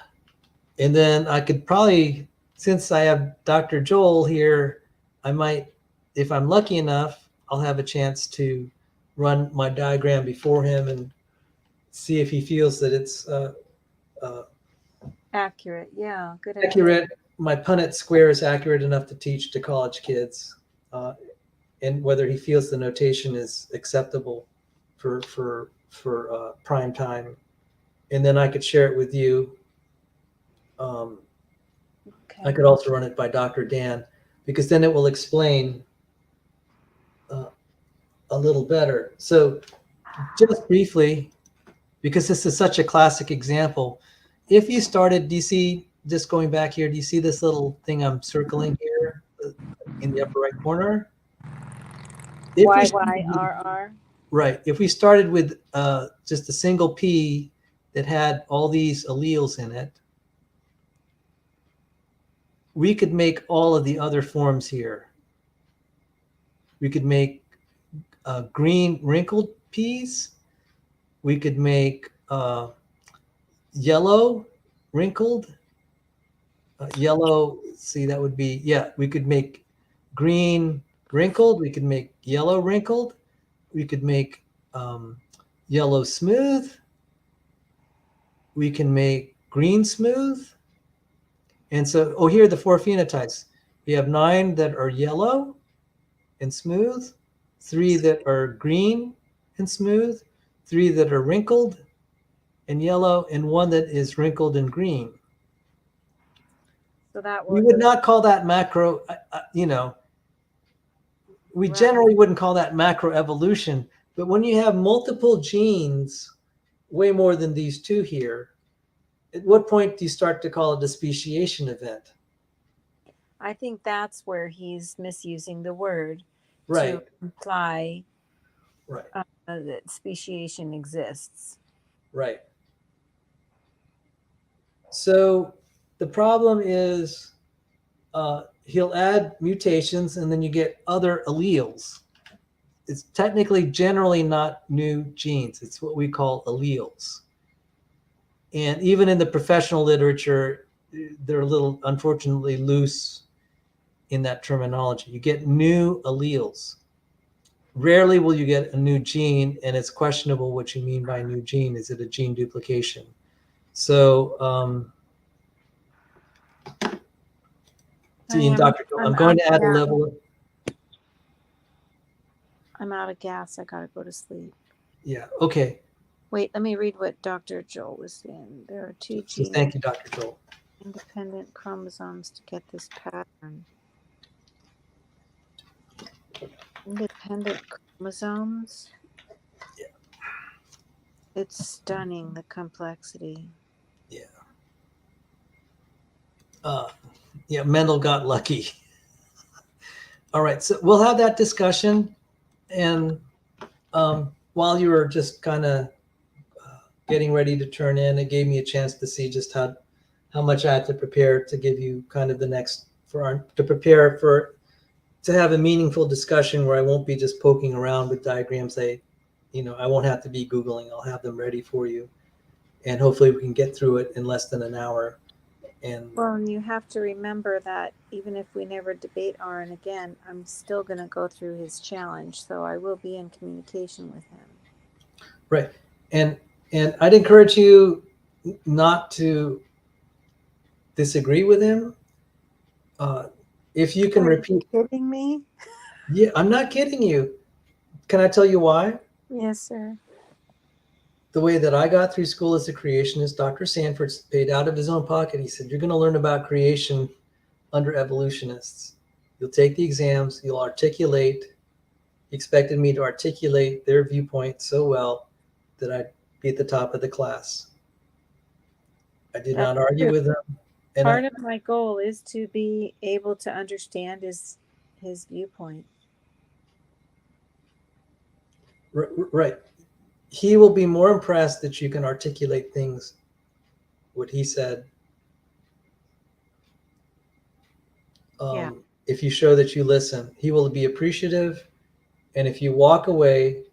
And then I could probably, since I have Dr. Joel here, I might, if I'm lucky enough, I'll have a chance to run my diagram before him and see if he feels that it's accurate. Yeah, good idea. Accurate. My Punnett square is accurate enough to teach to college kids, and whether he feels the notation is acceptable for prime time. and then I could share it with you. Okay. I could also run it by Dr. Dan, because then it will explain a little better. So just briefly, because this is such a classic example, if you started, do you see, just going back here, do you see this little thing I'm circling here in the upper right corner? If we YYRR. Right. If we started with just a single P that had all these alleles in it, we could make all of the other forms here. We could make green wrinkled P's. We could make yellow wrinkled. Yellow, see, that would be, yeah, we could make green wrinkled. We could make yellow wrinkled. We could make yellow smooth. We can make green smooth. And so, oh, here are the 4 phenotypes. We have 9 that are yellow and smooth, 3 that are green and smooth, 3 that are wrinkled and yellow, and 1 that is wrinkled and green. So that We would not call that macro, we Right. generally wouldn't call that macro evolution. But when you have multiple genes, way more than these 2 here, at what point do you start to call it a speciation event? I think that's where he's misusing the word Right. to imply Right. that speciation exists. Right. So the problem is he'll add mutations and then you get other alleles. It's technically generally not new genes. It's what we call alleles. And even in the professional literature, they're a little, unfortunately, loose in that terminology. You get new alleles. Rarely will you get a new gene, and it's questionable what you mean by new gene. Is it a gene duplication? So, Dr. I'm going to add a level. I'm out of gas. I got to go to sleep. Yeah, okay. Wait, let me read what Dr. Joel was saying. There are 2 So genes. thank you, Dr. Joel. Independent chromosomes to get this pattern. Independent chromosomes? Yeah. It's stunning, the complexity. Yeah. Yeah, Mendel got lucky. All right, so we'll have that discussion. And while you were just kind of getting ready to turn in, it gave me a chance to see just how much I had to prepare to give you kind of the next, to have a meaningful discussion where I won't be just poking around with diagrams. I won't have to be Googling. I'll have them ready for you. And hopefully we can get through it in less than an hour. And you have to remember that even if we never debate Aron again, I'm still going to go through his challenge. So I will be in communication with him. Right. And I'd encourage you not to disagree with him. If you can repeat. Are you kidding me? Yeah, I'm not kidding you. Can I tell you why? Yes, sir. The way that I got through school as a creationist, Dr. Sanford paid out of his own pocket. He said, you're going to learn about creation under evolutionists. You'll take the exams, you'll articulate. He expected me to articulate their viewpoint so well that I'd be at the top of the class. I did not argue with them. And part of my goal is to be able to understand his viewpoint. Right. He will be more impressed that you can articulate things, what he said. If you show that you listen, he will be appreciative. And if you walk away,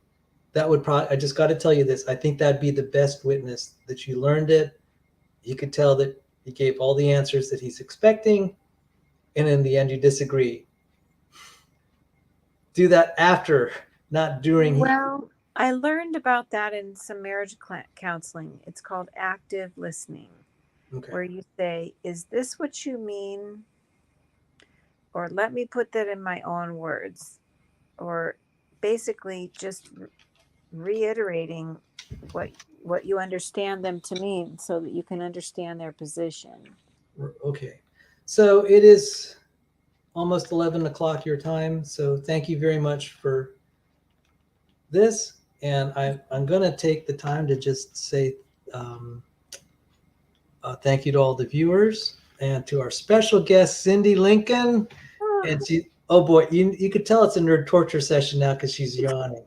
that would probably, I just got to tell you this, I think that'd be the best witness that you learned it. You could tell that he gave all the answers that he's expecting. And in the end, you disagree. Do that after, not during. Well, I learned about that in some marriage counseling. It's called active listening, where you say, is this what you mean? Or let me put that in my own words. Or basically just reiterating what you understand them to mean, so that you can understand their position. Okay. So it is almost 11 o'clock your time. So thank you very much for this. And I'm going to take the time to just say thank you to all the viewers and to our special guest, Cindi Lincoln. And she, oh boy, you could tell it's a nerd torture session now because she's yawning.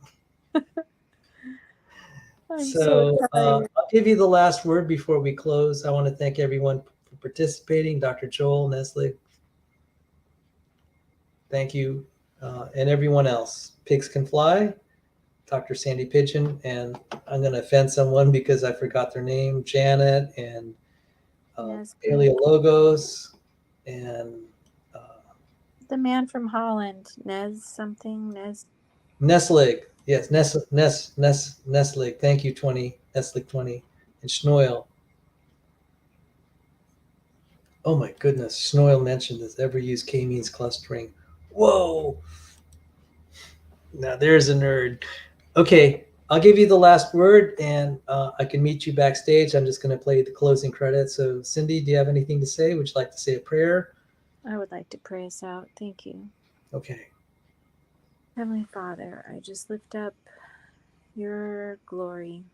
So I'll give you the last word before we close. I want to thank everyone for participating. Dr. Joel Neslig, thank you. And everyone else. Pigs Can Fly, Dr. Sandy Pigeon, and I'm going to offend someone because I forgot their name, Janet, and Paleologos, and the man from Holland, Neslig. Yes, Neslig. Thank you, Neslig 20, and Schnoil. Oh my goodness, Schnoil mentioned this. Ever use k-means clustering? Whoa! Now there's a nerd. Okay, I'll give you the last word, and I can meet you backstage. I'm just going to play the closing credits. So, Cindi, do you have anything to say? Would you like to say a prayer? I would like to pray us out. Thank you. Okay. Heavenly Father, I just lift up your glory,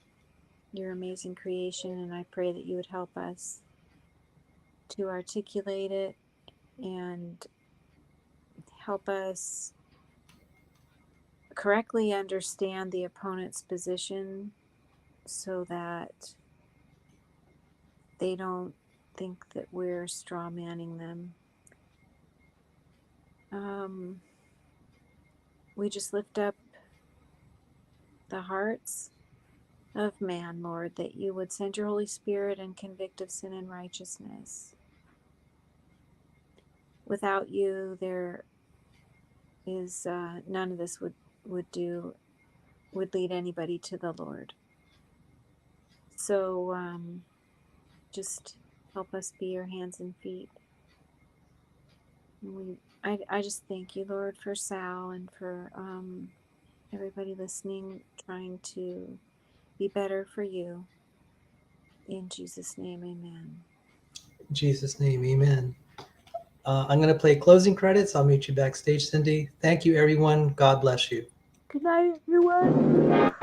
your amazing creation, and I pray that you would help us to articulate it and help us correctly understand the opponent's position so that they don't think that we're straw manning them. We just lift up the hearts of man, Lord, that you would send your Holy Spirit and convict of sin and righteousness. Without you, there is none of this would lead anybody to the Lord. So just help us be your hands and feet. I just thank you, Lord, for Sal and for everybody listening, trying to be better for you. In Jesus' name, amen. In Jesus' name, amen. I'm going to play closing credits. I'll meet you backstage, Cindi. Thank you, everyone. God bless you. Good night, everyone.